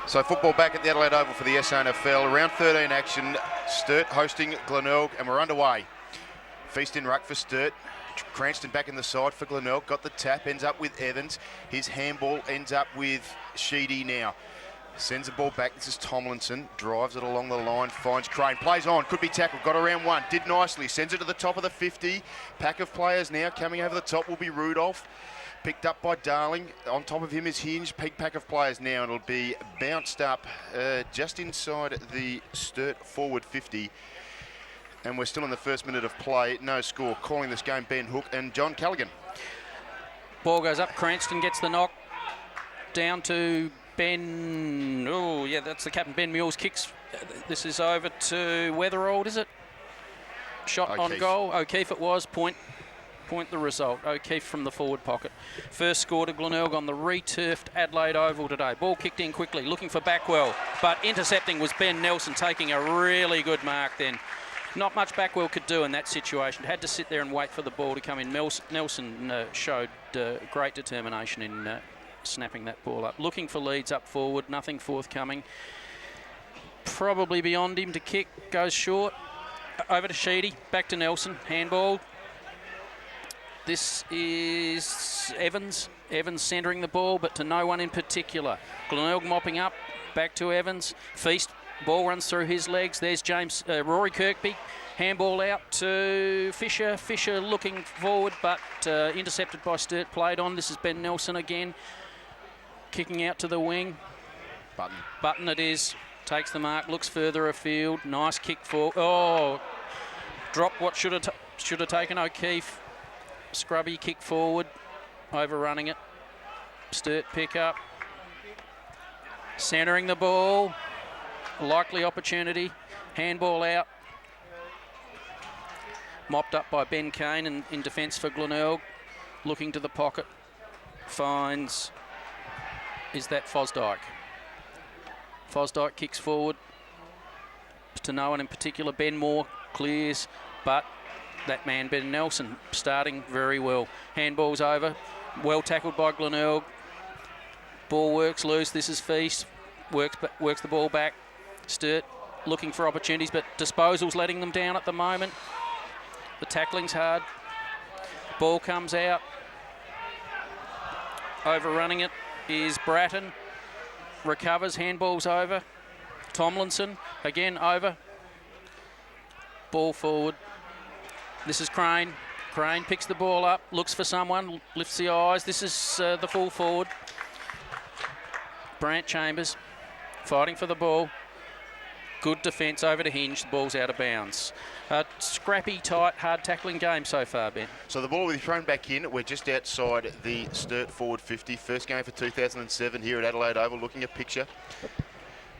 So football back at the Adelaide Oval for the SANFL. Round 13 action, Sturt hosting Glenelg, and we're underway. Feast in ruck for Sturt. Cranston back in the side for Glenelg. Got the tap, ends up with Evans. His handball ends up with Sheedy now. Sends the ball back. This is Tomlinson. Drives it along the line. Finds Crane. Plays on. Could be tackled. Got around one. Did nicely. Sends it to the top of the 50. Pack of players now. Coming over the top will be Rudolph. Picked up by Darling. On top of him is Hinge. Big pack of players now. It'll be bounced up just inside the Sturt forward 50. And we're still in the first minute of play. No score. Calling this game Ben Hook and John Callaghan. Ball goes up. Cranston gets the knock. Down to Ben. Oh, yeah, that's the captain. Ben Mules kicks. This is over to Weatherold, is it? Shot O'Keefe. on goal. O'Keefe it was. Point the result. O'Keefe from the forward pocket. First score to Glenelg on the re-turfed Adelaide Oval today. Ball kicked in quickly, looking for Backwell, but intercepting was Ben Nelson, taking a really good mark then. Not much Backwell could do in that situation. Had to sit there and wait for the ball to come in. Nelson showed great determination in snapping that ball up. Looking for leads up forward, nothing forthcoming. Probably beyond him to kick, goes short. Over to Sheedy, back to Nelson, handball. This is Evans. Evans centering the ball, but to no one in particular. Glenelg mopping up, back to Evans. Feast, ball runs through his legs. There's Rory Kirkby. Handball out to Fisher. Fisher looking forward, but intercepted by Sturt. Played on. This is Ben Nelson again. Kicking out to the wing. Button it is. Takes the mark, looks further afield. Nice kick for. Oh, dropped what should have taken O'Keefe. Scrubby kick forward, overrunning it. Sturt pick up. Centering the ball. Likely opportunity. Handball out. Mopped up by Ben Kane and in defence for Glenelg. Looking to the pocket. Finds. Is that Fosdyke? Fosdyke kicks forward. To no one in particular. Ben Moore clears, but that man, Ben Nelson, starting very well. Handball's over. Well tackled by Glenelg. Ball works loose. This is Feast. Works the ball back. Sturt looking for opportunities, but disposals letting them down at the moment. The tackling's hard. Ball comes out. Overrunning it is Bratton. Recovers. Handball's over. Tomlinson again over. Ball forward. This is Crane. Crane picks the ball up, looks for someone, lifts the eyes. This is the full forward. Brant Chambers fighting for the ball. Good defence over to Hinge. The ball's out of bounds. Scrappy, tight, hard tackling game so far, Ben. So the ball will be thrown back in. We're just outside the Sturt forward 50. First game for 2007 here at Adelaide Oval. Looking at picture.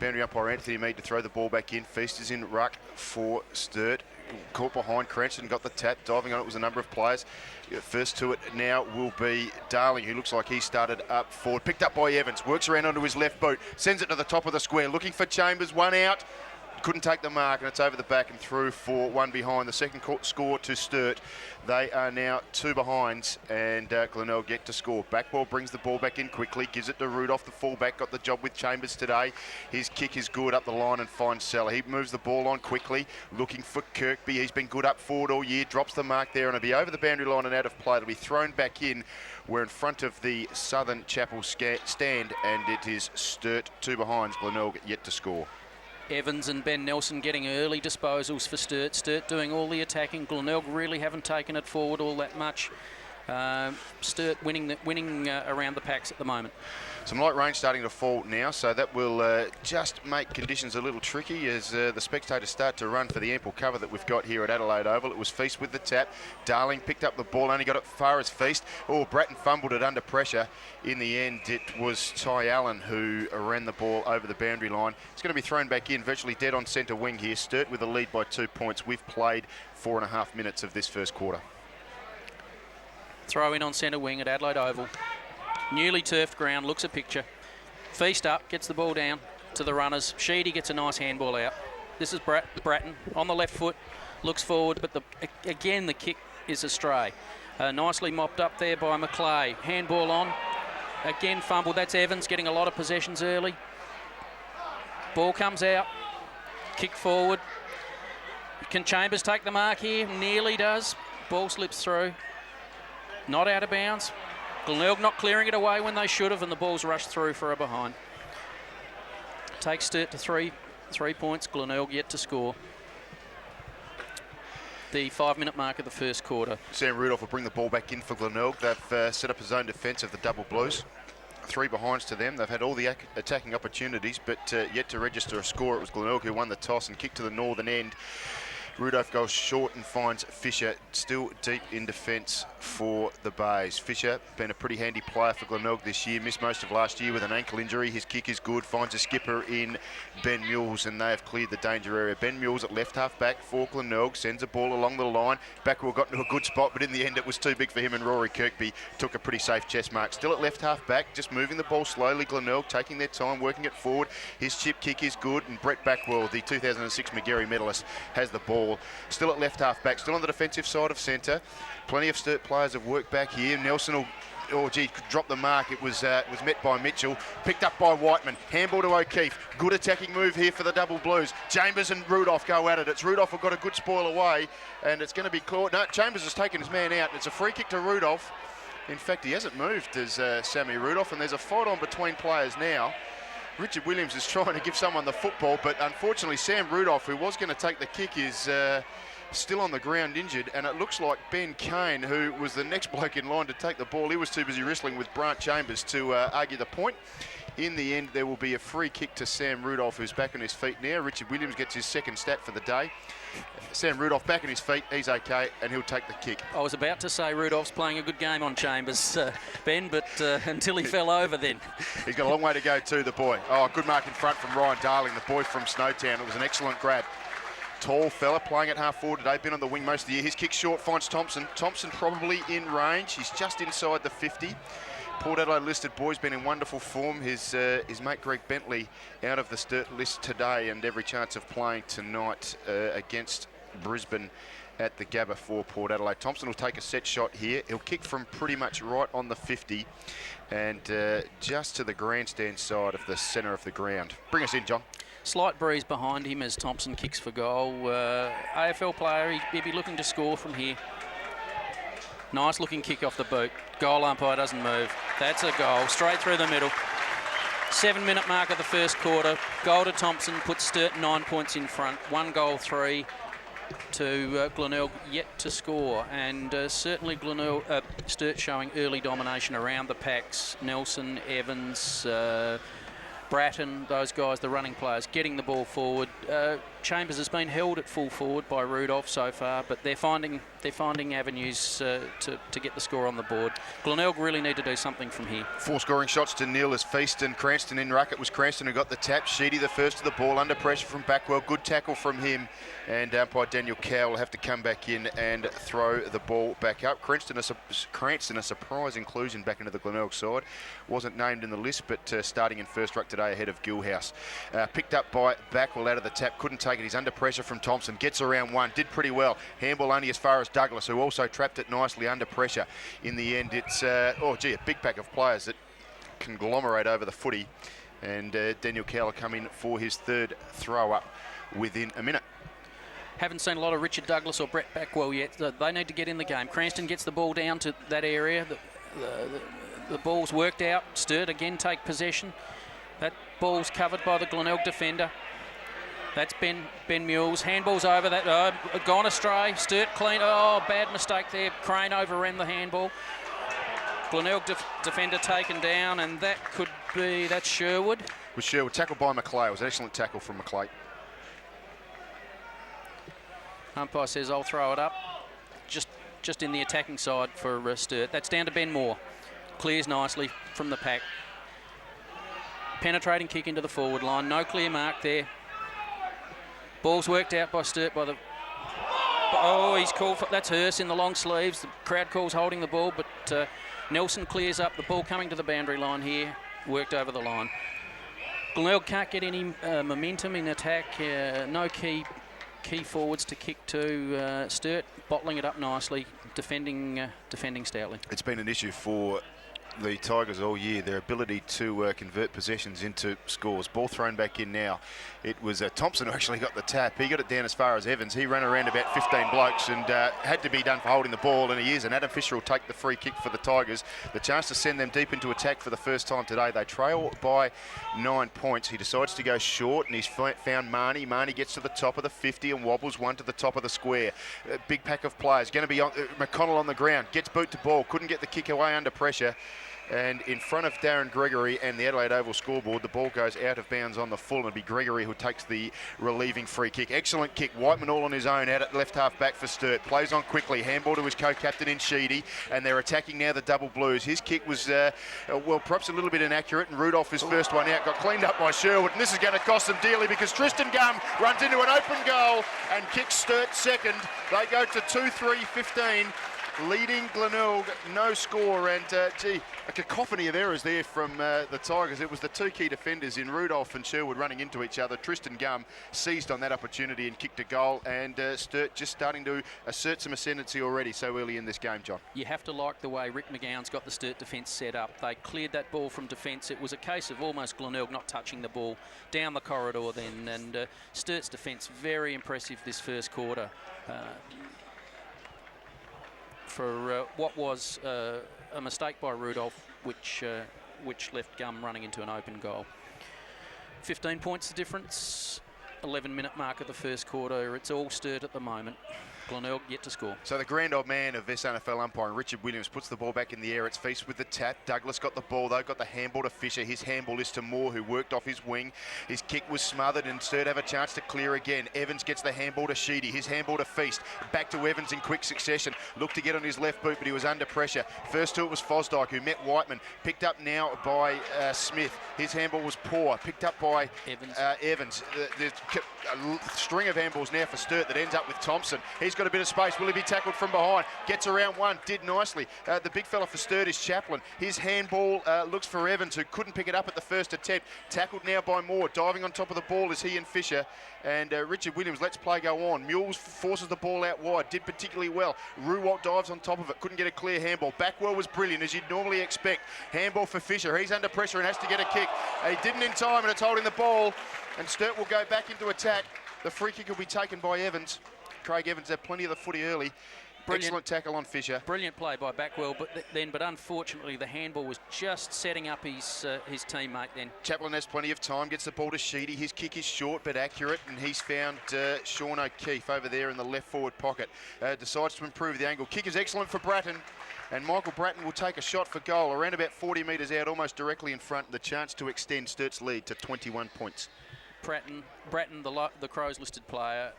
Boundary umpire Anthony Mead to throw the ball back in. Feast is in ruck for Sturt. Caught behind Cranston, got the tap. Diving on it was a number of players. First to it now will be Darling, who looks like he started up forward. Picked up by Evans. Works around onto his left boot. Sends it to the top of the square. Looking for Chambers. One out. Couldn't take the mark, and it's over the back and through for one behind. The second score to Sturt. They are now two behinds, and Glenelg get to score. Backwell brings the ball back in quickly, gives it to Rudolph, the fullback. Got the job with Chambers today. His kick is good up the line and finds Seller. He moves the ball on quickly, looking for Kirkby. He's been good up forward all year, drops the mark there, and it'll be over the boundary line and out of play. It'll be thrown back in. We're in front of the Southern Chapel stand, and it is Sturt, two behinds. Glenelg yet to score. Evans and Ben Nelson getting early disposals for Sturt. Sturt doing all the attacking. Glenelg really haven't taken it forward all that much. Sturt winning around the packs at the moment. Some light rain starting to fall now, so that will just make conditions a little tricky as the spectators start to run for the ample cover that we've got here at Adelaide Oval. It was Feast with the tap. Darling picked up the ball, only got it far as Feast. Oh, Bratton fumbled it under pressure. In the end, it was Ty Allen who ran the ball over the boundary line. It's going to be thrown back in, virtually dead on centre wing here. Sturt with a lead by 2 points. We've played 4.5 minutes of this first quarter. Throw in on centre wing at Adelaide Oval. Newly turfed ground, looks a picture. Feast up, gets the ball down to the runners. Sheedy gets a nice handball out. This is Bratton on the left foot, looks forward, but again the kick is astray. Nicely mopped up there by McClay. Handball on, again fumbled. That's Evans getting a lot of possessions early. Ball comes out. Kick forward. Can Chambers take the mark here? Nearly does. Ball slips through. Not out of bounds. Glenelg not clearing it away when they should have, and the ball's rushed through for a behind. Takes Sturt to 3 points. Glenelg yet to score. The 5-minute mark of the first quarter. Sam Rudolph will bring the ball back in for Glenelg. They've set up his own defence of the double blues. 3 behinds to them. They've had all the attacking opportunities, but yet to register a score. It was Glenelg who won the toss and kicked to the northern end. Rudolph goes short and finds Fisher still deep in defence for the Bays. Fisher been a pretty handy player for Glenelg this year. Missed most of last year with an ankle injury. His kick is good. Finds a skipper in Ben Mules, and they have cleared the danger area. Ben Mules at left half back for Glenelg sends a ball along the line. Backwell got into a good spot, but in the end it was too big for him, and Rory Kirkby took a pretty safe chest mark. Still at left half back, just moving the ball slowly. Glenelg taking their time, working it forward. His chip kick is good, and Brett Backwell, the 2006 Magarey medalist, has the ball. Still at left half back, still on the defensive side of centre. Plenty of Sturt players have worked back here. Nelson will, drop the mark. It was met by Mitchell, picked up by Whiteman. Handball to O'Keefe. Good attacking move here for the double blues. Chambers and Rudolph go at it. It's Rudolph who got a good spoil away, and it's going to be clawed. No, Chambers has taken his man out. It's a free kick to Rudolph. In fact, he hasn't moved as Sammy Rudolph, and there's a fight on between players now. Richard Williams is trying to give someone the football, but unfortunately Sam Rudolph, who was going to take the kick, is still on the ground injured, and it looks like Ben Kane, who was the next bloke in line to take the ball, he was too busy wrestling with Brant Chambers to argue the point. In the end, there will be a free kick to Sam Rudolph, who's back on his feet now. Richard Williams gets his second stat for the day. Sam Rudolph back on his feet, he's okay, and he'll take the kick. I was about to say Rudolph's playing a good game on Chambers, Ben, but until he fell over then. He's got a long way to go too, the boy. Oh, good mark in front from Ryan Darling, the boy from Snowtown. It was an excellent grab. Tall fella, playing at half forward today, been on the wing most of the year. His kick short finds Thompson. Thompson probably in range. He's just inside the 50. Port Adelaide listed boy's been in wonderful form. His mate Greg Bentley out of the Sturt list today, and every chance of playing tonight against Brisbane at the Gabba for Port Adelaide. Thompson will take a set shot here. He'll kick from pretty much right on the 50 and just to the grandstand side of the centre of the ground. Bring us in, John. Slight breeze behind him as Thompson kicks for goal. AFL player, he'd be looking to score from here. Nice looking kick off the boot. Goal umpire doesn't move. That's a goal, straight through the middle. 7-minute mark of the first quarter. Goal to Thompson puts Sturt 9 points in front. 1 goal, 3 to Glenelg yet to score. And certainly Sturt showing early domination around the packs. Nelson, Evans, Bratton, those guys, the running players, getting the ball forward. Chambers has been held at full forward by Rudolph so far, but they're finding avenues to get the score on the board. Glenelg really need to do something from here. 4 scoring shots to nil as Feast and Cranston in ruck. It was Cranston who got the tap. Sheedy the first to the ball, under pressure from Backwell. Good tackle from him, and umpire Daniel Cow will have to come back in and throw the ball back up. Cranston, a surprise inclusion back into the Glenelg side. Wasn't named in the list, but starting in first ruck today ahead of Gilhouse. Picked up by Backwell out of the tap. Couldn't take it. He's under pressure from Thompson. Gets around one. Did pretty well. Handball only as far as Douglas, who also trapped it nicely under pressure. In the end, it's, a big pack of players that conglomerate over the footy. And Daniel Cowler come in for his 3rd throw up within a minute. Haven't seen a lot of Richard Douglas or Brett Backwell yet. They need to get in the game. Cranston gets the ball down to that area. The ball's worked out. Sturt again take possession. That ball's covered by the Glenelg defender. That's Ben Mules. Handball's over. That gone astray. Sturt clean. Oh, bad mistake there. Crane overran the handball. Glenelg defender taken down, and that's Sherwood. Was Sherwood tackled by McClay. It was an excellent tackle from McClay. Umpire says I'll throw it up. Just in the attacking side for Sturt. That's down to Ben Moore. Clears nicely from the pack. Penetrating kick into the forward line. No clear mark there. Ball's worked out by Sturt by the... Oh, he's called for... That's Hurst in the long sleeves. The crowd calls holding the ball, but Nelson clears up. The ball coming to the boundary line here. Worked over the line. Glenelg can't get any momentum in attack. No key forwards to kick to. Sturt bottling it up nicely, defending stoutly. It's been an issue for the Tigers all year, their ability to convert possessions into scores. Ball thrown back in now. It was Thompson who actually got the tap. He got it down as far as Evans. He ran around about 15 blokes and had to be done for holding the ball, and he is. And Adam Fisher will take the free kick for the Tigers. The chance to send them deep into attack for the first time today. They trail by 9 points. He decides to go short, and he's found Marnie. Marnie gets to the top of the 50 and wobbles one to the top of the square. Big pack of players. Going to be McConnell on the ground. Gets boot to ball. Couldn't get the kick away under pressure. And in front of Darren Gregory and the Adelaide Oval scoreboard, the ball goes out of bounds on the full, and it'll be Gregory who takes the relieving free kick. Excellent kick. Whiteman all on his own out at left half back for Sturt. Plays on quickly. Handball to his co-captain in Sheedy, and they're attacking now the double blues. His kick was, well, perhaps a little bit inaccurate, and Rudolph, his first one out, got cleaned up by Sherwood, and this is going to cost them dearly because Tristan Gum runs into an open goal and kicks Sturt second. They go to 2-3-15. Leading Glenelg, no score, and gee, a cacophony of errors there from the Tigers. It was the two key defenders in Rudolph and Sherwood running into each other. Tristan Gum seized on that opportunity and kicked a goal, and Sturt just starting to assert some ascendancy already so early in this game, John. You have to like the way Rick McGowan's got the Sturt defence set up. They cleared that ball from defence. It was a case of almost Glenelg not touching the ball down the corridor then, and Sturt's defence very impressive this first quarter. For what was a mistake by Rudolph, which left Gum running into an open goal. 15 points the difference, 11-minute mark of the first quarter. It's all Sturt at the moment. Glenelg yet to score. So the grand old man of SANFL umpiring, Richard Williams, puts the ball back in the air. It's Feast with the tap. Douglas got the ball though, got the handball to Fisher. His handball is to Moore, who worked off his wing. His kick was smothered and Sturt have a chance to clear again. Evans gets the handball to Sheedy. His handball to Feast. Back to Evans in quick succession. Looked to get on his left boot, but he was under pressure. First to it was Fosdyke, who met Whiteman. Picked up now by Smith. His handball was poor. Picked up by Evans. There's a string of handballs now for Sturt that ends up with Thompson. He's got a bit of space. Will he be tackled from behind? Gets around one. Did nicely. The big fella for Sturt is Chaplin. His handball looks for Evans, who couldn't pick it up at the first attempt. Tackled now by Moore. Diving on top of the ball is he and Fisher. And Richard Williams lets play go on. Mules forces the ball out wide. Did particularly well. Ruwalt dives on top of it. Couldn't get a clear handball. Backwell was brilliant, as you'd normally expect. Handball for Fisher. He's under pressure and has to get a kick. He didn't in time, and it's holding the ball. And Sturt will go back into attack. The free kick will be taken by Evans. Craig Evans had plenty of the footy early. Brilliant. Excellent tackle on Fisher. Brilliant play by Backwell, but unfortunately the handball was just setting up his teammate then. Chaplin has plenty of time, gets the ball to Sheedy. His kick is short but accurate, and he's found Sean O'Keefe over there in the left forward pocket. Decides to improve the angle. Kick is excellent for Bratton, and Michael Bratton will take a shot for goal around about 40 metres out, almost directly in front. The chance to extend Sturt's lead to 21 points. Bratton, the Crows listed player,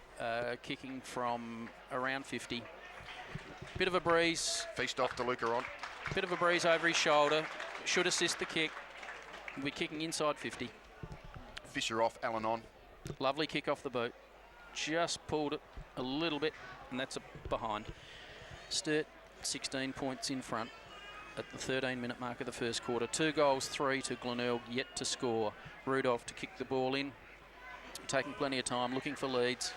kicking from around 50. Bit of a breeze. Feast off to Luca on. Bit of a breeze over his shoulder. Should assist the kick. We'll be kicking inside 50. Fisher off, Allen on. Lovely kick off the boot. Just pulled it a little bit, and that's a behind. Sturt 16 points in front at the 13-minute mark of the first quarter. 2 goals, 3 to Glenelg, yet to score. Rudolph to kick the ball in. Taking plenty of time, looking for leads.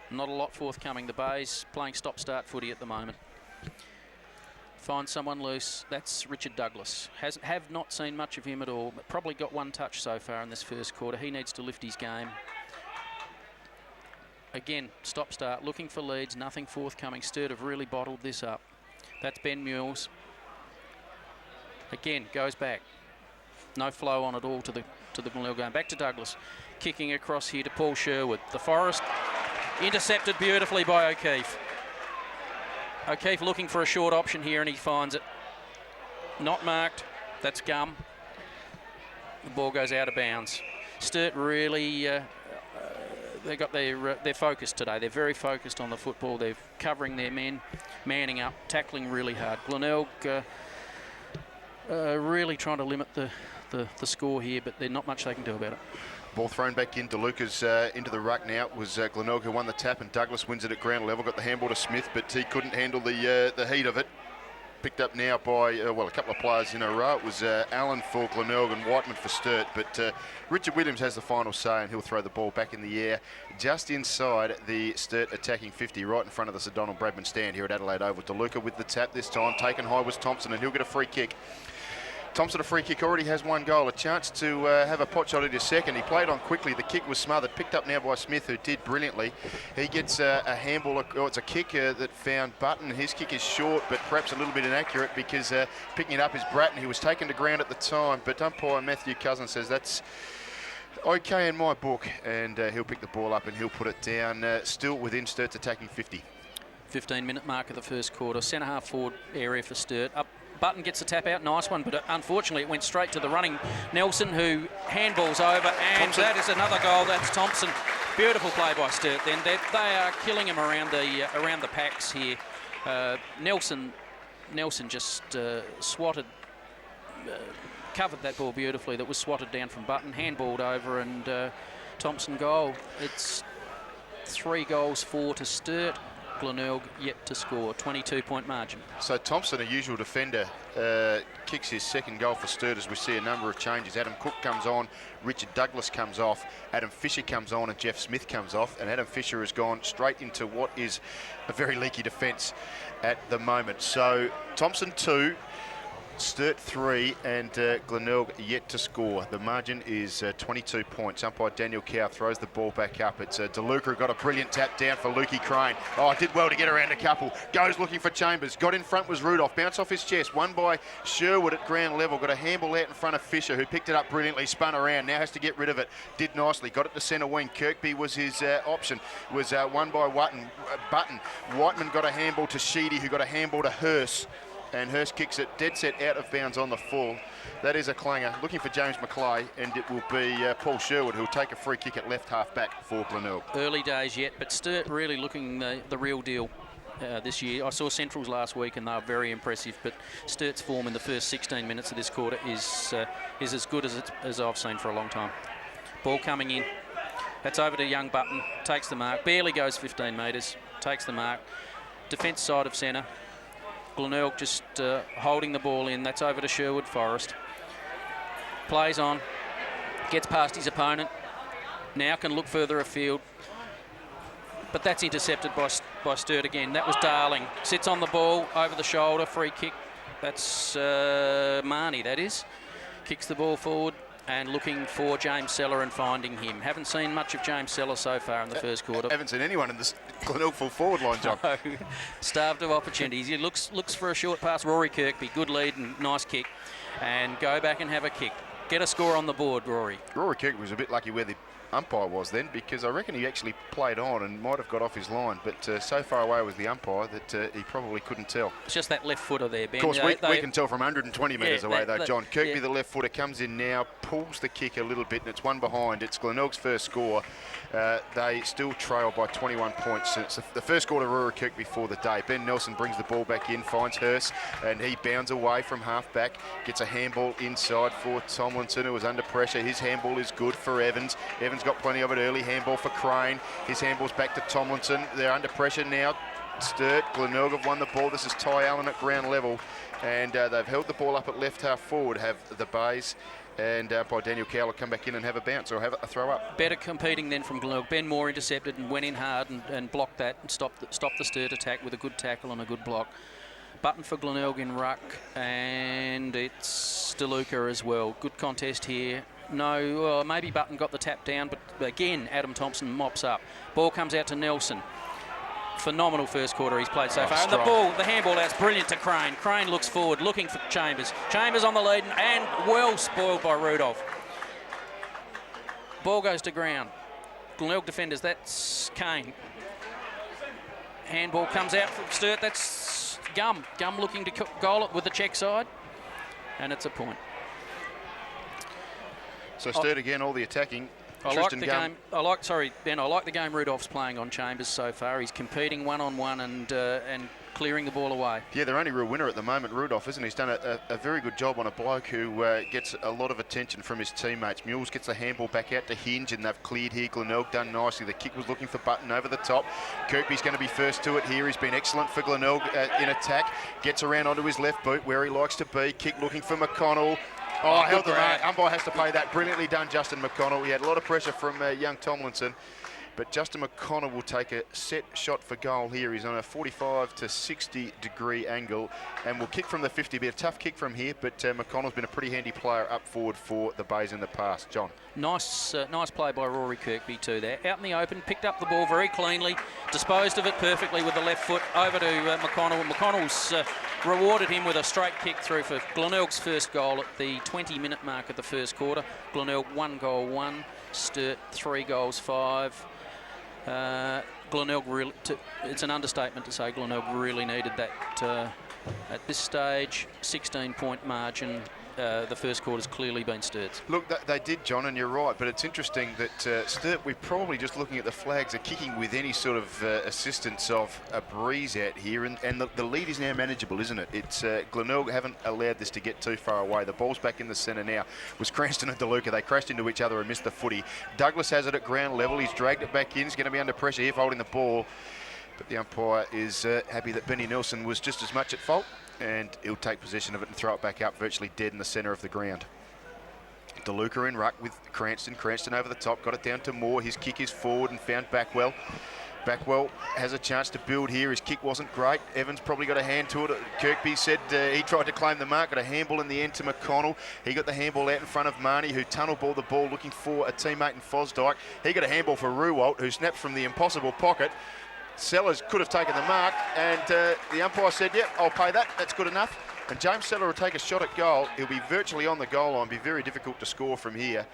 Not a lot forthcoming. The Bays playing stop-start footy at the moment. Find someone loose. That's Richard Douglas. Have not seen much of him at all, but probably got 1 touch so far in this first quarter. He needs to lift his game. Again, stop-start, looking for leads, nothing forthcoming. Sturt have really bottled this up. That's Ben Mules. Again, goes back. No flow on at all to the Glenelg game. Back to Douglas. Kicking across here to Paul Sherwood. The Forest intercepted beautifully by O'Keefe. O'Keefe looking for a short option here, and he finds it. Not marked. That's Gum. The ball goes out of bounds. Sturt really, they got their focus today. They're very focused on the football. They're covering their men, manning up, tackling really hard. Glenelg really trying to limit the score here, but there's not much they can do about it. Ball thrown back in. DeLuca's into the ruck now. It was Glenelg who won the tap, and Douglas wins it at ground level. Got the handball to Smith, but he couldn't handle the heat of it. Picked up now by, well, a couple of players in a row. It was Allen for Glenelg and Whiteman for Sturt, but Richard Williams has the final say, and he'll throw the ball back in the air just inside the Sturt attacking 50, right in front of the Sir Donald Bradman stand here at Adelaide Oval. DeLuca with the tap this time. Taken high was Thompson, and he'll get a free kick. Thompson, a free kick, already has 1 goal. A chance to have a pot shot at his second. He played on quickly. The kick was smothered. Picked up now by Smith, who did brilliantly. He gets a handball. It's a kick that found Button. His kick is short, but perhaps a little bit inaccurate because picking it up is Bratton, who was taken to ground at the time. But umpire Matthew Cousins says that's okay in my book, and he'll pick the ball up and he'll put it down. Still within Sturt's attacking 50. 15-minute mark of the first quarter. Centre half forward area for Sturt. Up. Button gets a tap out, nice one, but unfortunately it went straight to the running Nelson, who handballs over, and Thompson. That is another goal. That's Thompson. Beautiful play by Sturt. Then they are killing him around the packs here. Nelson just swatted, covered that ball beautifully. That was swatted down from Button, handballed over, and Thompson goal. It's 3 goals, 4 to Sturt. Glenelg yet to score, 22-point margin. So Thompson, a usual defender, kicks his second goal for Sturt as we see a number of changes. Adam Cook comes on, Richard Douglas comes off, Adam Fisher comes on and Jeff Smith comes off, and Adam Fisher has gone straight into what is a very leaky defence at the moment. So Thompson 2, Sturt 3, and Glenelg yet to score. The margin is 22 points. Umpire Daniel Cow throws the ball back up. It's DeLuca who got a brilliant tap down for Lukey Crane. Oh, did well to get around a couple. Goes looking for Chambers. Got in front was Rudolph. Bounce off his chest. Won by Sherwood at ground level. Got a handball out in front of Fisher, who picked it up brilliantly. Spun around. Now has to get rid of it. Did nicely. Got it to centre wing. Kirkby was his option. Was won by Button. Whiteman got a handball to Sheedy, who got a handball to Hurst. And Hurst kicks it dead set out of bounds on the full. That is a clanger. Looking for James McClay, and it will be Paul Sherwood who will take a free kick at left half back for Glenelg. Early days yet, but Sturt really looking the real deal this year. I saw Central's last week and they were very impressive, but Sturt's form in the first 16 minutes of this quarter is as good as I've seen for a long time. Ball coming in. That's over to young Button. Takes the mark. Barely goes 15 metres. Takes the mark. Defence side of centre. Glenelg just holding the ball in. That's over to Sherwood Forest. Plays on. Gets past his opponent. Now can look further afield. But that's intercepted by Sturt again. That was Darling. Sits on the ball, over the shoulder, free kick. That's Marnie, that is. Kicks the ball forward and looking for James Seller and finding him. Haven't seen much of James Seller so far in the first quarter. Haven't seen anyone in this Glenelg full forward line, John. No. Starved of opportunities. He looks for a short pass. Rory Kirkby, good lead and nice kick. And go back and have a kick. Get a score on the board, Rory. Rory Kirkby was a bit lucky where the umpire was then, because I reckon he actually played on and might have got off his line, but so far away was the umpire that he probably couldn't tell. It's just that left footer there, Ben. Of course, we can tell from 120 metres away though, John. Kirkby, the left footer, comes in now, pulls the kick a little bit, and it's one behind. It's Glenelg's first score. They still trail by 21 points. It's the first score to Rory Kirkby for the day. Ben Nelson brings the ball back in, finds Hurst, and he bounds away from half-back, gets a handball inside for Tomlinson, who was under pressure. His handball is good for Evans. Evans got plenty of it early. Handball for Crane. His handball's back to Tomlinson. They're under pressure now. Sturt, Glenelg have won the ball. This is Ty Allen at ground level, and they've held the ball up at left half forward, have the Bays, and by Daniel Cowler come back in and have a bounce or have a throw up. Better competing then from Glenelg. Ben Moore intercepted and went in hard and blocked that and stopped the Sturt attack with a good tackle and a good block. Button for Glenelg in ruck, and it's DeLuca as well. Good contest here. No, well, maybe Button got the tap down, but again, Adam Thompson mops up. Ball comes out to Nelson. Phenomenal first quarter he's played so far. Strong. And the handball out's brilliant to Crane. Crane looks forward, looking for Chambers. Chambers on the lead and well spoiled by Rudolph. Ball goes to ground. Glenelg defenders, that's Kane. Handball comes out from Sturt, that's Gum. Gum looking to goal it with the check side, and it's a point. So Sturt again, all the attacking. I like the game. I like the game Rudolph's playing on Chambers so far. He's competing one-on-one and clearing the ball away. Yeah, their only real winner at the moment, Rudolph, isn't he? He's done a very good job on a bloke who gets a lot of attention from his teammates. Mules gets the handball back out to Hinge, and they've cleared here. Glenelg done nicely. The kick was looking for Button over the top. Kirkby's going to be first to it here. He's been excellent for Glenelg in attack. Gets around onto his left boot where he likes to be. Kick looking for McConnell. Oh, umpire has to pay that. Brilliantly done, Justin McConnell. He had a lot of pressure from young Tomlinson, But Justin McConnell will take a set shot for goal here. He's on a 45 to 60 degree angle and will kick from the 50. Be a tough kick from here, but McConnell's been a pretty handy player up forward for the Bays in the past. John. Nice play by Rory Kirkby too there. Out in the open, picked up the ball very cleanly, disposed of it perfectly with the left foot over to McConnell. McConnell's rewarded him with a straight kick through for Glenelg's first goal at the 20-minute mark of the first quarter. Glenelg 1 goal 1, Sturt 3 goals 5. Glenelg really, it's an understatement to say Glenelg really needed that at this stage. 16-point margin. The first quarter's clearly been Sturt's. Look, they did, John, and you're right, but it's interesting that Sturt, we're probably just looking at the flags, are kicking with any sort of assistance of a breeze out here, and the lead is now manageable, isn't it? It's Glenelg haven't allowed this to get too far away. The ball's back in the centre now. It was Cranston and DeLuca. They crashed into each other and missed the footy. Douglas has it at ground level. He's dragged it back in. He's going to be under pressure here holding the ball, but the umpire is happy that Benny Nelson was just as much at fault, and he'll take possession of it and throw it back up virtually dead in the centre of the ground. DeLuca in ruck with Cranston. Cranston over the top, got it down to Moore. His kick is forward and found Backwell. Backwell has a chance to build here. His kick wasn't great. Evans probably got a hand to it. Kirkby said he tried to claim the mark, got a handball in the end to McConnell. He got the handball out in front of Marnie, who tunnel balled the ball looking for a teammate in Fosdyke. He got a handball for Ruwalt, who snapped from the impossible pocket. Sellers could have taken the mark, and the umpire said, yep, I'll pay that, that's good enough. And James Seller will take a shot at goal. He'll be virtually on the goal line, be very difficult to score from here.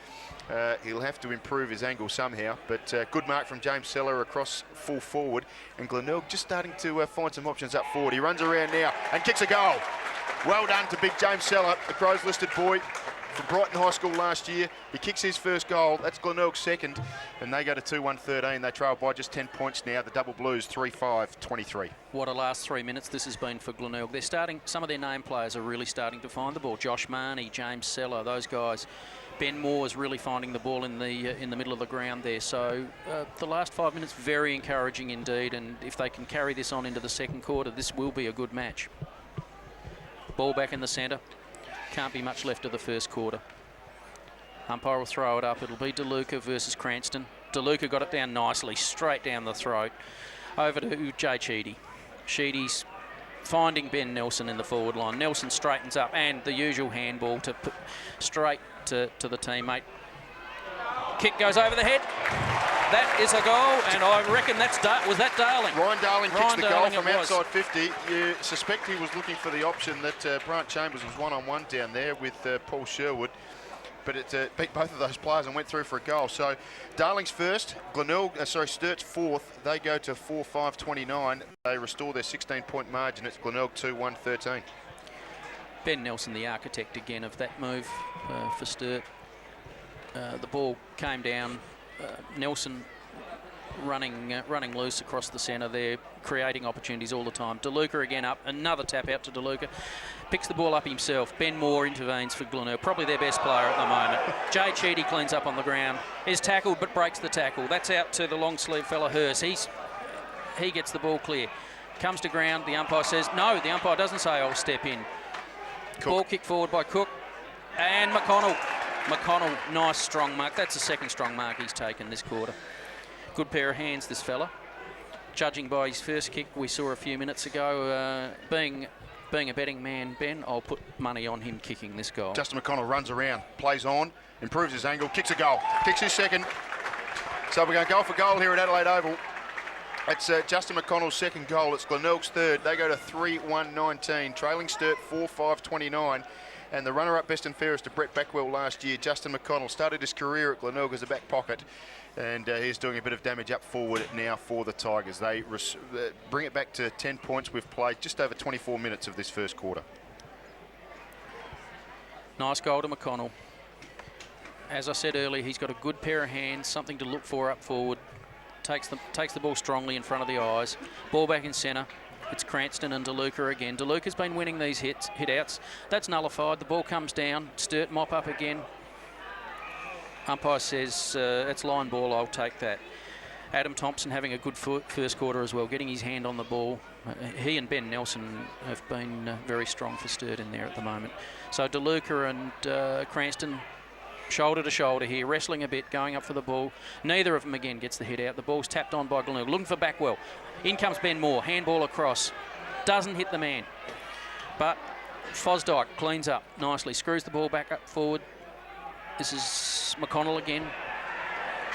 He'll have to improve his angle somehow, but good mark from James Seller across full forward. And Glenelg just starting to find some options up forward. He runs around now and kicks a goal. Well done to big James Seller, the Crows listed boy from Brighton High School last year. He kicks his first goal. That's Glenelg's second, and they go to 2-1-13. They trail by just 10 points now. The Double Blues 3-5-23. What a last 3 minutes this has been for Glenelg. They're starting, some of their name players are really starting to find the ball. Josh Marnie, James Seller, those guys. Ben Moore is really finding the ball in the middle of the ground there. So the last 5 minutes very encouraging indeed, and if they can carry this on into the second quarter, this will be a good match. Ball back in the centre. Can't be much left of the first quarter. Umpire will throw it up. It'll be DeLuca versus Cranston. DeLuca got it down nicely, straight down the throat. Over to Jay Sheedy. Sheedy's finding Ben Nelson in the forward line. Nelson straightens up, and the usual handball to put straight to the teammate. Kick goes over the head. That is a goal, and I reckon was that Darling? Ryan Darling kicks the goal from was. outside 50. You suspect he was looking for the option that Brant Chambers was one-on-one down there with Paul Sherwood, but it beat both of those players and went through for a goal. So Darling's first, Sturt's fourth. They go to 4-5-29. They restore their 16-point margin. It's Glenelg 2-1-13. Ben Nelson, the architect again of that move for Sturt. The ball came down. Nelson running loose across the centre there, creating opportunities all the time. DeLuca again up, another tap out to DeLuca. Picks the ball up himself. Ben Moore intervenes for Glenelg, probably their best player at the moment. Jay Sheedy cleans up on the ground. Is tackled but breaks the tackle. That's out to the long sleeve fella Hurst. He gets the ball clear. Comes to ground, the umpire says, no, the umpire doesn't say I'll step in. Cook. Ball kick forward by Cook. And McConnell, nice strong mark. That's the second strong mark he's taken this quarter. Good pair of hands, this fella. Judging by his first kick we saw a few minutes ago, being a betting man, Ben, I'll put money on him kicking this goal. Justin McConnell runs around, plays on, improves his angle, kicks a goal, kicks his second. So we're going to goal for goal here at Adelaide Oval. It's Justin McConnell's second goal. It's Glenelg's third. They go to 3-1-19, trailing Sturt 4-5-29. And the runner-up best and fairest to Brett Backwell last year, Justin McConnell, started his career at Glenelg as a back pocket, and he's doing a bit of damage up forward now for the Tigers. They bring it back to 10 points. We've played just over 24 minutes of this first quarter. Nice goal to McConnell. As I said earlier, he's got a good pair of hands, something to look for up forward. Takes the ball strongly in front of the eyes. Ball back in centre. It's Cranston and DeLuca again. DeLuca's been winning these hit-outs. That's nullified. The ball comes down. Sturt mop up again. Umpire says, it's line ball, I'll take that. Adam Thompson having a good first quarter as well, getting his hand on the ball. He and Ben Nelson have been very strong for Sturt in there at the moment. So DeLuca and Cranston shoulder to shoulder here, wrestling a bit, going up for the ball. Neither of them again gets the hit out. The ball's tapped on by Glenelg, looking for Backwell. In comes Ben Moore, handball across. Doesn't hit the man. But Fosdyke cleans up nicely, screws the ball back up forward. This is McConnell again.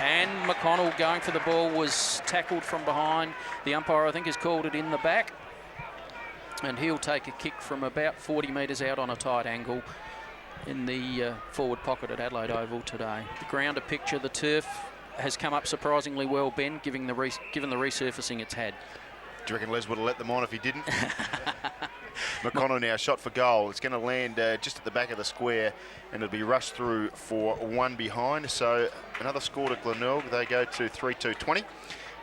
And McConnell going for the ball was tackled from behind. The umpire, I think, has called it in the back. And he'll take a kick from about 40 metres out on a tight angle in the forward pocket at Adelaide Oval today. The ground a picture, the turf has come up surprisingly well, Ben, given the resurfacing it's had. Do you reckon Les would have let them on if he didn't? McConnell now, shot for goal. It's going to land just at the back of the square, and it'll be rushed through for one behind. So another score to Glenelg. They go to 3-2-20,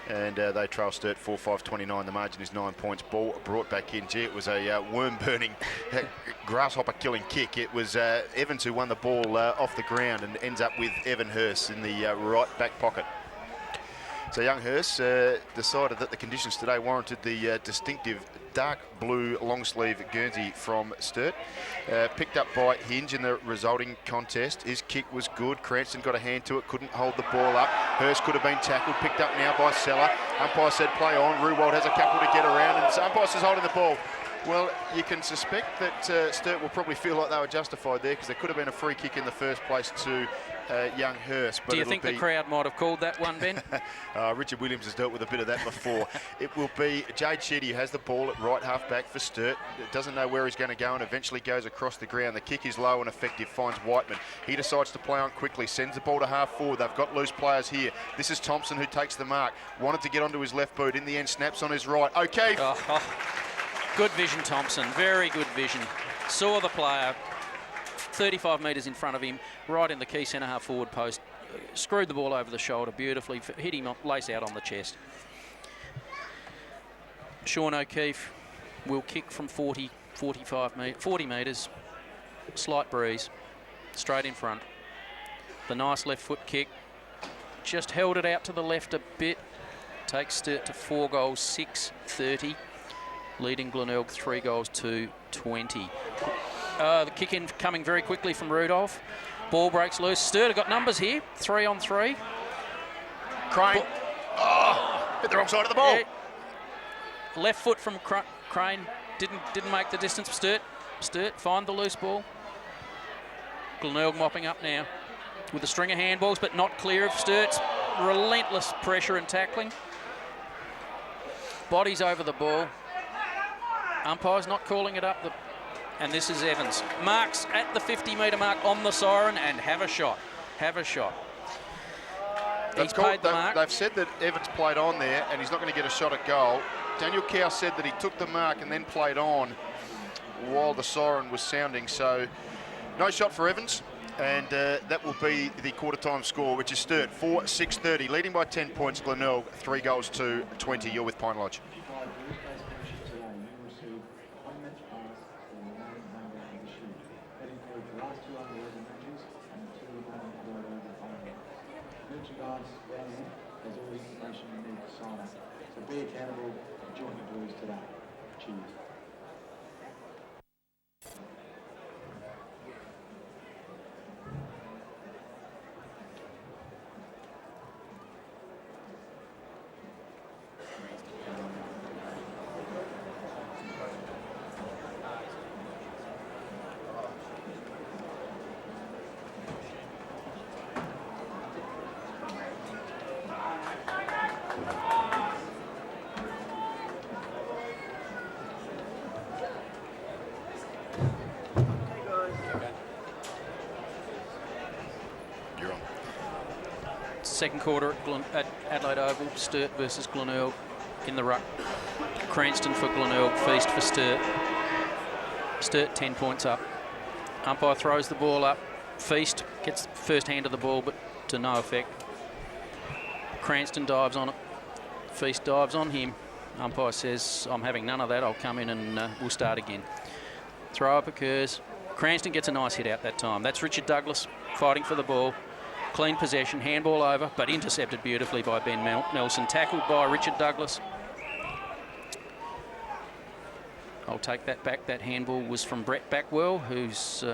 and they trail Sturt 4-5-29. The margin is 9 points. Ball brought back in. Gee, it was a worm-burning, grasshopper-killing kick. It was Evans who won the ball off the ground and ends up with Evan Hurst in the right back pocket. So young Hurst decided that the conditions today warranted the distinctive dark blue long sleeve Guernsey from Sturt. Picked up by Hinge in the resulting contest. His kick was good. Cranston got a hand to it, couldn't hold the ball up. Hurst could have been tackled, picked up now by Seller. Umpire said play on. Ruwald has a couple to get around, and umpire says holding the ball. Well, you can suspect that Sturt will probably feel like they were justified there, because there could have been a free kick in the first place to young Hurst. But do you think the crowd might have called that one, Ben? Richard Williams has dealt with a bit of that before. It will be Jade Shetty who has the ball at right half back for Sturt. Doesn't know where he's going to go and eventually goes across the ground. The kick is low and effective, finds Whiteman. He decides to play on quickly, sends the ball to half forward. They've got loose players here. This is Thompson who takes the mark. Wanted to get onto his left boot. In the end, snaps on his right. Okay. Good vision, Thompson. Very good vision. Saw the player 35 metres in front of him, right in the key centre half forward post. Screwed the ball over the shoulder beautifully. Hit him lace out on the chest. Sean O'Keefe will kick from 40 metres. Slight breeze. Straight in front. The nice left foot kick. Just held it out to the left a bit. Takes Sturt to 4 goals, 6-30. Leading Glenelg 3 goals to 20. The kick in coming very quickly from Rudolph. Ball breaks loose. Sturt have got numbers here. 3 on 3. Crane. Hit the wrong side of the ball. Yeah. Left foot from Crane. Didn't make the distance for Sturt find the loose ball. Glenelg mopping up now with a string of handballs, but not clear of Sturt's relentless pressure and tackling. Bodies over the ball. Umpire's not calling it up. And this is Evans. Marks at the 50-metre mark on the siren and have a shot. He's paid the mark. They've said that Evans played on there and he's not going to get a shot at goal. Daniel Cow said that he took the mark and then played on while the siren was sounding. So no shot for Evans. And that will be the quarter-time score, which is Sturt 4-6-30. Leading by 10 points, Glenelg 3 goals to 20. You're with Pine Lodge. There's all the information you need to sign up. So be accountable and join the Blues today. Cheers. Second quarter at Adelaide Oval, Sturt versus Glenelg in the ruck. Cranston for Glenelg, Feast for Sturt. Sturt 10 points up. Umpire throws the ball up. Feast gets first hand of the ball, but to no effect. Cranston dives on it. Feast dives on him. Umpire says, I'm having none of that. I'll come in and we'll start again. Throw up occurs. Cranston gets a nice hit out that time. That's Richard Douglas fighting for the ball. Clean possession, handball over, but intercepted beautifully by Ben Nelson. Tackled by Richard Douglas. I'll take that back. That handball was from Brett Backwell, who's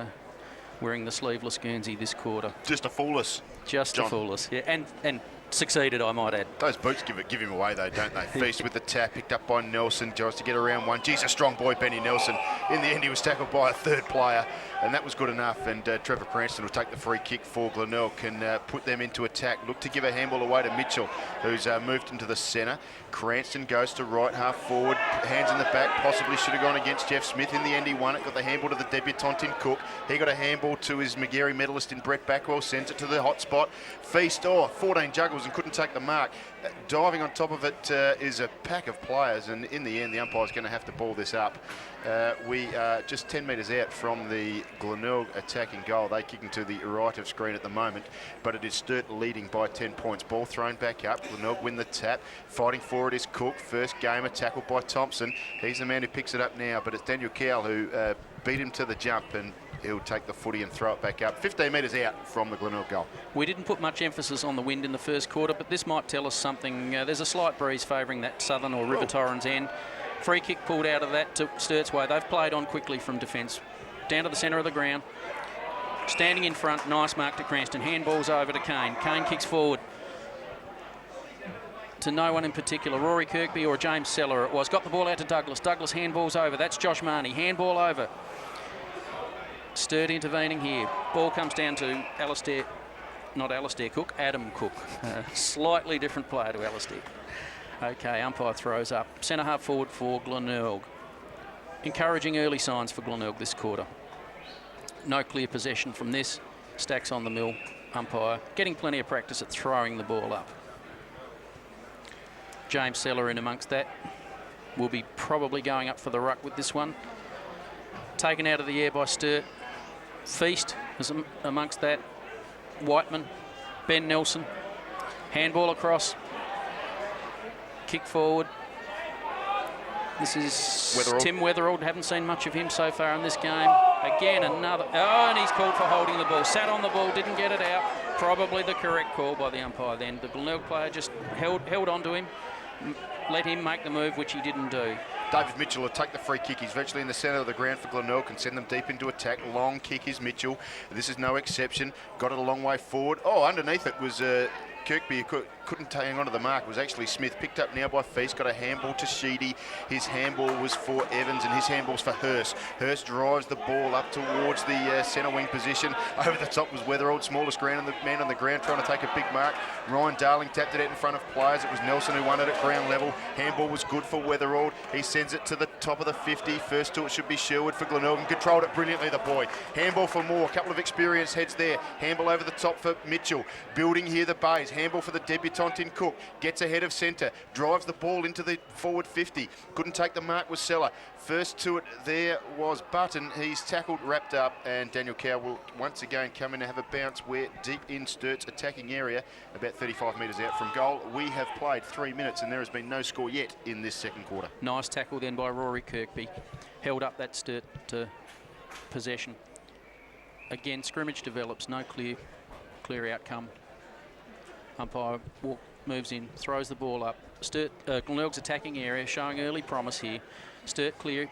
wearing the sleeveless Guernsey this quarter. Just to fool us. Just John. to fool us, yeah, and succeeded, I might add. Those boots give him away though, don't they? Feast with the tap, picked up by Nelson, tries to get around one. Geez, a strong boy, Benny Nelson. In the end, he was tackled by a third player, and that was good enough. And Trevor Cranston will take the free kick for Glenelg, can put them into attack. Look to give a handball away to Mitchell, who's moved into the centre. Cranston goes to right half forward, hands in the back, possibly should have gone against Jeff Smith. In the end, he won it, got the handball to the debutant in Cook. He got a handball to his McGarry medalist in Brett Backwell, sends it to the hot spot. Feast, 14 juggles and couldn't take the mark. Diving on top of it is a pack of players, and in the end, the umpire's going to have to ball this up. We are just 10 metres out from the Glenelg attacking goal. They're kicking to the right of screen at the moment, but it is Sturt leading by 10 points. Ball thrown back up. Glenelg win the tap. Fighting for it is Cook. First gamer tackled by Thompson. He's the man who picks it up now, but it's Daniel Cowell who beat him to the jump, and he'll take the footy and throw it back up. 15 metres out from the Glenelg goal. We didn't put much emphasis on the wind in the first quarter, but this might tell us something. There's a slight breeze favouring that southern or River Torrens end. Free kick pulled out of that to Sturt's way. They've played on quickly from defence. Down to the centre of the ground. Standing in front, nice mark to Cranston. Handballs over to Kane. Kane kicks forward to no one in particular. Rory Kirkby or James Seller it was. Got the ball out to Douglas. Douglas handballs over. That's Josh Marnie. Handball over. Sturt intervening here. Ball comes down to Alistair Cook, Adam Cook. Slightly different player to Alistair. Okay, umpire throws up. Centre half forward for Glenelg. Encouraging early signs for Glenelg this quarter. No clear possession from this. Stacks on the mill. Umpire getting plenty of practice at throwing the ball up. James Seller in amongst that. Will be probably going up for the ruck with this one. Taken out of the air by Sturt. Feast is amongst that. Whiteman, Ben Nelson. Handball across. Kick forward. This is Weatherald. Tim Weatherald. Haven't seen much of him so far in this game. Again, another. Oh, and he's called for holding the ball. Sat on the ball, didn't get it out. Probably the correct call by the umpire then. The Glenelg player just held on to him. Let him make the move, which he didn't do. David Mitchell will take the free kick. He's virtually in the centre of the ground for Glenelg, can send them deep into attack. Long kick is Mitchell. This is no exception. Got it a long way forward. Oh, underneath it was Kirkby, who couldn't hang on to the mark. It was actually Smith. Picked up now by Feast. Got a handball to Sheedy. His handball was for Evans, and his handball's for Hurst. Hurst drives the ball up towards the centre wing position. Over the top was Weatherald, smallest man on the ground, trying to take a big mark. Ryan Darling tapped it out in front of players. It was Nelson who won it at ground level. Handball was good for Weatherald. He sends it to the top of the 50. First to it should be Sherwood for Glenelg, and controlled it brilliantly, the boy. Handball for Moore. A couple of experienced heads there. Handball over the top for Mitchell. Building here the bays. Handball for the debutant in Cook. Gets ahead of centre. Drives the ball into the forward 50. Couldn't take the mark with Seller. First to it there was Button. He's tackled, wrapped up, and Daniel Cow will once again come in and have a bounce. We're deep in Sturt's attacking area, about 35 metres out from goal. We have played 3 minutes and there has been no score yet in this second quarter. Nice tackle then by Rory Kirkby. Held up that Sturt to possession. Again, scrimmage develops, no clear outcome. Umpire moves in, throws the ball up. Sturt, Glenelg's attacking area, showing early promise here. Sturt clear,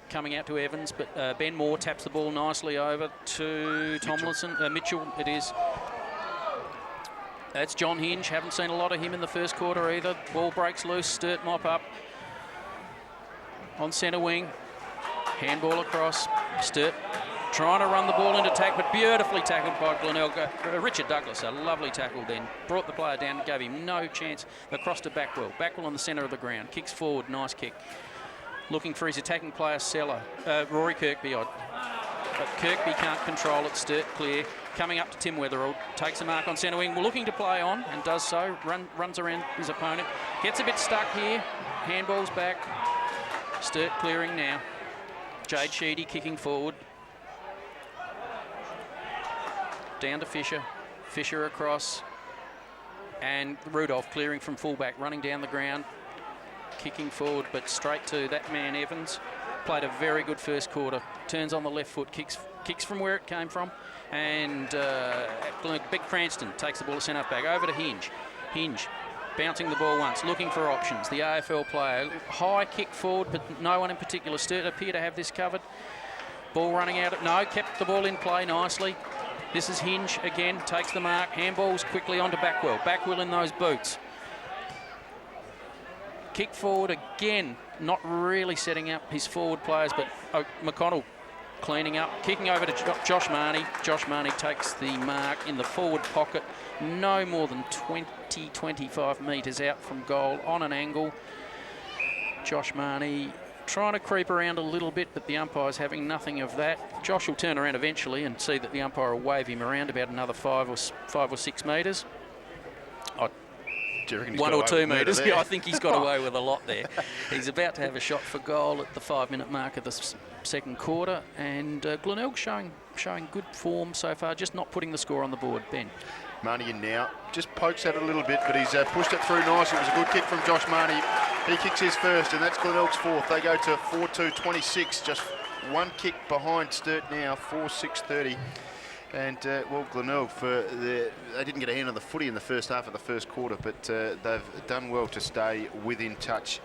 coming out to Evans, but Ben Moore taps the ball nicely over to Tomlinson. Mitchell it is. That's John Hinge. Haven't seen a lot of him in the first quarter either. Ball breaks loose. Sturt mop up on centre wing. Handball across. Sturt trying to run the ball into attack, but beautifully tackled by Glenelg. Richard Douglas, a lovely tackle then. Brought the player down, gave him no chance. Across to Backwell. Backwell on the centre of the ground. Kicks forward, nice kick. Looking for his attacking player, Seller. Rory Kirkby odd. But Kirkby can't control it. Sturt clear. Coming up to Tim Weatherald. Takes a mark on centre wing. Looking to play on and does so. Runs around his opponent. Gets a bit stuck here. Handballs back. Sturt clearing now. Jade Sheedy kicking forward. Down to Fisher. Fisher across. And Rudolph clearing from fullback. Running down the ground. Kicking forward, but straight to that man Evans. Played a very good first quarter. Turns on the left foot, kicks from where it came from, and Big Cranston takes the ball to centre back over to Hinge. Hinge bouncing the ball once, looking for options. The AFL player, high kick forward, but no one in particular. Sturt appear to have this covered. Ball running out. No, kept the ball in play nicely. This is Hinge again, takes the mark. Handballs quickly onto Backwell. Backwell in those boots. Kick forward again, not really setting up his forward players, but McConnell cleaning up, kicking over to Josh Marnie. Josh Marnie takes the mark in the forward pocket, no more than 20, 25 metres out from goal on an angle. Josh Marnie trying to creep around a little bit, but the umpire's having nothing of that. Josh will turn around eventually and see that the umpire will wave him around about another 5 or 6 metres. 1 or 2 metres. Yeah, I think he's got away with a lot there. He's about to have a shot for goal at the 5-minute mark of the second quarter, and Glenelg showing good form so far, just not putting the score on the board. Ben. Marnie in now, just pokes at it a little bit, but he's pushed it through nice. It was a good kick from Josh Marnie. He kicks his first, and that's Glenelg's fourth. They go to 4-2-26, just one kick behind Sturt now, 4-6-30. And, well, Glenelg, they didn't get a hand on the footy in the first half of the first quarter, but they've done well to stay within touch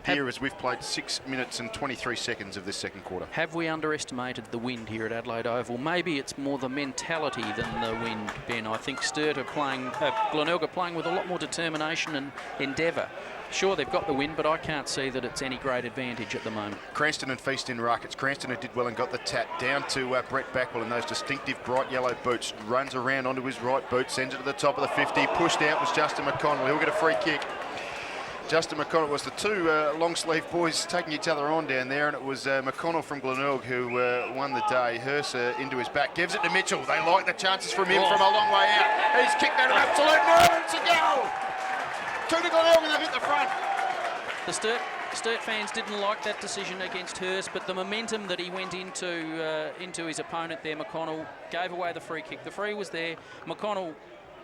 here as we've played 6 minutes and 23 seconds of this second quarter. Have we underestimated the wind here at Adelaide Oval? Maybe it's more the mentality than the wind, Ben. I think Sturt are playing, Glenelg are playing with a lot more determination and endeavour. Sure, they've got the win, but I can't see that it's any great advantage at the moment. Cranston and Feast in ruck. It's Cranston who did well and got the tap down to Brett Backwell in those distinctive bright yellow boots. Runs around onto his right boot, sends it to the top of the 50. Pushed out was Justin McConnell. He'll get a free kick. Justin McConnell was the two long-sleeve boys taking each other on down there, and it was McConnell from Glenelg who won the day. Hursa into his back, gives it to Mitchell. They like the chances from him from a long way out. He's kicked out an absolute murder. It's a goal. Two to Glenelg and they've hit the front. The Sturt fans didn't like that decision against Hurst, but the momentum that he went into his opponent there, McConnell, gave away the free kick. The free was there. McConnell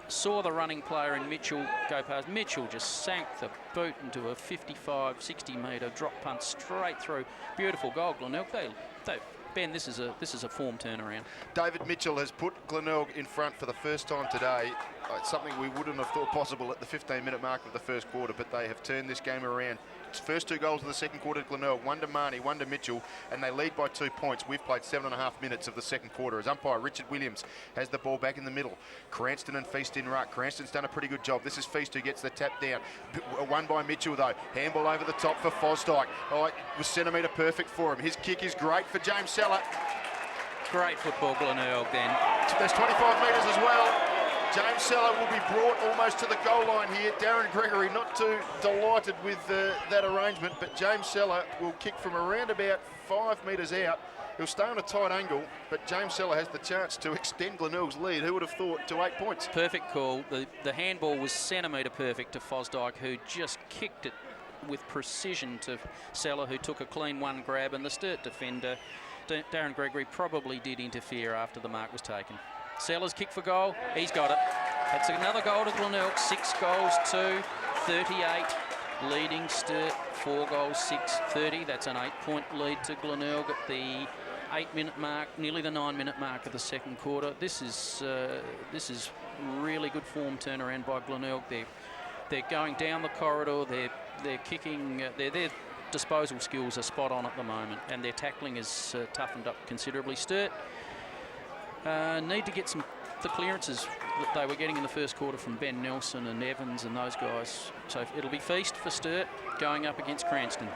saw the running player in Mitchell go past. Mitchell just sank the boot into a 55, 60 metre drop punt straight through. Beautiful goal, Glenelg. Ben, this is a form turnaround. David Mitchell has put Glenelg in front for the first time today. It's something we wouldn't have thought possible at the 15-minute mark of the first quarter, but they have turned this game around. First 2 goals of the second quarter to Glenelg, one to Marnie, one to Mitchell, and they lead by 2 points. We've played 7.5 minutes of the second quarter as umpire Richard Williams has the ball back in the middle. Cranston and Feast in ruck. Cranston's done a pretty good job. This is Feast who gets the tap down. Won by Mitchell though. Handball over the top for Fosdyke. Oh, it was centimetre perfect for him. His kick is great for James Seller. Great football, Glenelg then. There's 25 metres as well. James Seller will be brought almost to the goal line here. Darren Gregory not too delighted with that arrangement, but James Seller will kick from around about 5 metres out. He'll stay on a tight angle, but James Seller has the chance to extend Glenelg's lead. Who would have thought, to 8 points? Perfect call. The handball was centimetre perfect to Fosdyke, who just kicked it with precision to Seller, who took a clean one grab, and the Sturt defender, Darren Gregory, probably did interfere after the mark was taken. Sellers kick for goal. He's got it. That's another goal to Glenelg. 6 goals to 38. Leading Sturt 4 goals, 6-30. That's an 8-point lead to Glenelg at the 8-minute mark, nearly the 9-minute mark of the second quarter. This is really good form turnaround by Glenelg. They're going down the corridor. They're kicking. Their disposal skills are spot on at the moment, and their tackling is toughened up considerably. Sturt need to get the clearances that they were getting in the first quarter from Ben Nelson and Evans and those guys. So it'll be feast for Sturt going up against Cranston.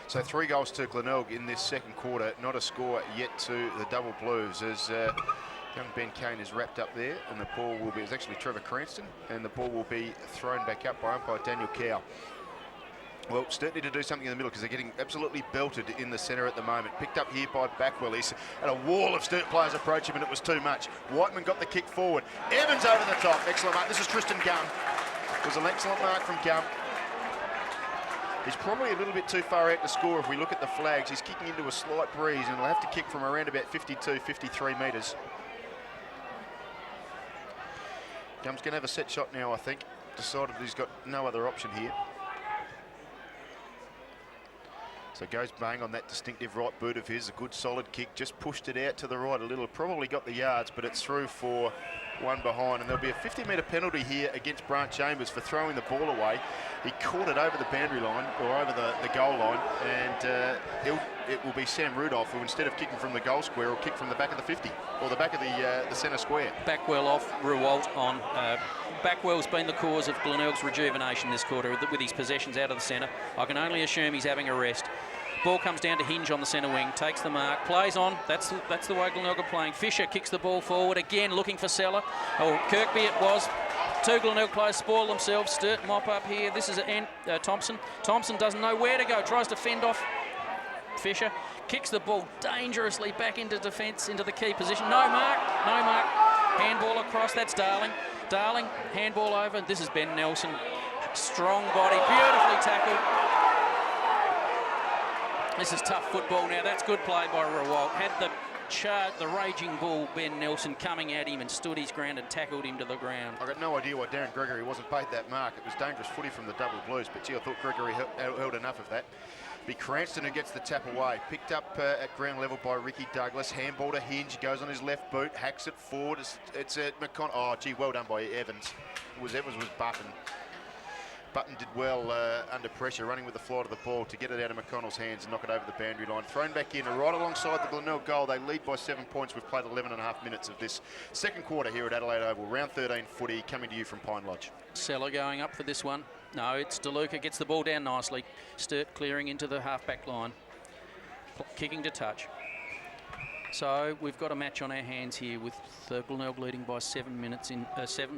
So 3 goals to Glenelg in this second quarter. Not a score yet to the Double Blues as young Ben Kane is wrapped up there, and the ball will be, it's actually Trevor Cranston, and the ball will be thrown back up by umpire Daniel Cow. Well, Sturt need to do something in the middle because they're getting absolutely belted in the centre at the moment. Picked up here by Backwell. He's had a wall of Sturt players approach him and it was too much. Whiteman got the kick forward. Evans over the top. Excellent mark. This is Tristan Gum. It was an excellent mark from Gum. He's probably a little bit too far out to score if we look at the flags. He's kicking into a slight breeze and he'll have to kick from around about 52, 53 metres. Gum's going to have a set shot now, I think. Decided he's got no other option here. So goes bang on that distinctive right boot of his, a good solid kick, just pushed it out to the right a little, probably got the yards, but it's through for one behind, and there'll be a 50-metre penalty here against Brant Chambers for throwing the ball away. He caught it over the boundary line, or over the goal line, and it will be Sam Rudolph, who instead of kicking from the goal square, will kick from the back of the 50 or the back of the centre square. Backwell off, Rewalt on. Backwell's been the cause of Glenelg's rejuvenation this quarter with his possessions out of the centre. I can only assume he's having a rest. Ball comes down to Hinge on the centre wing, takes the mark, plays on. That's the way Glenelg are playing. Fisher kicks the ball forward again, looking for Seller. Oh, Kirkby it was. Two Glenelg players spoil themselves. Sturt mop up here. This is Thompson. Thompson doesn't know where to go. Tries to fend off Fisher. Kicks the ball dangerously back into defence, into the key position. No mark. No mark. Handball across. That's Darling. Darling, handball over. This is Ben Nelson. Strong body. Beautifully tackled. This is tough football now. That's good play by Rewalt. Had the raging bull, Ben Nelson, coming at him and stood his ground and tackled him to the ground. I got no idea why Darren Gregory wasn't paid that mark. It was dangerous footy from the double blues, but gee, I thought Gregory held enough of that. Be Cranston who gets the tap away. Picked up at ground level by Ricky Douglas. Handball to Hinge, goes on his left boot, hacks it forward. It's McConnell. Oh, gee, well done by Evans. Evans was Button. Button did well under pressure, running with the flight of the ball to get it out of McConnell's hands and knock it over the boundary line. Thrown back in, right alongside the Glenelg goal. They lead by 7 points. We've played 11.5 minutes of this second quarter here at Adelaide Oval. Round 13 footy coming to you from Pine Lodge. Seller going up for this one. No, it's DeLuca, gets the ball down nicely. Sturt clearing into the half-back line. Kicking to touch. So we've got a match on our hands here with Glenelg leading by 7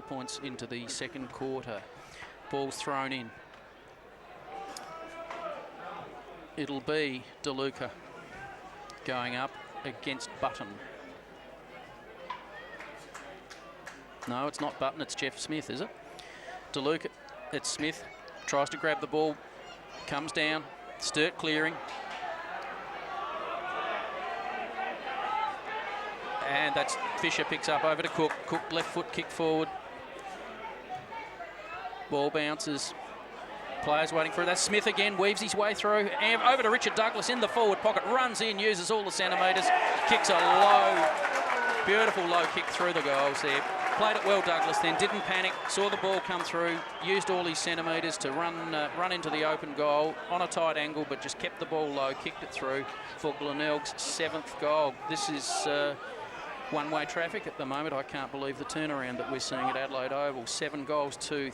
points into the second quarter. Ball's thrown in. It'll be DeLuca going up against Button. No, it's not Button, it's Jeff Smith, is it? DeLuca, it's Smith, tries to grab the ball, comes down, Sturt clearing. And that's Fisher picks up over to Cook. Cook left foot kick forward. Ball bounces. Players waiting for it. That's Smith again, weaves his way through. And over to Richard Douglas in the forward pocket. Runs in, uses all the centimetres. Kicks a low, beautiful low kick through the goals there. Played it well, Douglas then. Didn't panic. Saw the ball come through. Used all his centimetres to run into the open goal on a tight angle, but just kept the ball low. Kicked it through for Glenelg's 7th goal. This is one-way traffic at the moment. I can't believe the turnaround that we're seeing at Adelaide Oval. 7 goals to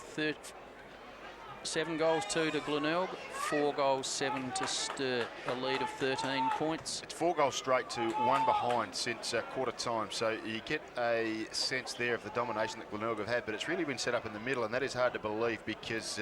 Glenelg, 4 goals, 7 to Sturt, a lead of 13 points. It's 4 goals straight to 1 behind since quarter time, so you get a sense there of the domination that Glenelg have had, but it's really been set up in the middle, and that is hard to believe because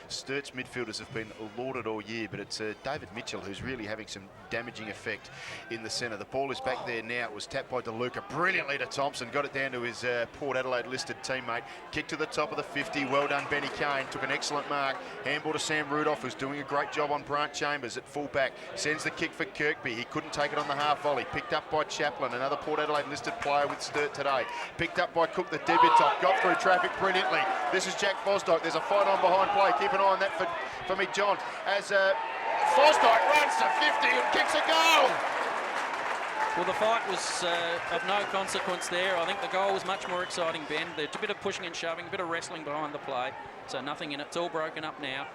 Sturt's midfielders have been lauded all year, but it's David Mitchell who's really having some damaging effect in the centre. The ball is back there now. It was tapped by DeLuca brilliantly to Thompson, got it down to his Port Adelaide listed teammate, kicked to the top of the 50. Well done, Benny Kane, took an excellent mark. Handball to Sam Rudolph, who's doing a great job on Brant Chambers at full back. Sends the kick for Kirkby. He couldn't take it on the half volley. Picked up by Chaplin, another Port Adelaide listed player with Sturt today. Picked up by Cook, the debutant. Got through traffic brilliantly. This is Jack Fosdyke. There's a fight on behind play. Keep an eye on that for me, John. As Fosdyke runs to 50 and kicks a goal. Well, the fight was of no consequence there. I think the goal was much more exciting, Ben. There's a bit of pushing and shoving, a bit of wrestling behind the play. So nothing in it. It's all broken up now.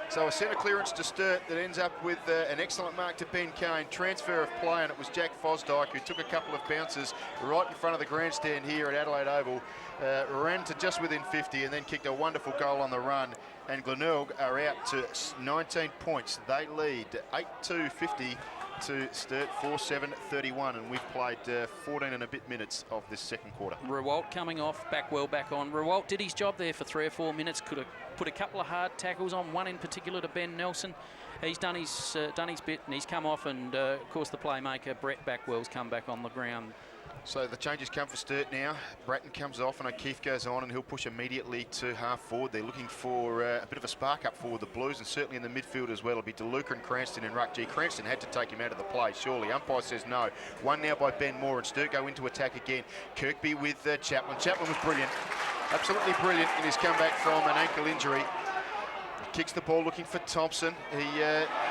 So a centre clearance to Sturt that ends up with an excellent mark to Ben Kane. Transfer of play, and it was Jack Fosdyke who took a couple of bounces right in front of the grandstand here at Adelaide Oval. Ran to just within 50 and then kicked a wonderful goal on the run. And Glenelg are out to 19 points. They lead 8-2-50 to Sturt 4-7-31, and we've played 14 and a bit minutes of this second quarter. Rewalt coming off, Backwell back on. Rewalt did his job there for 3 or 4 minutes. Could have put a couple of hard tackles on, one in particular to Ben Nelson. He's done his bit, and he's come off, and of course the playmaker Brett Backwell's come back on the ground. So the changes come for Sturt now. Bratton comes off and O'Keefe goes on, and he'll push immediately to half forward. They're looking for a bit of a spark up forward, the Blues, and certainly in the midfield as well. It'll be DeLuca and Cranston in ruck. Gee, Cranston had to take him out of the play, surely. Umpire says no. One now by Ben Moore, and Sturt go into attack again. Kirkby with Chaplin. Chaplin was brilliant, absolutely brilliant in his comeback from an ankle injury. kicks the ball looking for Thompson. He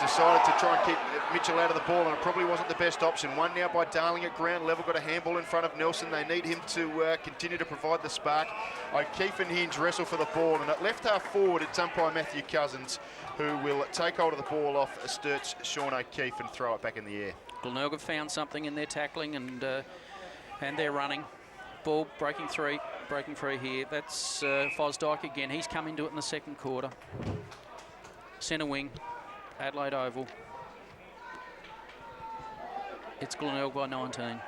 decided to try and keep Mitchell out of the ball, and it probably wasn't the best option. One now by Darling at ground level, got a handball in front of Nelson. They need him to continue to provide the spark. O'Keefe and Hinge wrestle for the ball, and at left half forward, it's umpire Matthew Cousins, who will take hold of the ball off Sturt's Sean O'Keefe and throw it back in the air. Glenelg have found something in their tackling and their running. Ball breaking free here. That's Fosdyke again. He's come into it in the second quarter. Centre wing, Adelaide Oval. It's Glenelg by 19.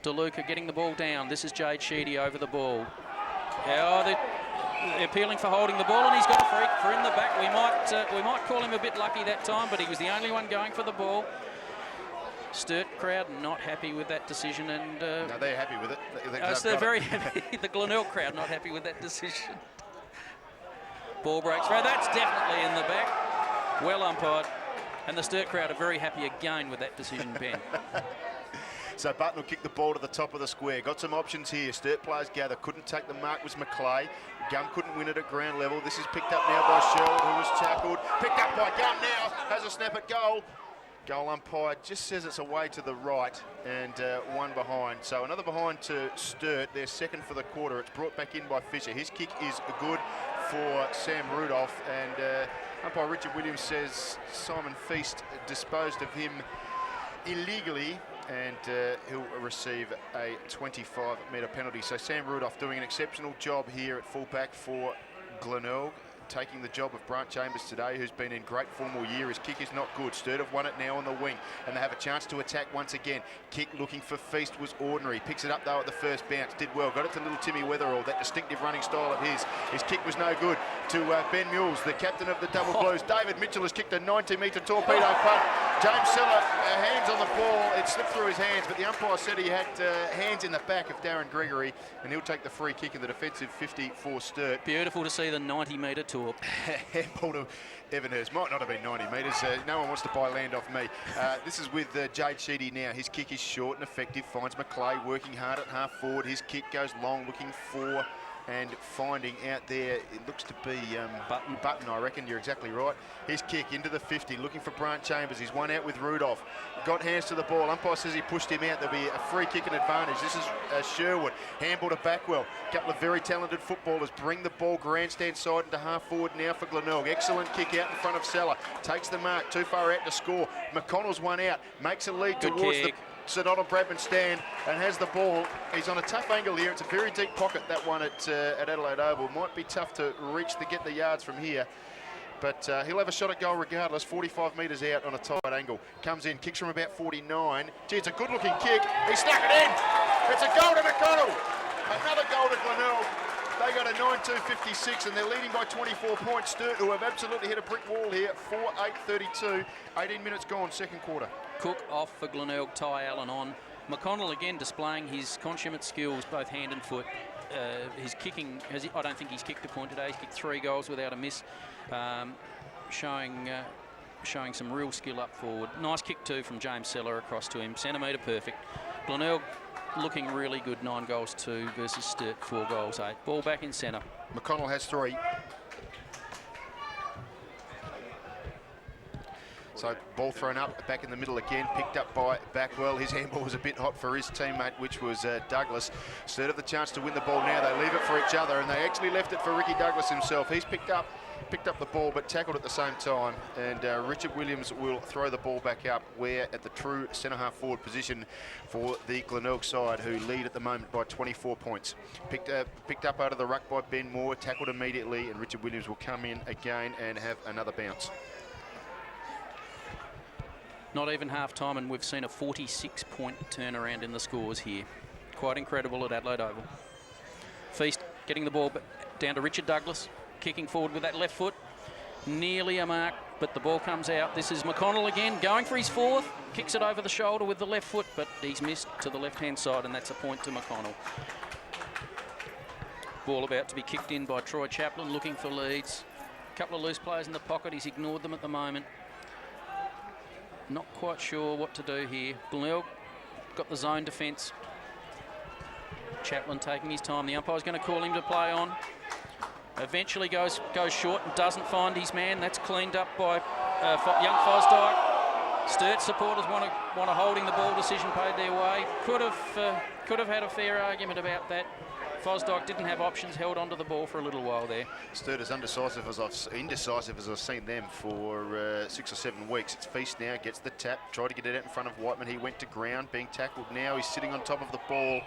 DeLuca getting the ball down. This is Jade Sheedy over the ball. Oh, they're appealing for holding the ball, and he's got a freak for in the back. We might call him a bit lucky that time, but he was the only one going for the ball. Sturt crowd not happy with that decision, and no, they're happy with it. They're very happy. The Glenelg crowd not happy with that decision. Ball breaks. Right, that's definitely in the back. Well umpired, and the Sturt crowd are very happy again with that decision, Ben. So Button will kick the ball to the top of the square. Got some options here. Sturt players gather. Couldn't take the mark was McClay. Gum couldn't win it at ground level. This is picked up now by Sherwood, who was tackled. Picked up by Gum now. Has a snap at goal. Goal umpire just says it's away to the right, and one behind. So another behind to Sturt. They're second for the quarter. It's brought back in by Fisher. His kick is good for Sam Rudolph, and umpire Richard Williams says Simon Feast disposed of him illegally, and he'll receive a 25-metre penalty. So Sam Rudolph doing an exceptional job here at fullback for Glenelg, taking the job of Brant Chambers today, who's been in great form all year. His kick is not good. Sturt have won it now on the wing, and they have a chance to attack once again. Kick looking for Feast was ordinary. Picks it up though at the first bounce. Did well. Got it to little Timmy Weatherall, that distinctive running style of his. His kick was no good to Ben Mules, the captain of the Double Blues. David Mitchell has kicked a 90-metre torpedo punt. James Seller, hands on the ball. It slipped through his hands, but the umpire said he had hands in the back of Darren Gregory, and he'll take the free kick in the defensive 50 for Sturt. Beautiful to see the 90-metre torp. Handball to Evan Hurst. Might not have been 90 metres. No one wants to buy land off me. This is with Jade Sheedy now. His kick is short and effective. Finds McClay working hard at half forward. His kick goes long, looking for and finding out there, it looks to be Button, I reckon. You're exactly right. His kick into the 50, looking for Brant Chambers. He's one out with Rudolph. Got hands to the ball. Umpire says he pushed him out. There'll be a free kick and advantage. This is Sherwood. Handball to Backwell. A couple of very talented footballers bring the ball grandstand side into half forward now for Glenelg. Excellent kick out in front of Seller. Takes the mark. Too far out to score. McConnell's one out. Makes a lead Good towards kick. the Sir Donald Bradman stand and has the ball. He's on a tough angle here. It's a very deep pocket, that one at Adelaide Oval. Might be tough to reach to get the yards from here, but he'll have a shot at goal regardless. 45 metres out on a tight angle. Comes in, kicks from about 49. Gee, it's a good-looking kick. He stuck it in. It's a goal to McConnell. Another goal to Glenelg. They got a 9-2-56, and they're leading by 24 points. Sturt, who have absolutely hit a brick wall here, 4-8-32. 18 minutes gone, second quarter. Cook off for Glenelg, Ty Allen on. McConnell again displaying his consummate skills, both hand and foot. His kicking, I don't think he's kicked a point today. He's kicked 3 goals without a miss, showing some real skill up forward. Nice kick too from James Seller across to him. Centimetre perfect. Glenelg looking really good, 9 goals 2 versus Sturt 4 goals 8. Ball back in centre. McConnell has 3. So ball thrown up, back in the middle again, picked up by Backwell. His handball was a bit hot for his teammate, which was Douglas. Sturt have the chance to win the ball now. They leave it for each other, and they actually left it for Ricky Douglas himself. He's picked up the ball, but tackled at the same time. And Richard Williams will throw the ball back up. We're at the true centre-half forward position for the Glenelg side, who lead at the moment by 24 points. Picked up out of the ruck by Ben Moore, tackled immediately, and Richard Williams will come in again and have another bounce. Not even half-time, and we've seen a 46-point turnaround in the scores here. Quite incredible at Adelaide Oval. Feast getting the ball down to Richard Douglas, kicking forward with that left foot. Nearly a mark, but the ball comes out. This is McConnell again, going for his 4th. Kicks it over the shoulder with the left foot, but he's missed to the left-hand side, and that's a point to McConnell. Ball about to be kicked in by Troy Chaplin, looking for leads. A couple of loose players in the pocket. He's ignored them at the moment. Not quite sure what to do here. Glenelg got the zone defence. Chaplin taking his time. The umpire's going to call him to play on. Eventually goes short and doesn't find his man. That's cleaned up by young Fosdyke. Sturt supporters want a holding the ball decision paid their way. Could have had a fair argument about that. Fosdyke didn't have options, held onto the ball for a little while there. Sturt as indecisive as I've seen them for 6 or 7 weeks. It's Feast now, gets the tap, tried to get it out in front of Whiteman. He went to ground, being tackled now. He's sitting on top of the ball.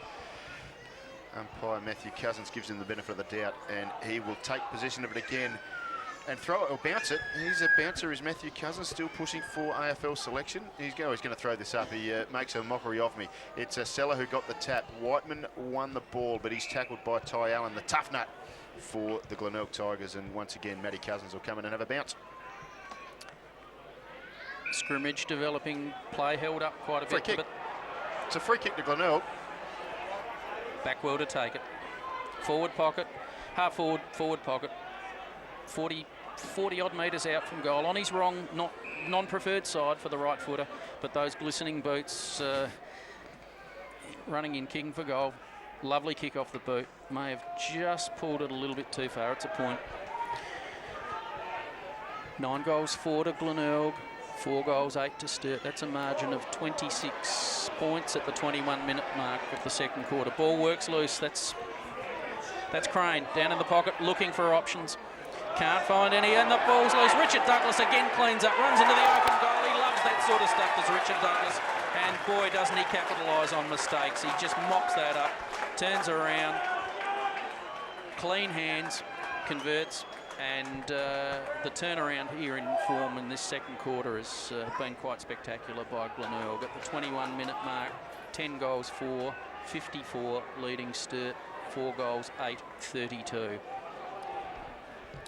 Umpire Matthew Cousins gives him the benefit of the doubt, and he will take possession of it again and throw it or bounce it. He's a bouncer, is Matthew Cousins, still pushing for AFL selection. He's going to throw this up. He makes a mockery of me. It's a Seller who got the tap. Whiteman won the ball, but he's tackled by Ty Allen, the tough nut for the Glenelg Tigers. And once again, Matty Cousins will come in and have a bounce. Scrimmage developing, play held up quite a Free bit. kick. But It's a free kick to Glenelg. Backwell to take it. Forward pocket, half forward pocket. 40 odd metres out from goal. On his wrong, non-preferred side for the right footer, but those glistening boots running in, kicking for goal. Lovely kick off the boot. May have just pulled it a little bit too far. It's a point. 9 goals, 4 to Glenelg. 4 goals, 8 to Sturt. That's a margin of 26 points at the 21-minute mark of the second quarter. Ball works loose. That's Crane down in the pocket looking for options. Can't find any, and the ball's loose. Richard Douglas again cleans up, runs into the open goal. He loves that sort of stuff, does Richard Douglas. And boy, doesn't he capitalise on mistakes. He just mops that up, turns around, clean hands, converts. And the turnaround here in form in this second quarter has been quite spectacular by Glenelg. At the 21-minute mark, 10 goals, 4, 54 leading Sturt, 4 goals, 8, 32.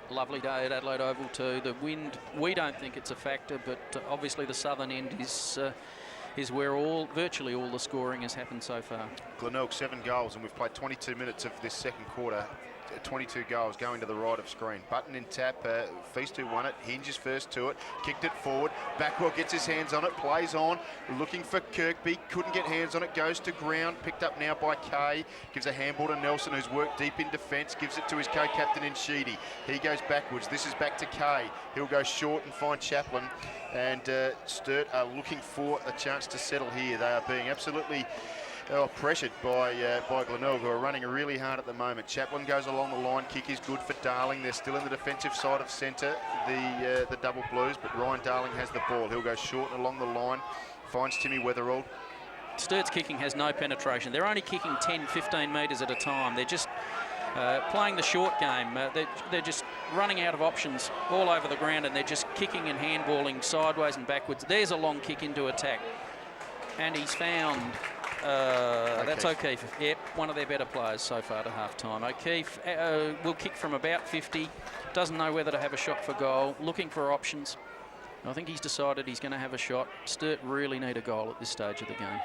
Lovely day at Adelaide Oval too. The wind, we don't think it's a factor, but obviously the southern end is where virtually all the scoring has happened so far. Glenelg 7 goals, and we've played 22 minutes of this second quarter. 22 goals going to the right of screen. Button in tap, Feast who won it, Hinges first to it, kicked it forward, Backwell gets his hands on it, plays on, looking for Kirkby, couldn't get hands on it, goes to ground, picked up now by Kay, gives a handball to Nelson who's worked deep in defence, gives it to his co-captain in Sheedy. He goes backwards, this is back to Kay, he'll go short and find Chaplin, and Sturt are looking for a chance to settle here. They are being absolutely pressured by Glenelg, who are running really hard at the moment. Chaplin goes along the line, kick is good for Darling. They're still in the defensive side of centre, the double blues, but Ryan Darling has the ball. He'll go short along the line, finds Timmy Weatherald. Sturt's kicking has no penetration. They're only kicking 10, 15 metres at a time. They're just playing the short game. They're just running out of options all over the ground, and they're just kicking and handballing sideways and backwards. There's a long kick into attack, and he's found... That's O'Keefe. Yep, one of their better players so far to half-time. O'Keefe will kick from about 50, doesn't know whether to have a shot for goal, looking for options. I think he's decided he's going to have a shot. Sturt really need a goal at this stage of the game.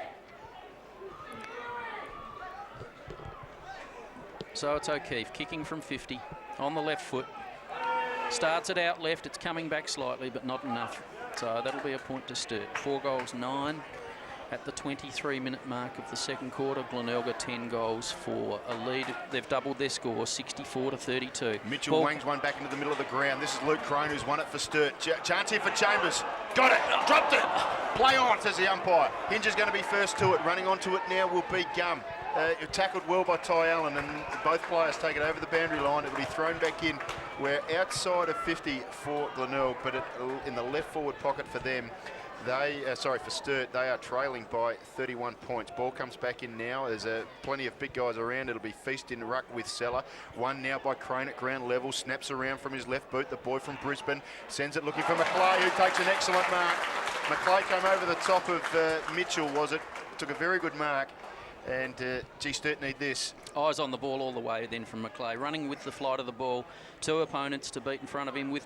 So it's O'Keefe kicking from 50 on the left foot. Starts it out left, it's coming back slightly, but not enough. So that'll be a point to Sturt. 4 goals, 9. At the 23-minute mark of the second quarter, Glenelg are 10 goals for a lead. They've doubled their score, 64 to 32. Mitchell wangs one back into the middle of the ground. This is Luke Crone who's won it for Sturt. Chance here for Chambers. Got it, dropped it. Play on, says the umpire. Hinge is going to be first to it. Running onto it now will be Gum. Tackled well by Ty Allen, and both players take it over the boundary line. It will be thrown back in. We're outside of 50 for Glenelg, but in the left forward pocket for them. For Sturt, they are trailing by 31 points. Ball comes back in now. There's plenty of big guys around. It'll be Feast in ruck with Seller. One now by Crane at ground level. Snaps around from his left boot. The boy from Brisbane sends it looking for Maclay, who takes an excellent mark. Maclay came over the top of Mitchell, was it? Took a very good mark. And, Sturt need this. Eyes on the ball all the way then from Maclay. Running with the flight of the ball. 2 opponents to beat in front of him with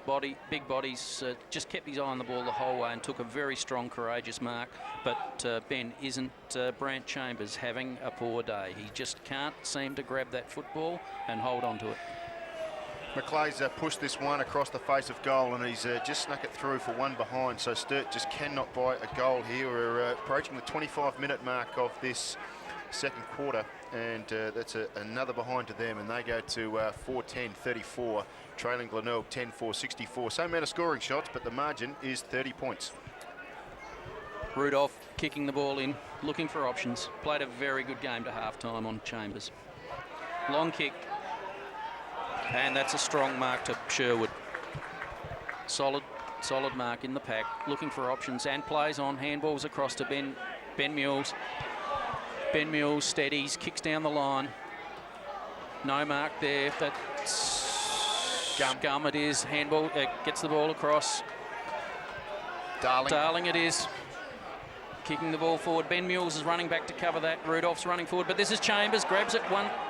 big bodies. Just kept his eye on the ball the whole way and took a very strong, courageous mark. But Ben isn't Brant Chambers having a poor day. He just can't seem to grab that football and hold on to it. Maclay's pushed this one across the face of goal, and he's just snuck it through for one behind. So Sturt just cannot buy a goal here. We're approaching the 25-minute mark of this second quarter, and that's another behind to them, and they go to 4-10-34, trailing Glenelg 10-4-64. Same amount of scoring shots, but the margin is 30 points. Rudolph kicking the ball in, looking for options. Played a very good game to half-time on Chambers. Long kick, and that's a strong mark to Sherwood. Solid mark in the pack, looking for options, and plays on. Handballs across to Ben Mules. Ben Mules steadies, kicks down the line. No mark there. That's Gum it is. Handball, gets the ball across. Darling it is. Kicking the ball forward. Ben Mules is running back to cover that. Rudolph's running forward, but this is Chambers. Grabs it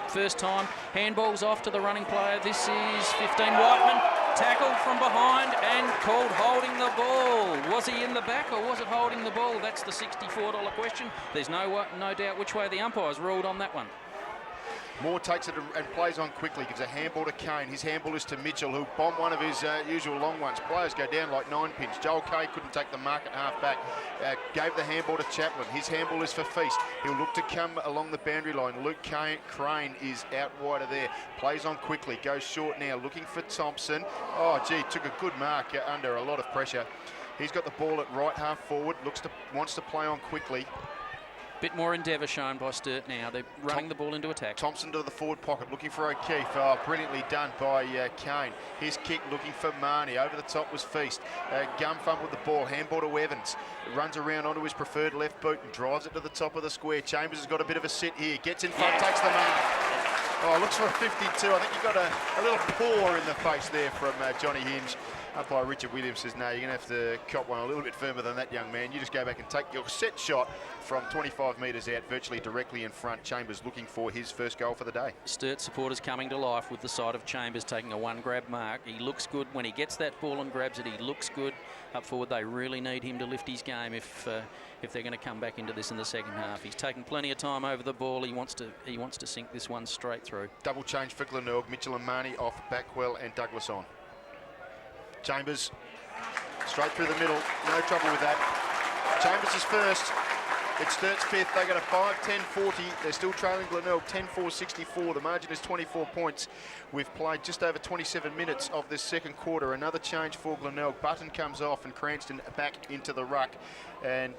first time. Handball's off to the running player. This is 15. Whiteman tackled from behind and called holding the ball. Was he in the back or was it holding the ball? That's the $64 question. There's no doubt which way the umpires ruled on that one. Moore takes it and plays on quickly, gives a handball to Kane. His handball is to Mitchell, who bombed one of his usual long ones. Players go down like 9 pins. Joel Kay couldn't take the mark at half back. Gave the handball to Chaplin. His handball is for Feast. He'll look to come along the boundary line. Luke Crane is out wider there. Plays on quickly, goes short now, looking for Thompson. Oh, gee, took a good mark under a lot of pressure. He's got the ball at right half forward, wants to play on quickly. Bit more endeavour shown by Sturt now. They're running the ball into attack. Thompson to the forward pocket, looking for O'Keefe. Oh, brilliantly done by Kane. His kick looking for Marnie. Over the top was Feast. Gum fumbled the ball. Handball to Evans. Runs around onto his preferred left boot and drives it to the top of the square. Chambers has got a bit of a sit here. Gets in front, takes the mark. Oh, looks for a 52. I think he got a little paw in the face there from Johnny Hinge. Umpire Richard Williams says, no, you're going to have to cop one a little bit firmer than that, young man. You just go back and take your set shot from 25 metres out, virtually directly in front. Chambers looking for his first goal for the day. Sturt supporters coming to life with the sight of Chambers taking a one-grab mark. He looks good. When he gets that ball and grabs it, he looks good. Up forward, they really need him to lift his game if they're going to come back into this in the second half. He's taken plenty of time over the ball. He wants to sink this one straight through. Double change for Glenelg. Mitchell and Marnie off, Backwell and Douglas on. Chambers straight through the middle, no trouble with that. Chambers is first, it's Sturt's fifth. They got a 5-10-40. They're still trailing Glenelg 10-4-64. The margin is 24 points. We've played just over 27 minutes of this second quarter. Another change for Glenelg. Button comes off and Cranston back into the ruck. And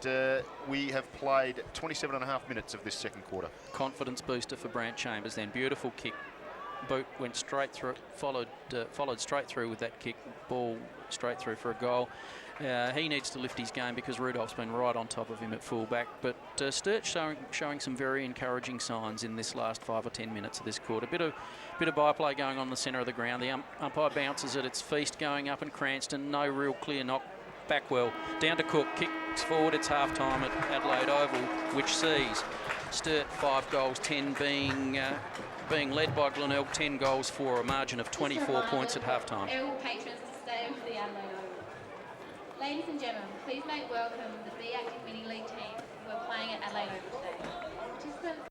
we have played 27.5 minutes of this second quarter. Confidence booster for Brant Chambers then. Beautiful kick. Boot went straight through, followed straight through with that kick, ball straight through for a goal. He needs to lift his game because Rudolph's been right on top of him at fullback. But Sturt showing some very encouraging signs in this last 5 or 10 minutes of this quarter. Bit of byplay going on in the centre of the ground. The umpire bounces it. It's Feast going up and Cranston. No real clear knock. Backwell down to Cook. Kicks forward. It's half time at Adelaide Oval, which sees Sturt 5 goals, 10 being led by Glenelg, 10 goals for a margin of 24 points at half-time. All patrons to stay for the Adelaide Oval. Ladies and gentlemen, please make welcome the B Acting Mini League team who are playing at Adelaide Oval today. Participants.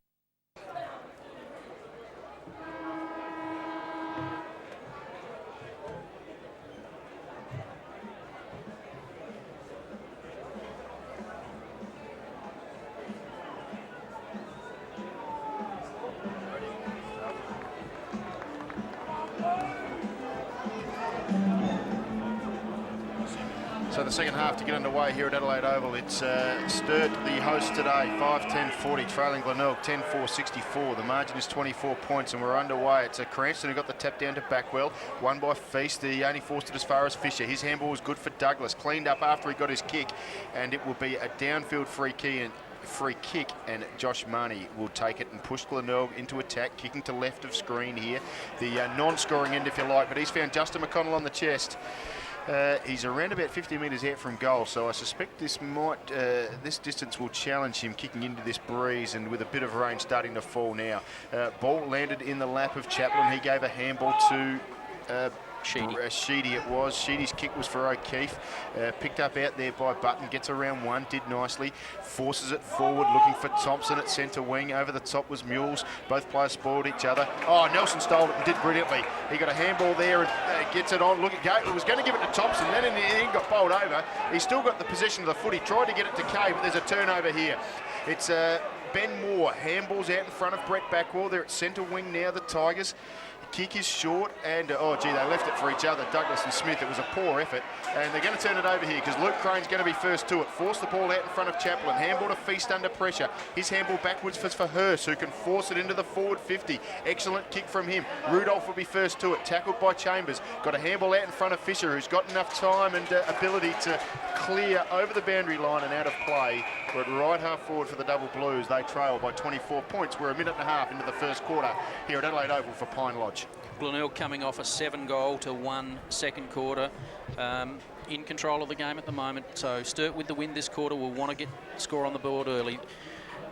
So the second half to get underway here at Adelaide Oval. It's Sturt, the host today, 5-10-40, trailing Glenelg 10-4-64. The margin is 24 points and we're underway. It's Cranston who got the tap down to Backwell, won by Feast. He only forced it as far as Fisher. His handball was good for Douglas, cleaned up after he got his kick, and it will be a downfield free kick, and Josh Marnie will take it and push Glenelg into attack, kicking to left of screen here. The non-scoring end, if you like, but he's found Justin McConnell on the chest. He's around about 50 metres out from goal, so I suspect this distance will challenge him kicking into this breeze, and with a bit of rain starting to fall now. Ball landed in the lap of Chaplin. He gave a handball to Sheedy it was. Sheedy's kick was for O'Keefe. Picked up out there by Button. Gets around one. Did nicely. Forces it forward. Looking for Thompson at centre wing. Over the top was Mules. Both players spoiled each other. Oh, Nelson stole it and did brilliantly. He got a handball there and gets it on. Look at Gay. It was going to give it to Thompson. Then in the end got bowled over. He's still got the possession of the foot. He tried to get it to Kay, but there's a turnover here. It's Ben Moore handballs out in front of Brett Backwell. They're at centre wing now, the Tigers. Kick is short, and oh gee, they left it for each other, Douglas and Smith. It was a poor effort, and they're going to turn it over here because Luke Crane's going to be first to it. Force the ball out in front of Chaplin. Handball to Feast under pressure. His handball backwards for Hurst, who can force it into the forward 50. Excellent kick from him. Rudolph will be first to it, tackled by Chambers. Got a handball out in front of Fisher, who's got enough time and ability to clear over the boundary line and out of play. We're at right half forward for the Double Blues. They trail by 24 points. We're a minute and a half into the first quarter here at Adelaide Oval for Pine Lodge. Glenelg coming off a 7-goal-to-1 second quarter, in control of the game at the moment. So Sturt with the win this quarter will want to get score on the board early.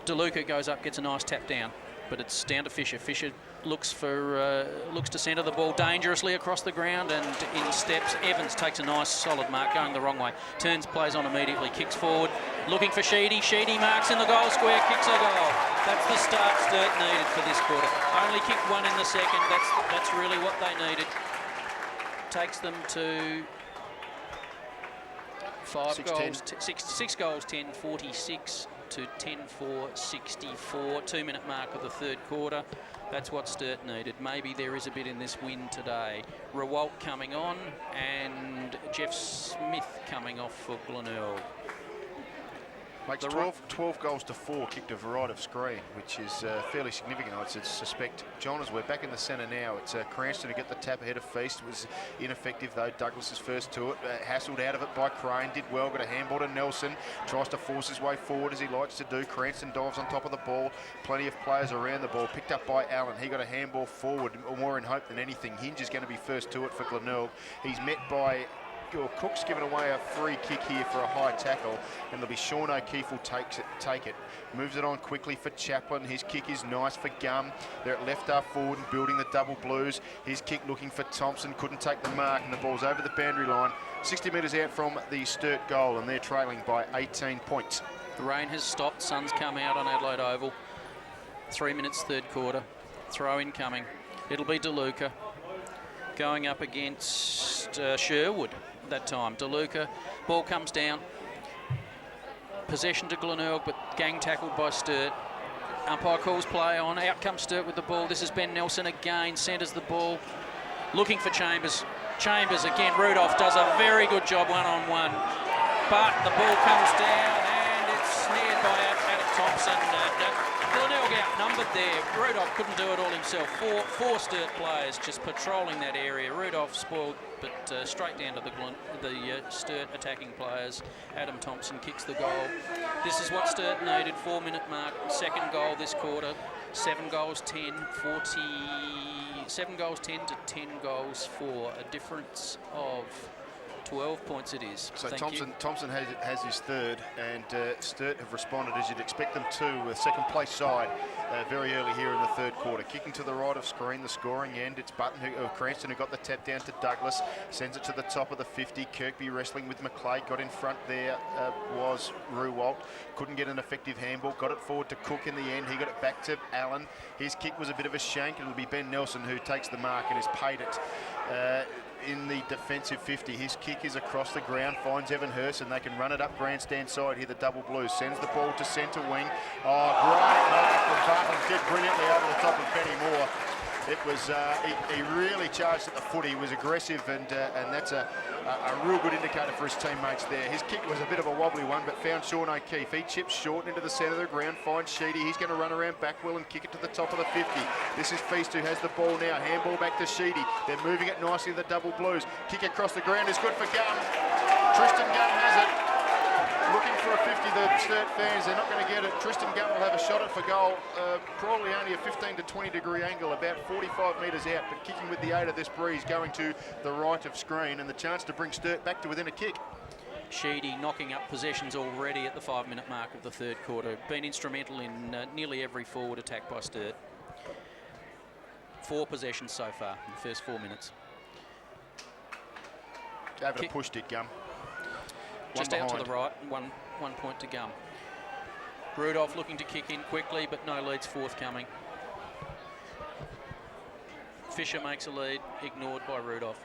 DeLuca goes up, gets a nice tap down, but it's down to Fisher. Fisher looks to centre the ball dangerously across the ground, and in steps Evans, takes a nice solid mark, going the wrong way. Turns, plays on immediately, kicks forward, looking for Sheedy. Sheedy marks in the goal square, kicks a goal. That's the start Sturt needed for this quarter. Only kicked one in the second. That's really what they needed. Takes them to 6 goals, 10, 46 to 10-4, 64. 2-minute mark of the third quarter. That's what Sturt needed. Maybe there is a bit in this win today. Rewalt coming on, and Jeff Smith coming off for Glenelg. Makes 12 goals to 4, kicked a variety of screen, which is fairly significant, I'd suspect. John, as we're back in the centre now, it's Cranston to get the tap ahead of Feast. Was ineffective, though. Douglas is first to it. Hassled out of it by Crane. Did well. Got a handball to Nelson. Tries to force his way forward, as he likes to do. Cranston dives on top of the ball. Plenty of players around the ball. Picked up by Allen. He got a handball forward, more in hope than anything. Hinge is going to be first to it for Glenelg. He's met by... Cook's given away a free kick here for a high tackle, and there'll be Sean O'Keefe will take it. Moves it on quickly for Chaplin. His kick is nice for Gum. They're at left half forward and building the Double Blues. His kick looking for Thompson. Couldn't take the mark, and the ball's over the boundary line. 60 metres out from the Sturt goal, and they're trailing by 18 points. The rain has stopped. Sun's come out on Adelaide Oval. 3 minutes, third quarter. Throw in coming. It'll be DeLuca going up against Sherwood. That time DeLuca, ball comes down, possession to Glenelg, but gang tackled by Sturt. Umpire calls play on, out comes Sturt with the ball. This is Ben Nelson again, centres the ball, looking for Chambers. Chambers again, Rudolph does a very good job one-on-one, but the ball comes down and it's snared by Adam Thompson. Glenelg outnumbered there. Rudolph couldn't do it all himself. Four Sturt players just patrolling that area. Rudolph spoiled, but straight down to the Sturt attacking players. Adam Thompson kicks the goal. This is what Sturt needed. 4-minute mark. Second goal this quarter. 7 goals 10, 40. 7 goals 10 to 10 goals 4. A difference of 12 points it is. So Thompson has his third, and Sturt have responded as you'd expect them to, with second place side very early here in the third quarter. Kicking to the right of screen, the scoring end. It's Cranston who got the tap down to Douglas, sends it to the top of the 50. Kirkby wrestling with McLeod, got in front there was Rewalt. Couldn't get an effective handball, got it forward to Cook in the end. He got it back to Allen. His kick was a bit of a shank, and it'll be Ben Nelson who takes the mark and has paid it. In the defensive 50, his kick is across the ground, finds Evan Hurst, and they can run it up grandstand side here. The Double Blues sends the ball to centre wing. Oh, great mark from Barton, did brilliantly over the top of Benny Moore. It was he really charged at the foot. He was aggressive, and that's a real good indicator for his teammates there. His kick was a bit of a wobbly one, but found Sean O'Keefe. He chips short into the centre of the ground, finds Sheedy. He's going to run around Backwell and kick it to the top of the 50. This is Feast who has the ball now. Handball back to Sheedy. They're moving it nicely, the Double Blues. Kick across the ground is good for Gunn. Tristan Gunn has it. Looking for a 50, the Sturt fans, they're not going to get it. Tristan Gunn will have a shot at for goal, probably only a 15 to 20 degree angle, about 45 metres out, but kicking with the aid of this breeze, going to the right of screen, and the chance to bring Sturt back to within a kick. Sheedy knocking up possessions already at the 5-minute mark of the third quarter. Been instrumental in nearly every forward attack by Sturt. 4 possessions so far in the first 4 minutes. Gave it a push, did Gum. Just out to the right, one point to Gum. Rudolph looking to kick in quickly, but no leads forthcoming. Fisher makes a lead, ignored by Rudolph.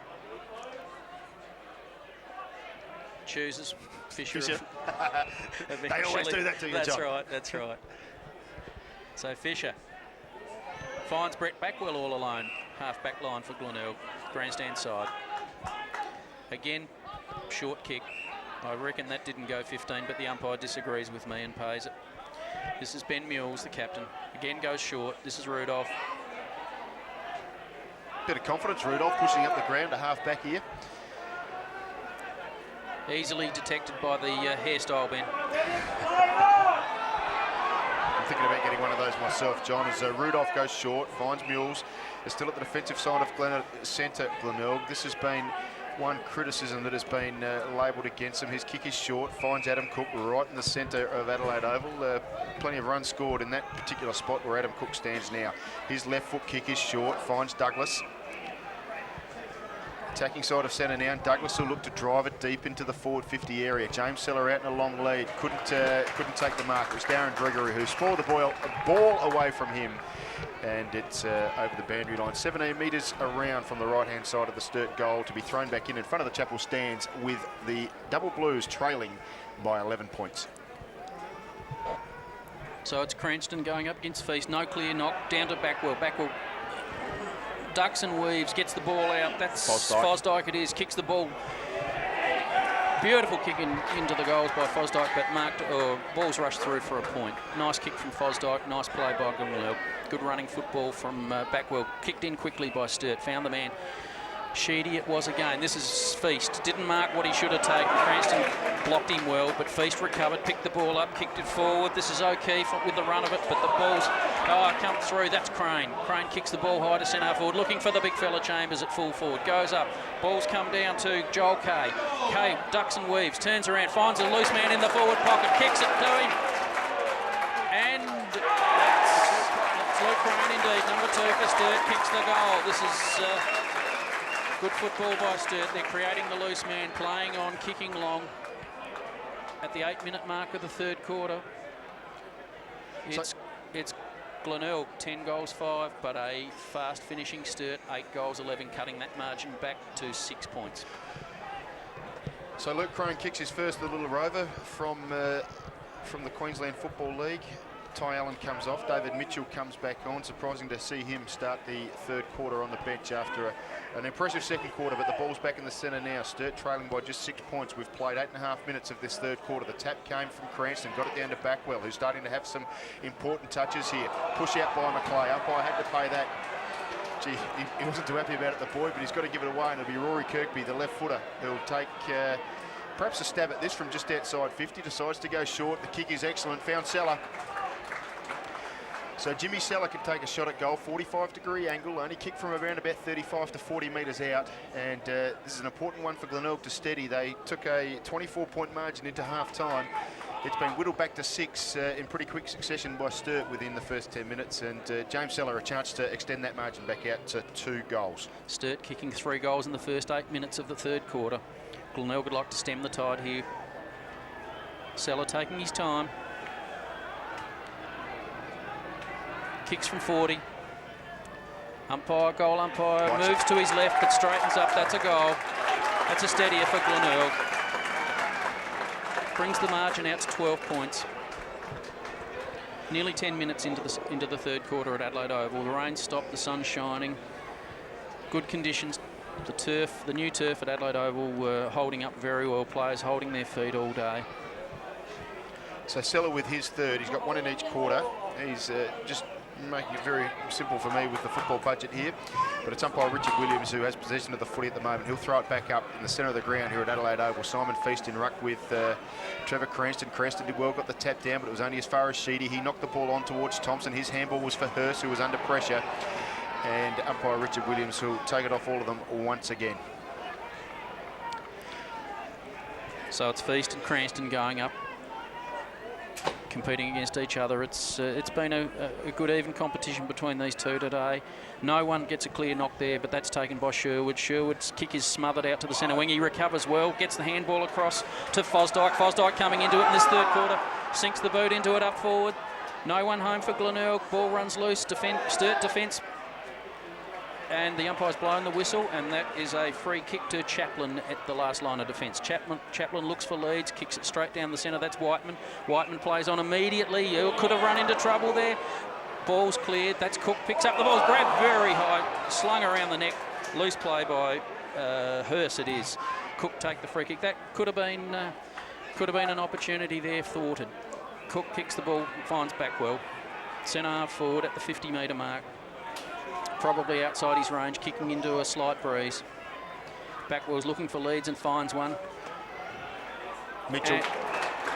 Chooses Fisher. They always do that to you, That's John. right, that's right. So Fisher finds Brett Backwell all alone. Half back line for Glenelg, grandstand side. Again, short kick. I reckon that didn't go 15, but the umpire disagrees with me and pays it. This is Ben Mules, the captain. Again goes short. This is Rudolph. Bit of confidence, Rudolph pushing up the ground to half back here. Easily detected by the hairstyle, Ben. I'm thinking about getting one of those myself, John, as Rudolph goes short, finds Mules. They're still at the defensive side of centre Glenelg. This has been one criticism that has been labelled against him. His kick is short, finds Adam Cook right in the centre of Adelaide Oval. Plenty of runs scored in that particular spot where Adam Cook stands now. His left foot kick is short, finds Douglas. Attacking side of centre now, and Douglas will look to drive it deep into the forward 50 area. James Seller out in a long lead, couldn't take the mark. It was Darren Gregory who spoiled the ball away from him, and it's over the boundary line. 17 metres around from the right-hand side of the Sturt goal to be thrown back in front of the Chapel stands, with the Double Blues trailing by 11 points. So it's Cranston going up against Feast. No clear knock, down to Backwell. Backwell ducks and weaves, gets the ball out. That's Fosdyke it is, kicks the ball. Beautiful kick into the goals by Fosdyke, but ball's rushed through for a point. Nice kick from Fosdyke, nice play by Glenelg. Good running football from Backwell. Kicked in quickly by Sturt, found the man. Sheedy it was again. This is Feast. Didn't mark what he should have taken. Cranston blocked him well, but Feast recovered, picked the ball up, kicked it forward. This is O'Keefe with the run of it, but the ball's come through. That's Crane. Crane kicks the ball high to centre forward, looking for the big fella Chambers at full forward. Goes up. Ball's come down to Joel Kay. Kay ducks and weaves, turns around, finds a loose man in the forward pocket, kicks it to him. And it's Luke Crane indeed. Number 2 for Sturt kicks the goal. This is good football by Sturt. They're creating the loose man, playing on, kicking long. At the 8-minute mark of the third quarter, it's Glenelg, 10 goals 5, but a fast finishing Sturt, 8 goals 11, cutting that margin back to 6 points. So Luke Crane kicks his first little rover from the Queensland Football League. Ty Allen comes off, David Mitchell comes back on. Surprising to see him start the third quarter on the bench after an impressive second quarter, but the ball's back in the centre now. Sturt trailing by just 6 points. We've played 8.5 minutes of this third quarter. The tap came from Cranston, got it down to Backwell, who's starting to have some important touches here. Push out by Macleay. Umpire had to pay that. Gee, he wasn't too happy about it, the boy, but he's got to give it away, and it'll be Rory Kirkby, the left footer, who'll take perhaps a stab at this from just outside 50. Decides to go short. The kick is excellent. Found Seller. So Jimmy Seller can take a shot at goal, 45-degree angle, only kick from around about 35 to 40 metres out, and this is an important one for Glenelg to steady. They took a 24-point margin into half-time. It's been whittled back to 6 in pretty quick succession by Sturt within the first 10 minutes, and James Seller a chance to extend that margin back out to 2 goals. Sturt kicking 3 goals in the first 8 minutes of the third quarter. Glenelg would like to stem the tide here. Seller taking his time. Kicks from 40. Goal umpire moves to his left but straightens up. That's a goal. That's a steadier for Glenelg. Brings the margin out to 12 points. Nearly 10 minutes into the third quarter at Adelaide Oval. The rain stopped, the sun's shining. Good conditions. The new turf at Adelaide Oval were holding up very well. Players holding their feet all day. So Seller with his third. He's got 1 in each quarter. He's just making it very simple for me with the football budget here, but it's umpire Richard Williams who has possession of the footy at the moment. He'll throw it back up in the centre of the ground here at Adelaide Oval. Simon Feast in ruck with Trevor Cranston. Cranston did well, got the tap down, but it was only as far as Sheedy. He knocked the ball on towards Thompson. His handball was for Hurst, who was under pressure, and umpire Richard Williams who'll take it off all of them once again. So it's Feast and Cranston going up, competing against each other. It's been a good even competition between these two today. No one gets a clear knock there, but that's taken by Sherwood. Sherwood's kick is smothered out to the centre wing. He recovers well, gets the handball across to Fosdyke. Fosdyke coming into it in this third quarter, sinks the boot into it up forward. No one home for Glenelg. Ball runs loose. Sturt defence. And the umpire's blown the whistle, and that is a free kick to Chaplin at the last line of defence. Chaplin looks for leads, kicks it straight down the centre. That's Whiteman. Whiteman plays on immediately. Could have run into trouble there. Ball's cleared. That's Cook. Picks up the ball. Grabbed very high. Slung around the neck. Loose play by Hurst it is. Cook take the free kick. That could have been an opportunity there thwarted. Cook kicks the ball, finds Backwell. Centre half forward at the 50-metre mark. Probably outside his range, kicking into a slight breeze. Backwell's looking for leads and finds one. Mitchell.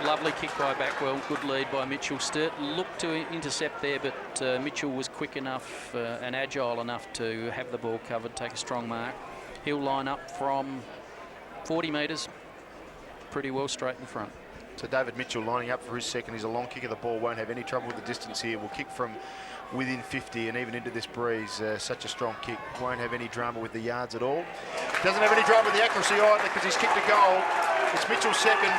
Lovely kick by Backwell. Good lead by Mitchell. Sturt looked to intercept there, but Mitchell was quick enough and agile enough to have the ball covered, take a strong mark. He'll line up from 40 metres, pretty well straight in front. So David Mitchell lining up for his second. He's a long kick of the ball, won't have any trouble with the distance here. Will kick from within 50 and even into this breeze. Such a strong kick. Won't have any drama with the yards at all. Doesn't have any drama with the accuracy either because he's kicked a goal. It's Mitchell's second.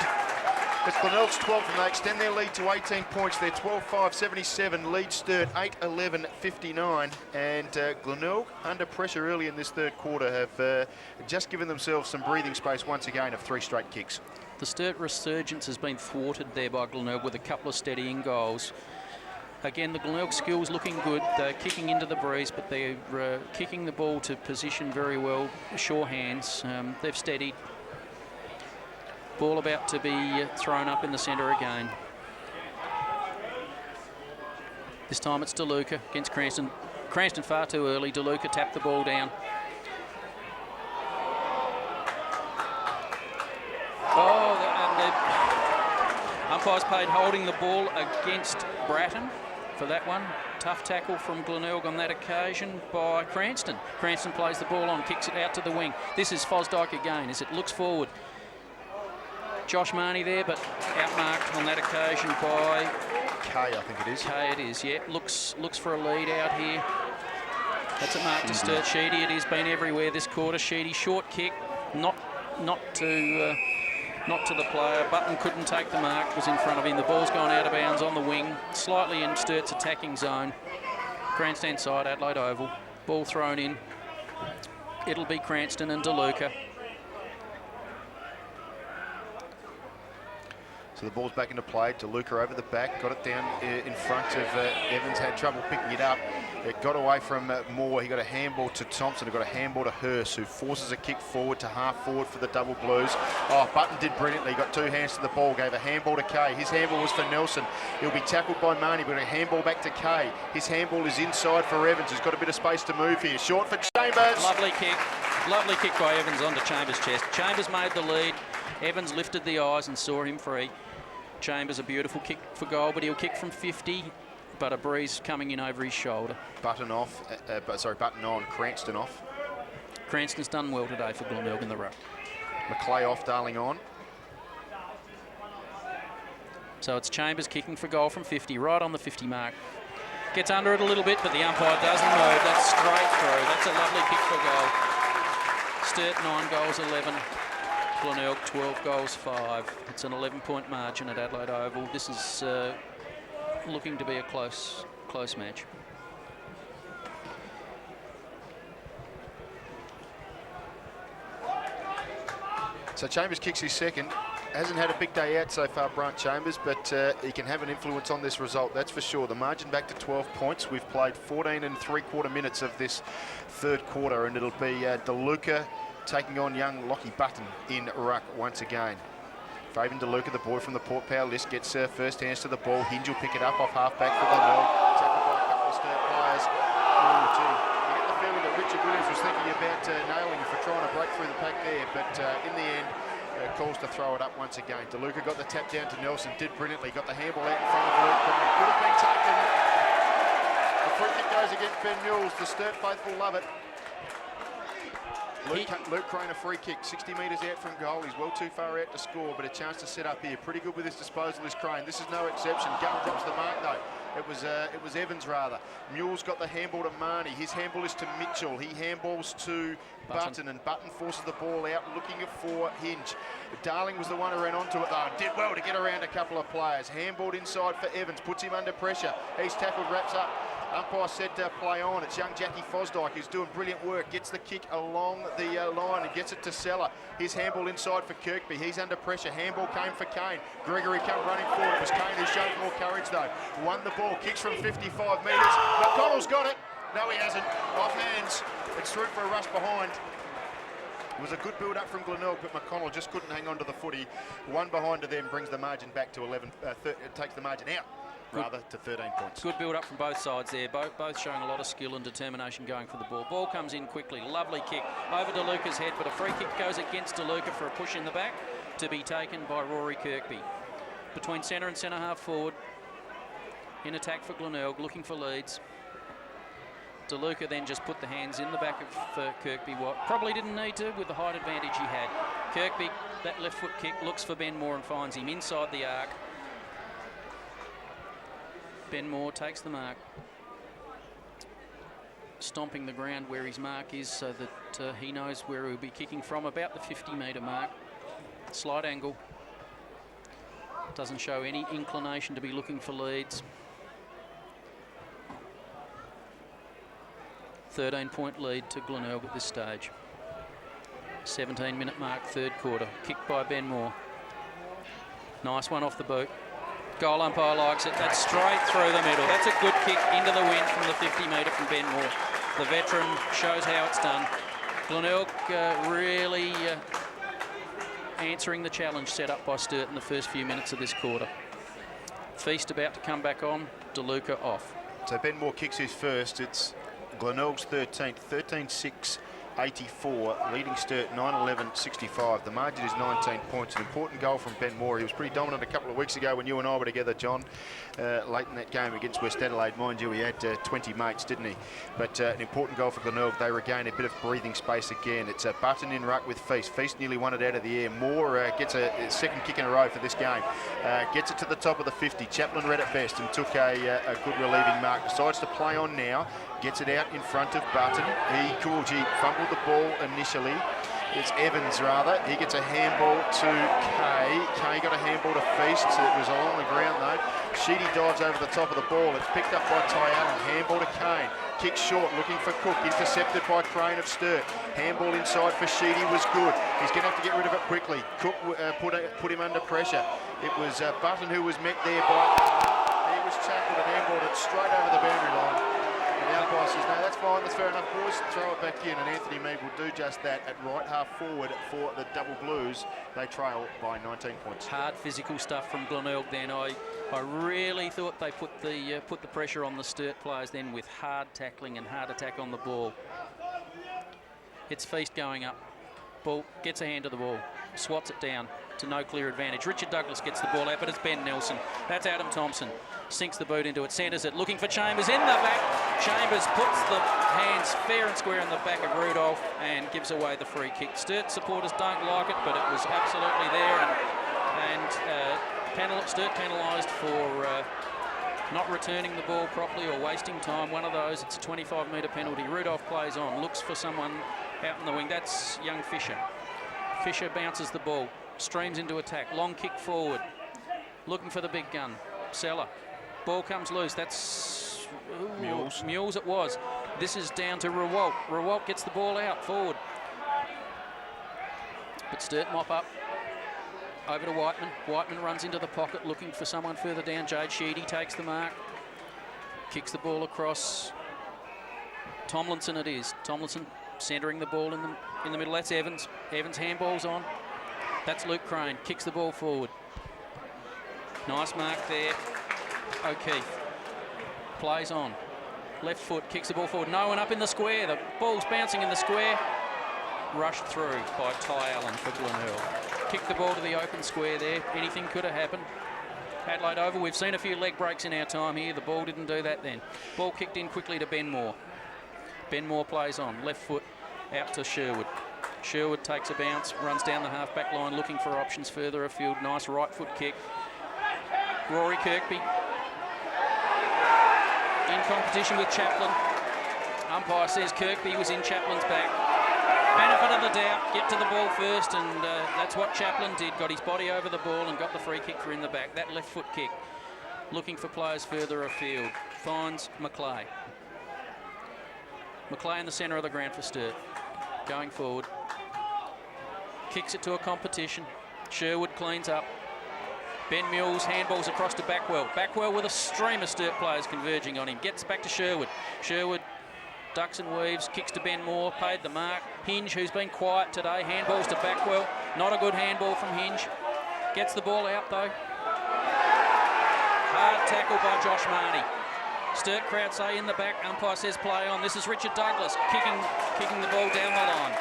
It's Glenelg's 12th and they extend their lead to 18 points. They're 12-5-77. Lead Sturt 8-11-59. And Glenelg, under pressure early in this third quarter, have just given themselves some breathing space once again of 3 straight kicks. The Sturt resurgence has been thwarted there by Glenelg with a couple of steadying goals. Again, the Glenelg skills looking good. They're kicking into the breeze, but they're kicking the ball to position very well. Sure hands. They've steadied. Ball about to be thrown up in the centre again. This time it's DeLuca against Cranston. Cranston far too early. DeLuca tapped the ball down. Oh, the umpire's paid holding the ball against Bratton for that one. Tough tackle from Glenelg on that occasion by Cranston. Cranston plays the ball on, kicks it out to the wing. This is Fosdyke again as it looks forward. Josh Marnie there, but outmarked on that occasion by Kay, I think it is. Kay it is, yeah. Looks for a lead out here. That's a mark to Sturt. Sheedy, it has been everywhere this quarter. Sheedy, short kick, not to the player. Button couldn't take the mark, was in front of him. The ball's gone out of bounds on the wing, slightly in Sturt's attacking zone. Grandstand side, Adelaide Oval. Ball thrown in. It'll be Cranston and DeLuca. So the ball's back into play. DeLuca over the back, got it down in front of Evans, had trouble picking it up. It got away from Moore. He got a handball to Thompson, he got a handball to Hurst, who forces a kick forward to half forward for the double blues. Oh, Button did brilliantly. He got 2 hands to the ball, gave a handball to Kay. His handball was for Nelson. He'll be tackled by Marnie, but a handball back to Kay. His handball is inside for Evans, who's got a bit of space to move here. Short for Chambers. Lovely kick by Evans onto Chambers' chest. Chambers made the lead. Evans lifted the eyes and saw him free. Chambers a beautiful kick for goal, but he'll kick from 50, but a breeze coming in over his shoulder. Button off, Button on, Cranston off. Cranston's done well today for Glenelg in the ruck. McClay off, Darling on. So it's Chambers kicking for goal from 50, right on the 50 mark. Gets under it a little bit, but the umpire doesn't move. That's straight through. That's a lovely kick for goal. Sturt 9 goals, 11. Glenelg 12 goals, 5. It's an 11-point margin at Adelaide Oval. This is looking to be a close match. So Chambers kicks his second. Hasn't had a big day out so far, Brant Chambers, but he can have an influence on this result, that's for sure. The margin back to 12 points. We've played 14 3/4 minutes of this third quarter, and it'll be DeLuca taking on young Lockie Button in ruck once again. Fabian DeLuca, the boy from the Port Power list, gets first hands to the ball. Hinge will pick it up off half-back for Glenelg. Tackled by a couple of Sturt players. Oh, gee. You get the feeling that Richard Williams was thinking about nailing him for trying to break through the pack there, but in the end, calls to throw it up once again. DeLuca got the tap down to Nelson, did brilliantly, got the handball out in front of Luke Crane. Could have been taken. The free kick goes against Ben Mules. The Sturt faithful love it. Luke Crane, a free kick, 60 metres out from goal. He's well too far out to score, but a chance to set up here. Pretty good with his disposal, this Crane. This is no exception. Gunn drops the mark though. It was Evans rather. Mule's got the handball to Marnie. His handball is to Mitchell. He handballs to Button, and Button forces the ball out, looking for Hinge. Darling was the one who ran onto it though. Did well to get around a couple of players. Handballed inside for Evans, puts him under pressure. He's tackled, wraps up Umpire said play on. It's young Jackie Fosdyke who's doing brilliant work. Gets the kick along the line and gets it to Seller. His handball inside for Kirkby. He's under pressure. Handball came for Kane. Gregory come running forward. It was Kane who showed more courage though. Won the ball. Kicks from 55 metres. McConnell's got it. No, he hasn't. Off hands. It's through for a rush behind. It was a good build-up from Glenelg, but McConnell just couldn't hang on to the footy. One behind to them brings the margin back to 11. It takes the margin out, rather, to 13 points. Good build-up from both sides there. Both showing a lot of skill and determination going for the ball. Ball comes in quickly. Lovely kick over DeLuca's head, but a free kick goes against DeLuca for a push in the back to be taken by Rory Kirkby. Between centre and centre-half forward. In attack for Glenelg, looking for leads. DeLuca then just put the hands in the back of Kirkby, what probably didn't need to with the height advantage he had. Kirkby, that left foot kick, looks for Ben Moore and finds him inside the arc. Ben Moore takes the mark, stomping the ground where his mark is so that he knows where he'll be kicking from, about the 50-metre mark. Slight angle. Doesn't show any inclination to be looking for leads. 13-point lead to Glenelg at this stage. 17-minute mark, third quarter. Kicked by Ben Moore. Nice one off the boot. Goal umpire likes it. That's straight through the middle. That's a good kick into the wind from the 50-metre from Ben Moore. The veteran shows how it's done. Glenelg really answering the challenge set up by Sturt in the first few minutes of this quarter. Feast about to come back on. DeLuca off. So Ben Moore kicks his first. It's Glenelg's 13th, 13-6, 84, leading Sturt 9-11-65. The margin is 19 points. An important goal from Ben Moore. He was pretty dominant a couple of weeks ago when you and I were together, John, late in that game against West Adelaide. Mind you, he had 20 mates, didn't he? But an important goal for Glenelg. They regain a bit of breathing space again. It's a Button in ruck with Feast. Feast nearly won it out of the air. Moore gets a second kick in a row for this game. Gets it to the top of the 50. Chaplin read it best and took a good relieving mark. Decides to play on now. Gets it out in front of Button. He fumbled the ball initially. It's Evans, rather. He gets a handball to Kay. Kay got a handball to Feast. It was along the ground, though. Sheedy dives over the top of the ball. It's picked up by Ty Allen. Handball to Kane. Kick short, looking for Cook. Intercepted by Crane of Sturt. Handball inside for Sheedy was good. He's going to have to get rid of it quickly. Cook put him under pressure. It was Button who was met there by... He was tackled and handballed it straight over the boundary line. The umpire says, no, that's fine, that's fair enough, boys. Throw it back in, and Anthony Mead will do just that at right half forward for the Double Blues. They trail by 19 points. Hard physical stuff from Glenelg then. I really thought they put the pressure on the Sturt players then with hard tackling and hard attack on the ball. It's Feast going up. Ball gets a hand to the ball, swats it down to no clear advantage. Richard Douglas gets the ball out, but it's Ben Nelson. That's Adam Thompson. Sinks the boot into it, centres it, looking for Chambers in the back. Chambers puts the hands fair and square in the back of Rudolph and gives away the free kick. Sturt supporters don't like it, but it was absolutely there, and Sturt penalised for not returning the ball properly or wasting time. One of those, it's a 25-metre penalty. Rudolph plays on, looks for someone out in the wing. That's young Fisher. Fisher bounces the ball, streams into attack, long kick forward, looking for the big gun. Seller. Ball comes loose. That's Mules it was. This is down to Rewalt. Rewalt gets the ball out forward. But Sturt mop up. Over to Whiteman. Whiteman runs into the pocket looking for someone further down. Jade Sheedy takes the mark. Kicks the ball across. Tomlinson it is. Tomlinson centering the ball in the middle. That's Evans. Evans handballs on. That's Luke Crane. Kicks the ball forward. Nice mark there. O'Keefe plays on. Left foot, kicks the ball forward. No one up in the square. The ball's bouncing in the square. Rushed through by Ty Allen for Glenelg. Kicked the ball to the open square there. Anything could have happened. Adelaide Oval, we've seen a few leg breaks in our time here. The ball didn't do that then. Ball kicked in quickly to Ben Moore. Ben Moore plays on. Left foot out to Sherwood. Sherwood takes a bounce, runs down the half-back line looking for options further afield. Nice right foot kick. Rory Kirkby in competition with Chaplin. Umpire says Kirkby was in Chaplin's back. Benefit of the doubt, get to the ball first, and that's what Chaplin did. Got his body over the ball and got the free kick for in the back. That left foot kick, looking for players further afield. finds Maclay. Maclay in the centre of the ground for Sturt. Going forward. Kicks it to a competition. Sherwood cleans up. Ben Mills handballs across to Backwell. Backwell with a stream of Sturt players converging on him. Gets back to Sherwood. Sherwood ducks and weaves. Kicks to Ben Moore. Paid the mark. Hinge, who's been quiet today. Handballs to Backwell. Not a good handball from Hinge. Gets the ball out though. Hard tackle by Josh Marnie. Sturt crowd say in the back. Umpire says play on. This is Richard Douglas kicking the ball down the line.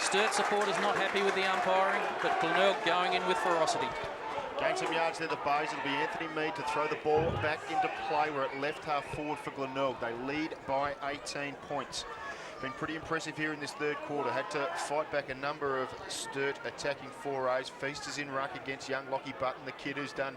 Sturt supporters not happy with the umpiring, but Glenelg going in with ferocity. Gain some yards there, the Bays. It'll be Anthony Mead to throw the ball back into play. We're at left half forward for Glenelg. They lead by 18 points. Been pretty impressive here in this third quarter. Had to fight back a number of Sturt attacking forays. Feast is in ruck against young Lockie Button, the kid who's done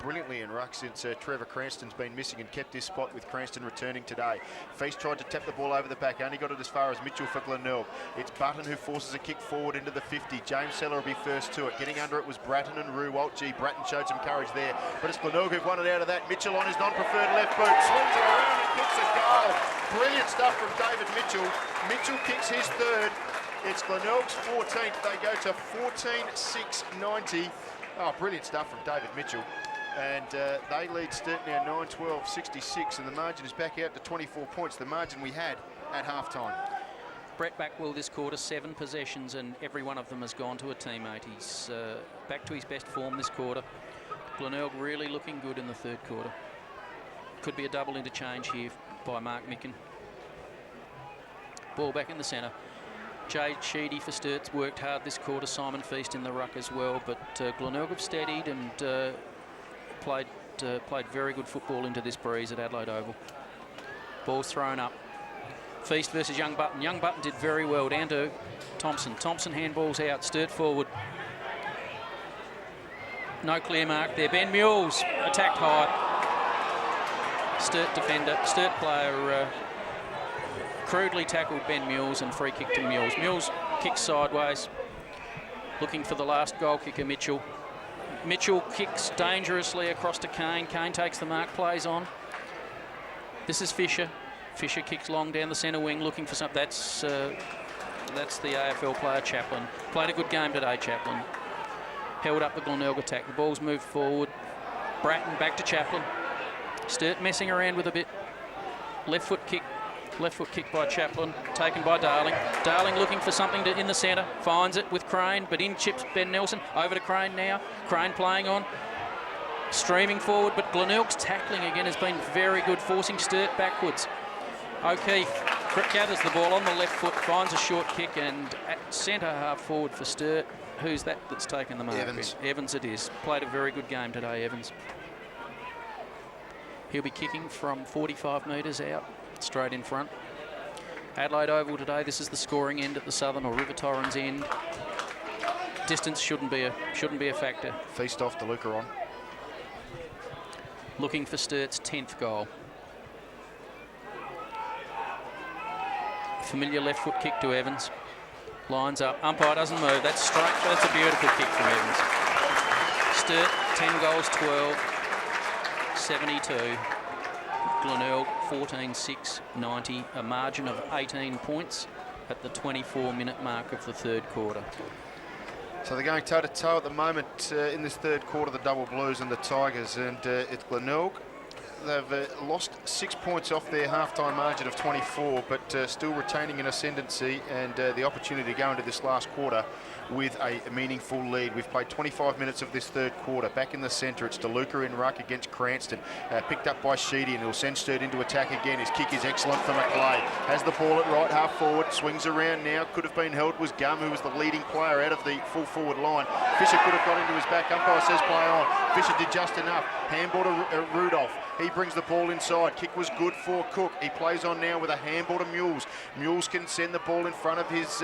brilliantly in ruck since Trevor Cranston's been missing and kept his spot with Cranston returning today. Feast tried to tap the ball over the back, only got it as far as Mitchell for Glenelg. It's Button who forces a kick forward into the 50. James Seller will be first to it. Getting under it was Bratton and Ruwalt. Gee, Bratton showed some courage there, but it's Glenelg who've won it out of that. Mitchell on his non-preferred left boot, swings it around and kicks a goal. Brilliant stuff from David Mitchell. Mitchell kicks his third. It's Glenelg's 14th. They go to 14-6-90. Oh, brilliant stuff from David Mitchell. And they lead Sturt now 9-12-66, and the margin is back out to 24 points, the margin we had at halftime. Brett Backwell this quarter, 7 possessions, and every one of them has gone to a teammate. He's back to his best form this quarter. Glenelg really looking good in the third quarter. Could be a double interchange here by Mark Micken. Ball back in the centre. Jade Sheedy for Sturt's worked hard this quarter. Simon Feast in the ruck as well, but Glenelg have steadied and played very good football into this breeze at Adelaide Oval. Ball's thrown up. Feast versus Young Button. Young Button did very well. Down to Thompson. Thompson handballs out. Sturt forward. No clear mark there. Ben Mules attacked high. Sturt defender, Sturt player crudely tackled Ben Mules and free kick to Mules. Mules kicks sideways, looking for the last goal kicker, Mitchell. Mitchell kicks dangerously across to Kane. Kane takes the mark, plays on. This is Fisher. Fisher kicks long down the centre wing, looking for something. That's the AFL player, Chaplin. Played a good game today, Chaplin. Held up the Glenelg attack. The ball's moved forward. Bratton back to Chaplin. Sturt messing around with a bit. Left foot kick by Chaplin, taken by Darling. Darling looking for something in the centre, finds it with Crane, but in chips Ben Nelson. Over to Crane now. Crane playing on, streaming forward, but Glenelg's tackling again has been very good, forcing Sturt backwards. O'Keefe gathers the ball on the left foot, finds a short kick, and at centre half forward for Sturt. Who's that's taken the mark? Evans. Evans it is. Played a very good game today, Evans. He'll be kicking from 45 metres out, straight in front. Adelaide Oval today, this is the scoring end at the Southern or River Torrens end. Distance shouldn't be a factor. Feast off DeLuca on. Looking for Sturt's 10th goal. Familiar left foot kick to Evans. Lines up, umpire doesn't move. That's straight, that's a beautiful kick from Evans. Sturt, 10 goals, 12. 72. Glenelg 14-6-90, a margin of 18 points at the 24-minute mark of the third quarter. So they're going toe-to-toe at the moment in this third quarter, the Double Blues and the Tigers, and it's Glenelg. They've lost 6 points off their halftime margin of 24, but still retaining an ascendancy and the opportunity to go into this last quarter with a meaningful lead. We've played 25 minutes of this third quarter. Back in the centre, it's DeLuca in ruck against Cranston. Picked up by Sheedy, and he'll send Sturt into attack again. His kick is excellent for Maclay. Has the ball at right half forward, swings around now. Could have been held was Gum, who was the leading player out of the full forward line. Fisher could have got into his back. Umpire says play on. Fisher did just enough. Handball to Rudolph. He brings the ball inside. Kick was good for Cook. He plays on now with a handball to Mules. Mules can send the ball in front of his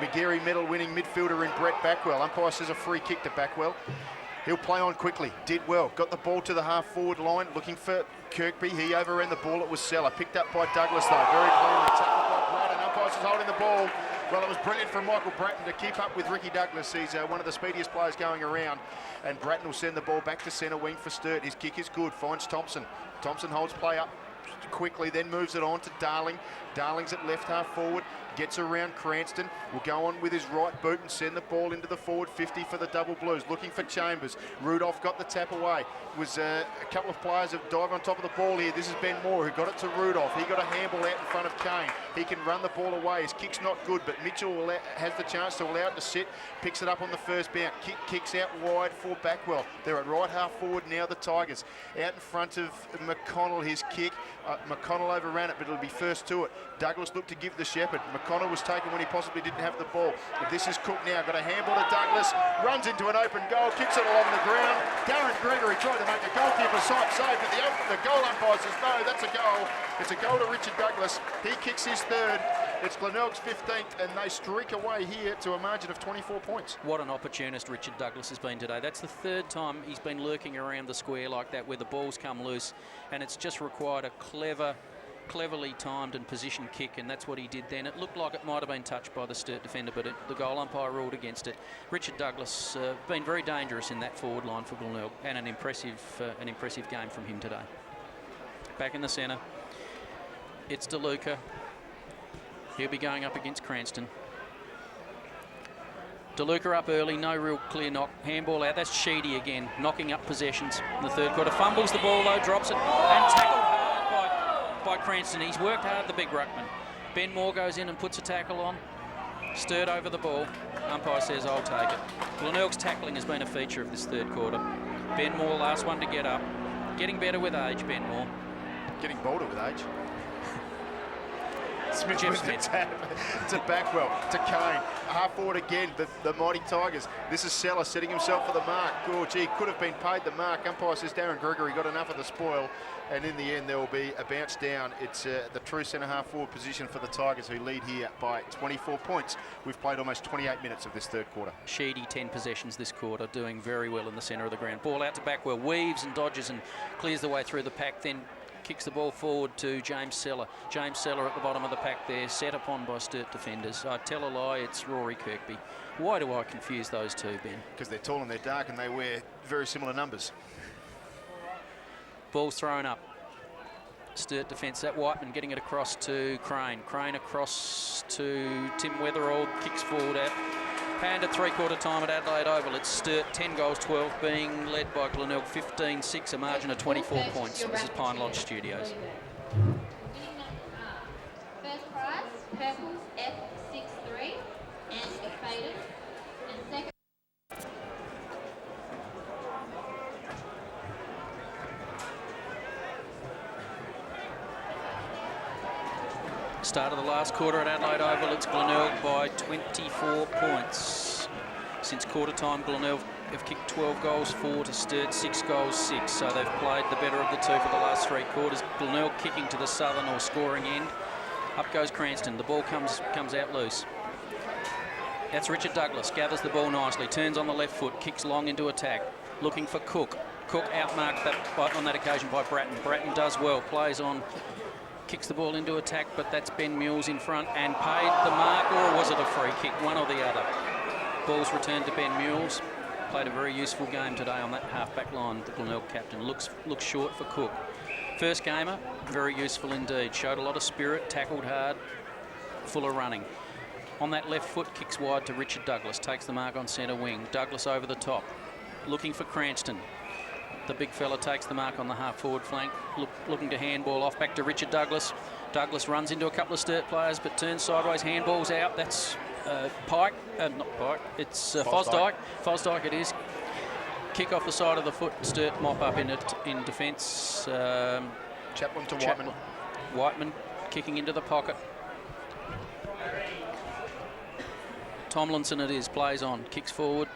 McGarry medal-winning midfielder in Brett Backwell. Umpire says a free kick to Backwell. He'll play on quickly. Did well. Got the ball to the half-forward line, looking for Kirkby. He overran the ball. It was Seller. Picked up by Douglas, though. Very cleanly. Tackled by Brad, and umpire says holding the ball. Well, it was brilliant from Michael Bratton to keep up with Ricky Douglas. He's one of the speediest players going around, and Bratton will send the ball back to centre wing for Sturt. His kick is good, finds Thompson. Thompson holds play up quickly, then moves it on to Darling. Darling's at left half forward, gets around Cranston, will go on with his right boot and send the ball into the forward 50 for the Double Blues, looking for Chambers. Rudolph got the tap away. Was a couple of players have dived on top of the ball here. This is Ben Moore who got it to Rudolph. He got a handball out in front of Kane. He can run the ball away. His kick's not good, but Mitchell has the chance to allow it to sit, picks it up on the first bounce, kicks out wide for Backwell. They're at right half forward now, the Tigers. Out in front of McConnell, his kick. McConnell overran it, but it'll be first to it. Douglas looked to give the Shepherd. McConnell was taken when he possibly didn't have the ball. But this is Cook now. Got a handball to Douglas. Runs into an open goal. Kicks it along the ground. Darren Gregory tried to make a goalkeeper save, but the goal umpire says no, that's a goal. It's a goal to Richard Douglas. He kicks his third. It's Glenelg's 15th, and they streak away here to a margin of 24 points. What an opportunist Richard Douglas has been today. That's the third time he's been lurking around the square like that where the ball's come loose, and it's just required a cleverly timed and positioned kick, and that's what he did then. It looked like it might have been touched by the Sturt defender, but the goal umpire ruled against it. Richard Douglas been very dangerous in that forward line for Glenelg, and an impressive game from him today. Back in the centre, it's DeLuca. He'll be going up against Cranston. DeLuca up early, no real clear knock. Handball out, that's Sheedy again, knocking up possessions in the third quarter. Fumbles the ball though, drops it, and tackled hard by Cranston. He's worked hard, the big ruckman. Ben Moore goes in and puts a tackle on. Sturt over the ball. Umpire says, I'll take it. Glenelg's tackling has been a feature of this third quarter. Ben Moore, last one to get up. Getting better with age, Ben Moore. Getting bolder with age. Smith with the tap to Backwell, to Kane, half forward again, the mighty Tigers. This is Seller setting himself for the mark. Oh, gee, could have been paid the mark. Umpire says Darren Gregory got enough of the spoil, and in the end there will be a bounce down. It's the true centre half forward position for the Tigers, who lead here by 24 points. We've played almost 28 minutes of this third quarter. Sheedy 10 possessions this quarter, doing very well in the centre of the ground. Ball out to Backwell, weaves and dodges and clears the way through the pack, then kicks the ball forward to James Seller. James Seller at the bottom of the pack there, set upon by Sturt defenders. I tell a lie, it's Rory Kirkby. Why do I confuse those two, Ben? Because they're tall and they're dark and they wear very similar numbers. Ball's thrown up. Sturt defence, that Whiteman getting it across to Crane. Crane across to Tim Weatherall, kicks forward out. And at three-quarter time at Adelaide Oval, it's Sturt 10 goals 12, being led by Glenelg 15-6, a margin of 24 points. This is Pine Lodge Studios. First prize, Purples F63 and Faded. And second. Start of the last quarter at Adelaide Oval, it's Glenelg by 24 points. Since quarter time, Glenelg have kicked 12 goals 4 to Sturt 6 goals 6, so they've played the better of the two for the last three quarters. Glenelg kicking to the southern or scoring end. Up goes Cranston, the ball comes out loose. That's Richard Douglas, gathers the ball nicely, turns on the left foot, kicks long into attack, looking for Cook. Cook outmarked on that occasion by Bratton. Bratton does well, plays on, kicks the ball into attack, but that's Ben Mules in front and paid the mark, or was it a free kick? One or the other. Ball's returned to Ben Mules. Played a very useful game today on that half-back line. The Glenelg captain looks short for Cook. First gamer, very useful indeed. Showed a lot of spirit, tackled hard, full of running. On that left foot, kicks wide to Richard Douglas. Takes the mark on centre wing. Douglas over the top, looking for Cranston. The big fella takes the mark on the half-forward flank, looking to handball off back to Richard Douglas. Douglas runs into a couple of Sturt players, but turns sideways, handballs out. That's Pike, not Pike, it's Fosdyke. Fosdyke it is. Kick off the side of the foot, Sturt mop up in defence. Chaplin to Whiteman. Whiteman kicking into the pocket. Tomlinson it is, plays on, kicks forward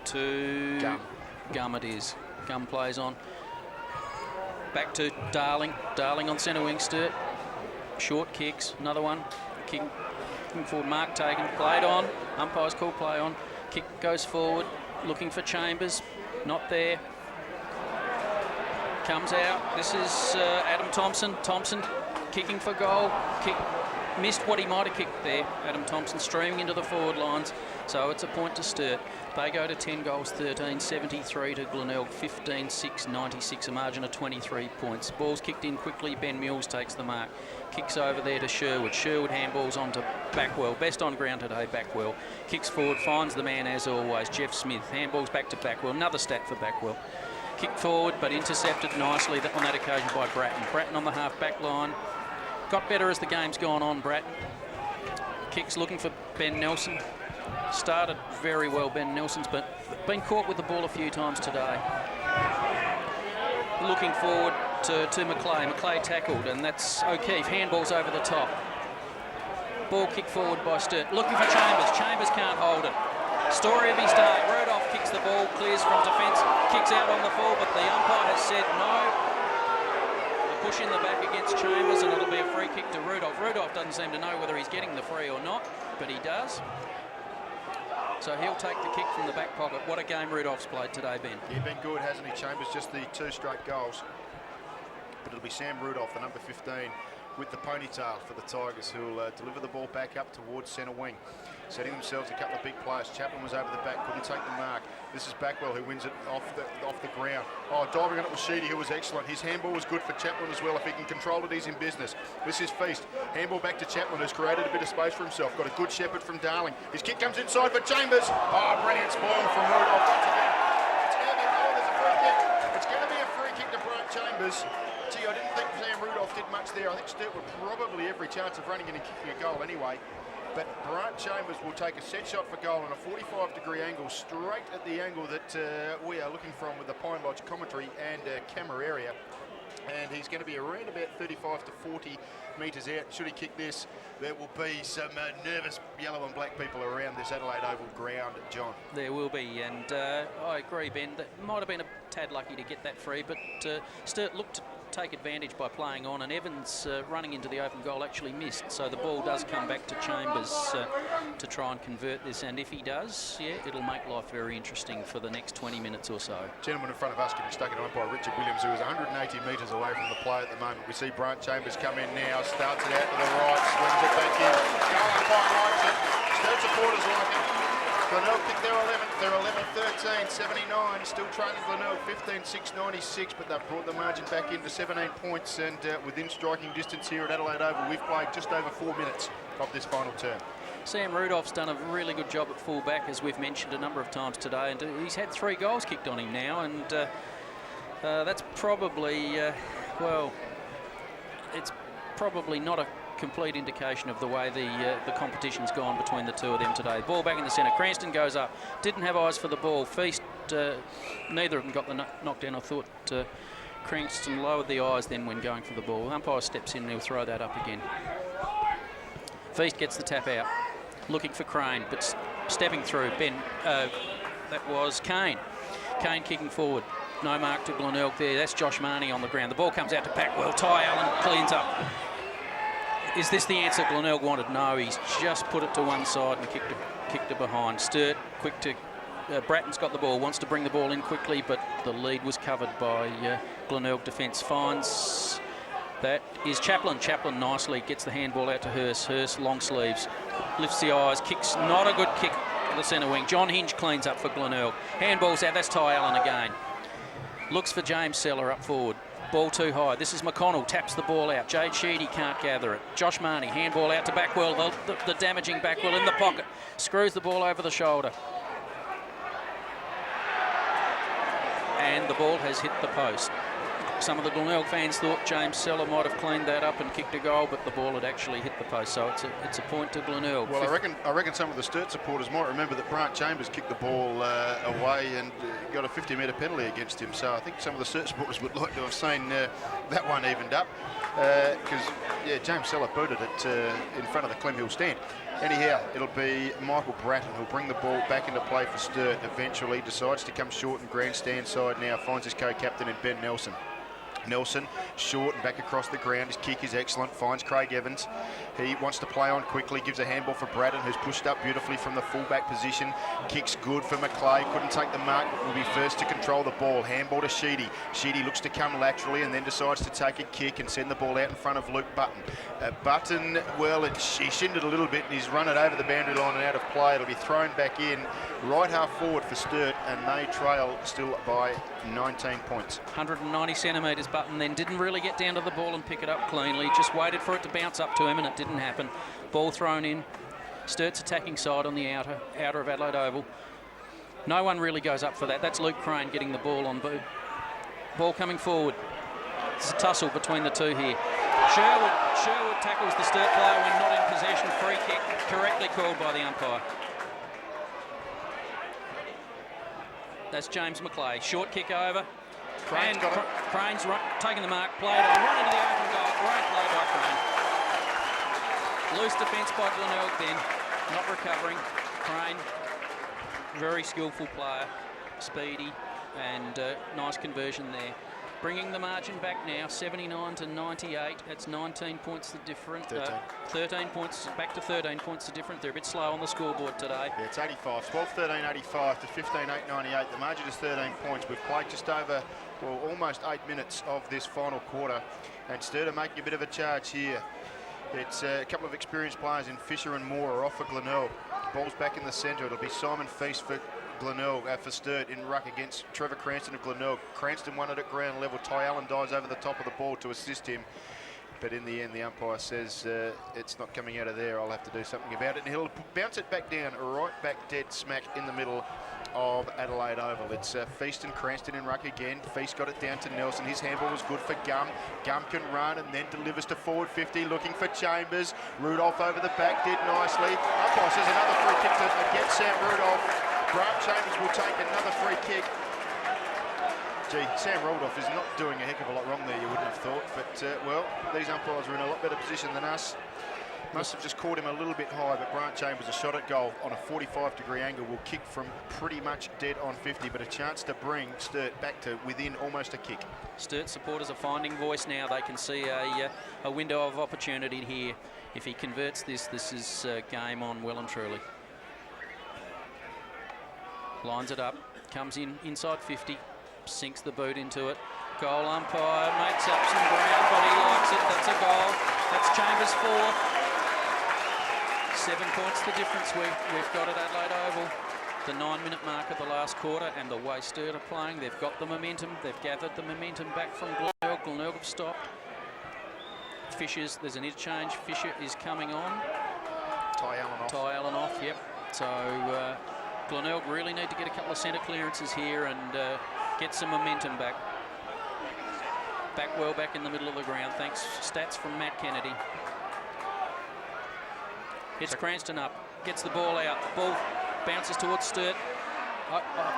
to Gum it is. Gum plays on. Back to Darling. Darling on centre wing, Sturt. Short kicks, another one. Kicking forward, mark taken, played on. Umpire's call play on. Kick goes forward, looking for Chambers. Not there. Comes out. This is Adam Thompson. Thompson kicking for goal. Kick missed what he might have kicked there. Adam Thompson streaming into the forward lines. So it's a point to Sturt. They go to 10 goals, 13, 73 to Glenelg, 15, 6, 96, a margin of 23 points. Ball's kicked in quickly. Ben Mills takes the mark. Kicks over there to Sherwood. Sherwood handballs on to Backwell. Best on ground today, Backwell. Kicks forward, finds the man as always, Jeff Smith. Handballs back to Backwell. Another stat for Backwell. Kicked forward, but intercepted nicely on that occasion by Bratton. Bratton on the half-back line. Got better as the game's gone on, Bratton. Kicks looking for Ben Nelson. Started very well, Ben Nelson's, but been caught with the ball a few times today. Looking forward to McClay. McClay tackled, and that's O'Keefe. Handballs over the top. Ball kicked forward by Sturt. Looking for Chambers. Chambers can't hold it. Story of his day. Rudolph kicks the ball, clears from defence, kicks out on the full, but the umpire has said no. A push in the back against Chambers, and it'll be a free kick to Rudolph. Rudolph doesn't seem to know whether he's getting the free or not, but he does. So he'll take the kick from the back pocket. What a game Rudolph's played today, Ben. He's been good, hasn't he, Chambers? Just the 2 straight goals. But it'll be Sam Rudolph, the number 15, with the ponytail for the Tigers, who'll deliver the ball back up towards centre wing. Setting themselves a couple of big players. Chaplin was over the back, couldn't take the mark. This is Backwell who wins it off the ground. Oh, diving on it was Sheedy, who was excellent. His handball was good for Chaplin as well. If he can control it, he's in business. This is Feast. Handball back to Chaplin, who's created a bit of space for himself. Got a good shepherd from Darling. His kick comes inside for Chambers. Oh, brilliant spoil from Rudolph once again. It's going to be, there's a free kick. It's going to be a free kick to Brian Chambers. Gee, I didn't think Sam Rudolph did much there. I think Sturt would probably every chance of running in and kicking a goal anyway. But Brian Chambers will take a set shot for goal on a 45-degree angle, straight at the angle that we are looking from with the Pine Lodge commentary and camera area. And he's going to be around about 35 to 40 metres out. Should he kick this, there will be some nervous yellow and black people around this Adelaide Oval ground, John. There will be, and I agree, Ben. That might have been a tad lucky to get that free, but Sturt looked to take advantage by playing on, and Evans running into the open goal actually missed. So the ball does come back to Chambers to try and convert this, and if he does, yeah, it'll make life very interesting for the next 20 minutes or so. Gentleman in front of us getting stuck in by Richard Williams, who is 180 metres away from the play at the moment. We see Brian Chambers come in now, starts it out to the right, swings it back in. Goal umpire likes it. Sturt supporters like it. Glenelg picked their 11th. They're 11-13, 79. Still trailing Glenelg 15-6, 96, but they've brought the margin back into 17 points, and within striking distance here at Adelaide Oval. We've played just over 4 minutes of this final term. Sam Rudolph's done a really good job at full-back, as we've mentioned a number of times today, and he's had 3 goals kicked on him now, and that's probably, well, it's probably not a complete indication of the way the competition's gone between the two of them today. Ball back in the centre. Cranston goes up. Didn't have eyes for the ball. Feast, neither of them got the knockdown. I thought Cranston lowered the eyes then when going for the ball. Umpire steps in and he'll throw that up again. Feast gets the tap out. Looking for Crane, but stepping through. That was Kane. Kane kicking forward. No mark to Glenelg there. That's Josh Marnie on the ground. The ball comes out to Backwell. Ty Allen cleans up. Is this the answer Glenelg wanted? No, he's just put it to one side and kicked it behind. Sturt, quick to... Bratton's got the ball, wants to bring the ball in quickly, but the lead was covered by Glenelg defence. Finds... That is Chaplin. Chaplin nicely gets the handball out to Hurst. Hurst, long sleeves. Lifts the eyes, kicks... Not a good kick to the centre wing. John Hinge cleans up for Glenelg. Handball's out, that's Ty Allen again. Looks for James Seller up forward. Ball too high. This is McConnell, taps the ball out. Jade Sheedy can't gather it. Josh Marnie, handball out to Backwell, the damaging Backwell in the pocket. Screws the ball over the shoulder. And the ball has hit the post. Some of the Glenelg fans thought James Seller might have cleaned that up and kicked a goal, but the ball had actually hit the post, so it's a point to Glenelg. Well, I reckon some of the Sturt supporters might remember that Brian Chambers kicked the ball away and got a 50-metre penalty against him, so I think some of the Sturt supporters would like to have seen that one evened up, because, yeah, James Seller booted it in front of the Clem Hill stand. Anyhow, it'll be Michael Bratton who'll bring the ball back into play for Sturt. Eventually decides to come short and grandstand side now, finds his co-captain in Ben Nelson. Nelson, short and back across the ground. His kick is excellent, finds Craig Evans. He wants to play on quickly, gives a handball for Braddon, who's pushed up beautifully from the fullback position. Kicks good for McClay, couldn't take the mark, but will be first to control the ball. Handball to Sheedy. Sheedy looks to come laterally and then decides to take a kick and send the ball out in front of Luke Button. Button, well, he shindered a little bit and he's run it over the boundary line and out of play. It'll be thrown back in, right half forward for Sturt, and they trail still by 19 points. 190 centimetres. Button then didn't really get down to the ball and pick it up cleanly. Just waited for it to bounce up to him and it didn't happen. Ball thrown in. Sturt's attacking side on the outer of Adelaide Oval. No one really goes up for that. That's Luke Crane getting the ball on Boo. Ball coming forward. It's a tussle between the two here. Sherwood tackles the Sturt player when not in possession. Free kick correctly called by the umpire. That's James McClay. Short kick over. Crane's got it. Crane's taking the mark, played on, run into the open goal. Great play by Crane. Loose defence by Glenelg then, not recovering. Crane, very skillful player, speedy, and nice conversion there. Bringing the margin back now, 79 to 98. That's 19 points the difference. 13 points, back to 13 points the difference. They're a bit slow on the scoreboard today. Yeah, it's 85. 12-13, 85 to 15-8, 98. The margin is 13 points. We've played just over, well, almost 8 minutes of this final quarter. And Sturt are making a bit of a charge here. It's a couple of experienced players in Fisher and Moore are off for Glenelg. Ball's back in the centre. It'll be Simon Feast for Glenelg, for Sturt in ruck against Trevor Cranston of Glenelg. Cranston won it at ground level. Ty Allen dives over the top of the ball to assist him. But in the end, the umpire says it's not coming out of there. I'll have to do something about it. And he'll bounce it back down, right back dead smack in the middle of Adelaide Oval. It's Feast and Cranston in ruck again. Feast got it down to Nelson. His handball was good for Gum. Gum can run and then delivers to forward 50, looking for Chambers. Rudolph over the back, did nicely. Umpire says another free kick against Sam Rudolph. Grant Chambers will take another free kick. Gee, Sam Rudolph is not doing a heck of a lot wrong there, you wouldn't have thought. But, well, these umpires are in a lot better position than us. Must have just caught him a little bit high, but Grant Chambers, a shot at goal on a 45-degree angle, will kick from pretty much dead on 50, but a chance to bring Sturt back to within almost a kick. Sturt supporters are finding voice now. They can see a window of opportunity here. If he converts this, this is game on well and truly. Lines it up, comes in inside 50, sinks the boot into it. Goal umpire makes up some ground, but he likes it. That's a goal. That's Chambers' fourth. 7 points the difference we've got at Adelaide Oval. The 9-minute mark of the last quarter, and the way Sturt are playing, they've got the momentum. They've gathered the momentum back from Glenelg. Glenelg have stopped. Fisher's, there's an interchange. Fisher is coming on. Ty Allen off. Ty Allen off, yep. So Glenelg really need to get a couple of centre clearances here and get some momentum back. Back well back in the middle of the ground. Thanks. Stats from Matt Kennedy. Hits Cranston up, gets the ball out. The ball bounces towards Sturt.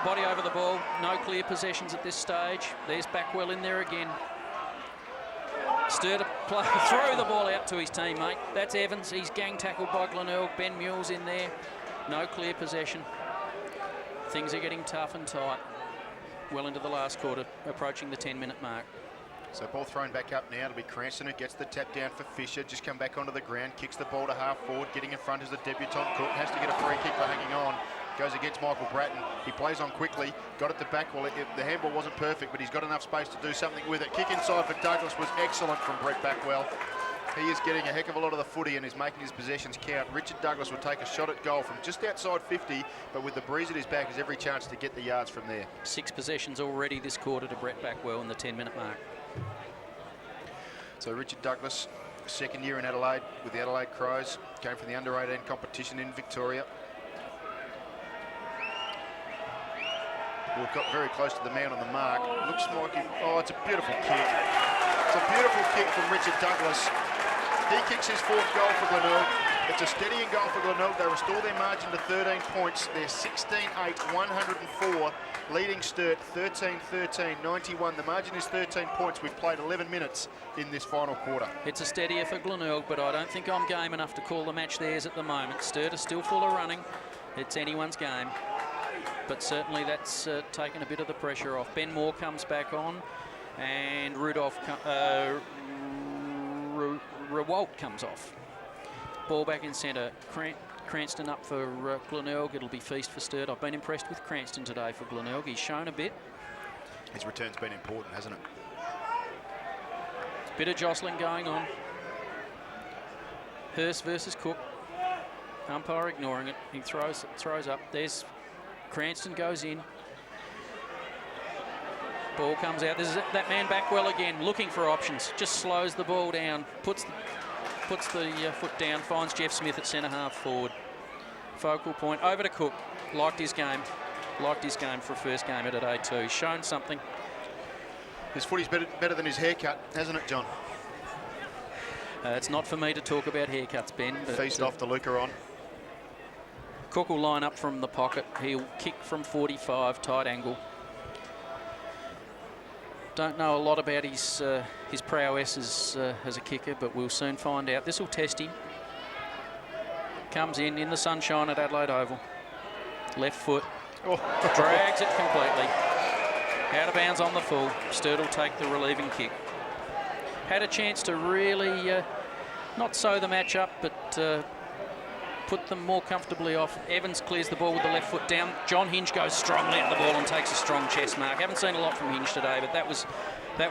Body over the ball. No clear possessions at this stage. There's Backwell in there again. Sturt throw the ball out to his teammate. That's Evans. He's gang tackled by Glenelg. Ben Mule's in there. No clear possession. Things are getting tough and tight. Well into the last quarter, approaching the 10-minute mark. So ball thrown back up now. It'll be Cranston who gets the tap down for Fisher. Just come back onto the ground, kicks the ball to half forward. Getting in front is the debutant Cook. Has to get a free kick for hanging on. Goes against Michael Bratton. He plays on quickly. Got it to Backwell. The handball wasn't perfect, but he's got enough space to do something with it. Kick inside for Douglas was excellent from Brett Backwell. He is getting a heck of a lot of the footy and is making his possessions count. Richard Douglas will take a shot at goal from just outside 50, but with the breeze at his back, has every chance to get the yards from there. 6 possessions already this quarter to Brett Backwell in the 10-minute mark. So Richard Douglas, second year in Adelaide with the Adelaide Crows, came from the under-18 competition in Victoria. Well, got very close to the man on the mark. Looks like oh, it's a beautiful kick. It's a beautiful kick from Richard Douglas. He kicks his 4th goal for Glenelg. It's a steadying goal for Glenelg. They restore their margin to 13 points. They're 16-8, 104, leading Sturt 13-13, 91. The margin is 13 points. We've played 11 minutes in this final quarter. It's a steadier for Glenelg, but I don't think I'm game enough to call the match theirs at the moment. Sturt are still full of running. It's anyone's game. But certainly that's taken a bit of the pressure off. Ben Moore comes back on. And Rudolph, Rewalt comes off. Ball back in centre. Cranston up for Glenelg. It'll be feast for Sturt. I've been impressed with Cranston today for Glenelg. He's shown a bit. His return's been important, hasn't it? Bit of jostling going on. Hurst versus Cook. Umpire ignoring it. He throws up. There's Cranston goes in. Ball comes out. There's that man back well again, looking for options. Just slows the ball down. Puts the foot down. Finds Jeff Smith at centre half forward. Focal point over to Cook. Liked his game. Liked his game for a first game of today too. He's shown something. His footy's better than his haircut, hasn't it, John? It's not for me to talk about haircuts, Ben. But feast off DeLuca on. Cook will line up from the pocket. He'll kick from 45, tight angle. Don't know a lot about his prowess as a kicker, but we'll soon find out. This will test him. Comes in the sunshine at Adelaide Oval. Left foot. Oh. Drags it completely. Out of bounds on the full. Sturt will take the relieving kick. Had a chance to really not sew the match up, but put them more comfortably off. Evans clears the ball with the left foot down. John Hinge goes strongly at the ball and takes a strong chest mark. Haven't seen a lot from Hinge today, but that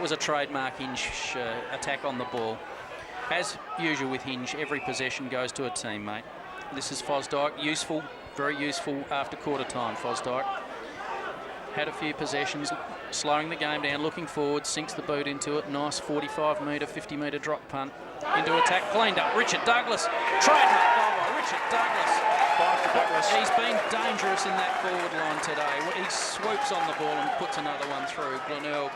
was a trademark Hinge attack on the ball. As usual with Hinge, every possession goes to a teammate. This is Fosdyke. Useful, very useful after quarter time, Fosdyke. Had a few possessions, slowing the game down, looking forward, sinks the boot into it. Nice 45-metre, 50-metre drop punt. Into attack, cleaned up. Richard Douglas. Trademark goal by Richard Douglas. He's been dangerous in that forward line today. He swoops on the ball and puts another one through. Glenelg.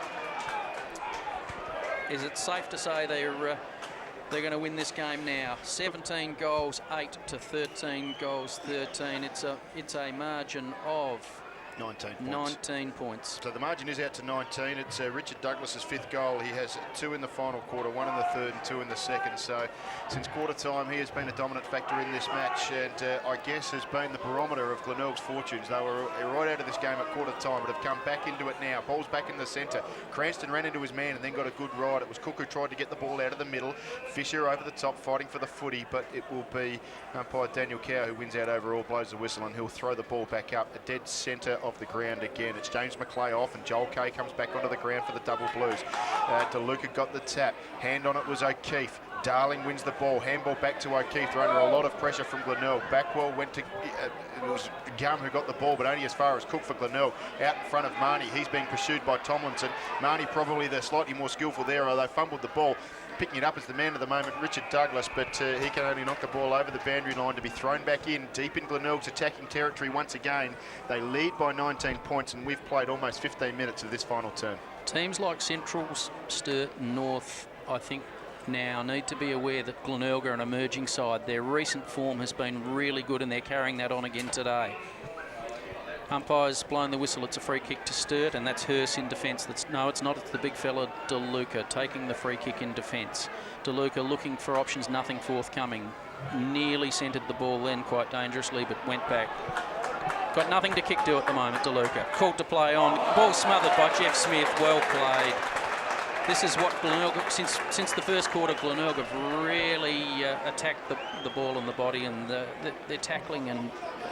Is it safe to say they're going to win this game now? 17 goals, 8 to 13 goals, 13. It's a margin of 19 points. So the margin is out to 19. It's Richard Douglas's 5th goal. He has 2 in the final quarter, 1 in the third and 2 in the second. So since quarter time, he has been a dominant factor in this match, and I guess has been the barometer of Glenelg's fortunes. They were right out of this game at quarter time, but have come back into it now. Ball's back in the centre. Cranston ran into his man and then got a good ride. It was Cook who tried to get the ball out of the middle. Fisher over the top, fighting for the footy, but it will be umpire Daniel Cow who wins out overall, blows the whistle, and he'll throw the ball back up, a dead centre of the ground again. It's James McClay off, and Joel Kay comes back onto the ground for the double blues. DeLuca got the tap. Hand on it was O'Keefe. Darling wins the ball. Handball back to O'Keefe. They're under a lot of pressure from Glenelg. Backwell went to... it was Gum who got the ball, but only as far as Cook for Glenelg. Out in front of Marnie. He's being pursued by Tomlinson. Marnie probably the slightly more skillful there, although fumbled the ball. Picking it up as the man of the moment, Richard Douglas, but he can only knock the ball over the boundary line to be thrown back in, deep in Glenelg's attacking territory once again. They lead by 19 points, and we've played almost 15 minutes of this final term. Teams like Central, Sturt and North, I think, now need to be aware that Glenelg are an emerging side. Their recent form has been really good, and they're carrying that on again today. Umpire's blown the whistle. It's a free kick to Sturt, and that's Hurst in defence. No, it's not. It's the big fella DeLuca taking the free kick in defence. DeLuca looking for options, nothing forthcoming. Nearly centred the ball then quite dangerously, but went back. Got nothing to kick to at the moment, DeLuca. Called to play on. Ball smothered by Jeff Smith. Well played. This is what Glenelg, since the first quarter, Glenelg have really attacked the ball and the body, and their tackling and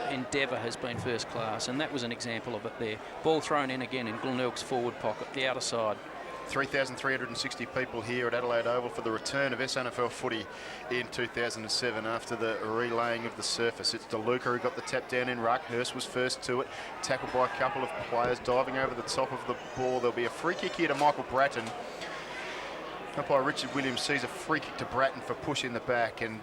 endeavour has been first class, and that was an example of it there. Ball thrown in again in Glenelg's forward pocket, the outer side. 3,360 people here at Adelaide Oval for the return of SANFL footy in 2007 after the relaying of the surface. It's DeLuca who got the tap down in ruck. Hurst was first to it, tackled by a couple of players, diving over the top of the ball. There'll be a free kick here to Michael Bratton. Umpire Richard Williams sees a free kick to Bratton for push in the back, and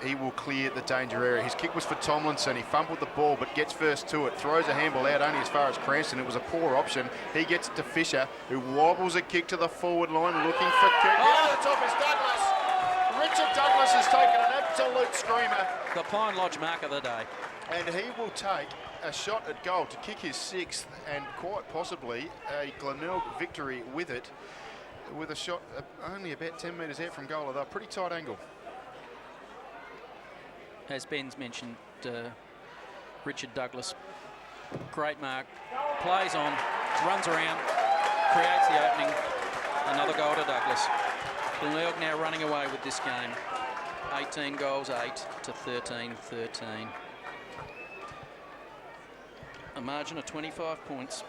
he will clear the danger area. His kick was for Tomlinson. He fumbled the ball but gets first to it, throws a handball out only as far as Cranston. It was a poor option. He gets it to Fisher, who wobbles a kick to the forward line, looking for kick. Oh, the top is Douglas. Richard Douglas has taken an absolute screamer. The Pine Lodge mark of the day. And he will take a shot at goal to kick his 6th, and quite possibly a Glenelg victory with it, with a shot only about 10 metres out from goal, although a pretty tight angle. As Ben's mentioned, Richard Douglas, great mark, plays on, runs around, creates the opening, Another goal to Douglas. Glenelg now running away with this game. 18 goals, 8 to 13-13. A margin of 25 points.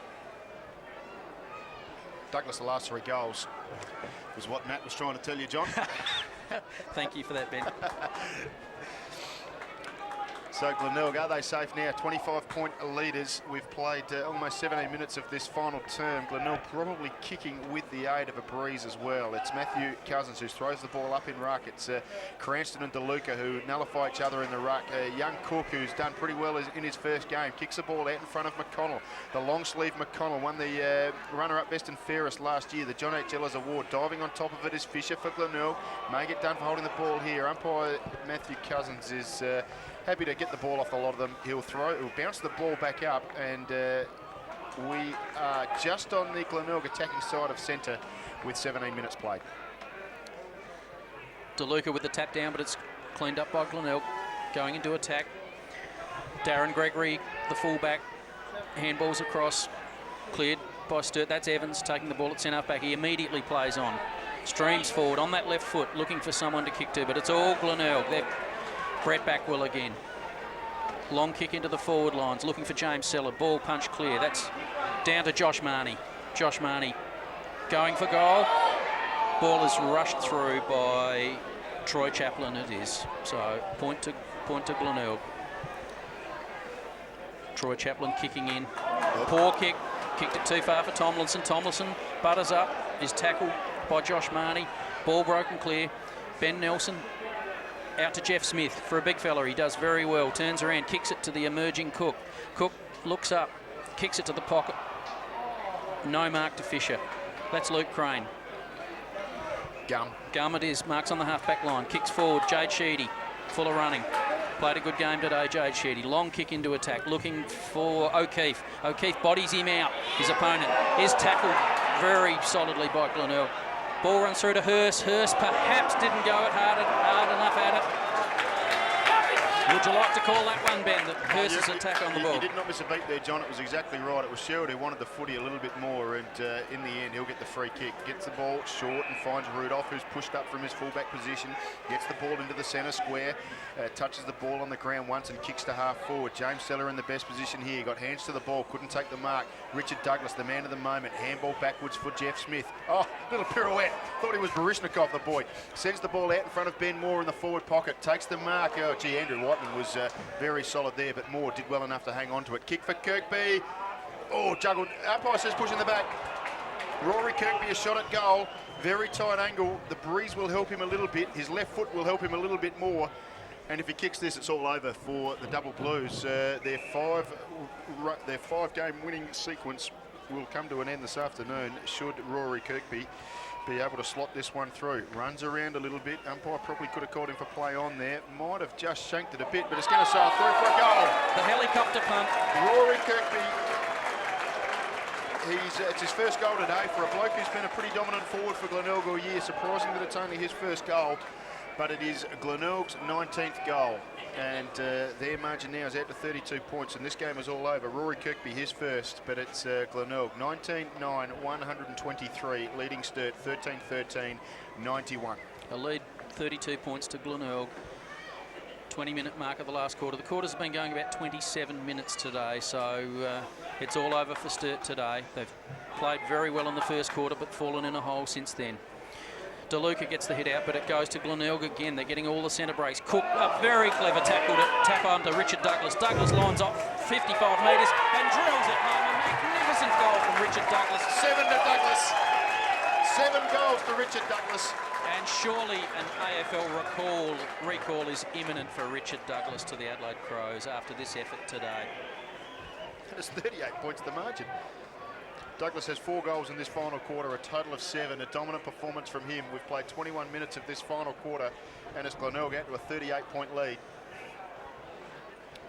Douglas, the last 3 goals was what Matt was trying to tell you, John. Thank you for that, Ben. So Glenelg, are they safe now? 25-point leaders. We've played almost 17 minutes of this final term. Glenelg probably kicking with the aid of a breeze as well. It's Matthew Cousins who throws the ball up in ruck. It's Cranston and DeLuca who nullify each other in the ruck. Young Cook, who's done pretty well in his first game, kicks the ball out in front of McConnell. The long sleeve McConnell won the runner-up best and fairest last year, the John H. Ellis Award. Diving on top of it is Fisher for Glenelg. May get done for holding the ball here. Umpire Matthew Cousins is happy to get the ball off a lot of them. He'll bounce the ball back up, and we are just on the Glenelg attacking side of centre with 17 minutes played. DeLuca with the tap down, but it's cleaned up by Glenelg. Going into attack. Darren Gregory, the fullback, handballs across, cleared by Sturt. That's Evans taking the ball at centre back. He immediately plays on. Streams forward on that left foot, looking for someone to kick to, but it's all Glenelg. They're Brett Backwell again. Long kick into the forward lines, looking for James Seller. Ball punch clear. That's down to Josh Marnie. Josh Marnie going for goal. Ball is rushed through by Troy Chaplin, it is. So point to Glenelg. Troy Chaplin kicking in. Poor kick. Kicked it too far for Tomlinson. Tomlinson butters up. Is tackled by Josh Marnie. Ball broken clear. Ben Nelson out to Jeff Smith for a big fella. He does very well. Turns around, kicks it to the emerging Cook. Cook looks up, kicks it to the pocket. No mark to Fisher. That's Luke Crane. Gum it is. Marks on the half-back line. Kicks forward. Jade Sheedy. Full of running. Played a good game today, Jade Sheedy. Long kick into attack. Looking for O'Keefe. O'Keefe bodies him out. His opponent is tackled very solidly by Glenelg. Ball runs through to Hurst. Hurst perhaps didn't go hard enough at it. Would you like to call that one, Ben, that Hurst's attack on the ball? You did not miss a beat there, John. It was exactly right. It was Sherwood who wanted the footy a little bit more, and in the end, he'll get the free kick. Gets the ball short and finds Rudolph, who's pushed up from his fullback position. Gets the ball into the centre square. Touches the ball on the ground once and kicks to half forward. James Seller in the best position here. Got hands to the ball, couldn't take the mark. Richard Douglas, the man of the moment. Handball backwards for Jeff Smith. Oh, little pirouette. Thought he was Barishnikov, the boy. Sends the ball out in front of Ben Moore in the forward pocket. Takes the mark. Oh, gee, Andrew Whiteman was very solid there, but Moore did well enough to hang on to it. Kick for Kirkby. Oh, juggled. Umpire says push in the back. Rory Kirkby a shot at goal. Very tight angle. The breeze will help him a little bit. His left foot will help him a little bit more. And if he kicks this, it's all over for the Double Blues. Their five-game winning sequence will come to an end this afternoon should Rory Kirkby be able to slot this one through. Runs around a little bit. Umpire probably could have called him for play on there. Might have just shanked it a bit, but it's going to sail through for a goal. The helicopter punt. Rory Kirkby. It's his first goal today for a bloke who's been a pretty dominant forward for Glenelg all year. Surprising that it's only his first goal, but it is Glenelg's 19th goal. And their margin now is out to 32 points, and this game is all over. Rory Kirkby, his first, but it's Glenelg. 19-9, 123, leading Sturt, 13-13, 91. A lead 32 points to Glenelg. 20-minute mark of the last quarter. The quarters have been going about 27 minutes today, so it's all over for Sturt today. They've played very well in the first quarter, but fallen in a hole since then. DeLuca gets the hit out, but it goes to Glenelg again. They're getting all the centre breaks. Cook, a very clever tackle to tap on to Richard Douglas. Douglas lines up 55 metres and drills it home. A magnificent goal from Richard Douglas. 7 to Douglas. 7 goals to Richard Douglas. And surely an AFL recall is imminent for Richard Douglas to the Adelaide Crows after this effort today. It's 38 points the margin. Douglas has 4 goals in this final quarter, a total of 7. A dominant performance from him. We've played 21 minutes of this final quarter, and it's Glenelg out to a 38-point lead.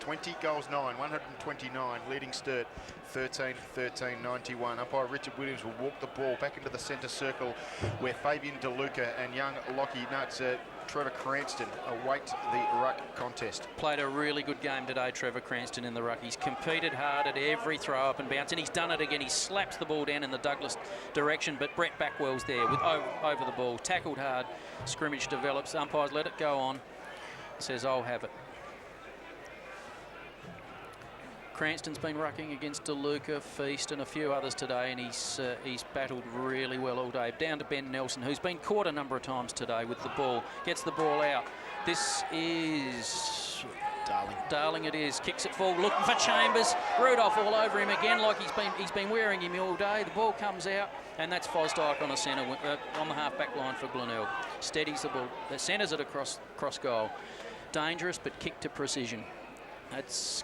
20 goals 9, 129, leading Sturt 13-13-91. Umpire Richard Williams will walk the ball back into the centre circle where Fabian DeLuca and young Lockie Nuts, Trevor Cranston await the ruck contest. Played a really good game today, Trevor Cranston, in the ruck. He's competed hard at every throw up and bounce, and he's done it again. He slaps the ball down in the Douglas direction, but Brett Backwell's there with over the ball. Tackled hard, scrimmage develops. Umpires let it go on. Says, I'll have it. Cranston's been rucking against DeLuca, Feast and a few others today, and he's battled really well all day. Down to Ben Nelson, who's been caught a number of times today with the ball. Gets the ball out. This is... Darling it is. Kicks it forward, looking for Chambers. Rudolph all over him again, like he's been wearing him all day. The ball comes out, and that's Fosdyke on the centre, on the half-back line for Glenelg. Steadies the ball, centres it across goal. Dangerous, but kick to precision. That's...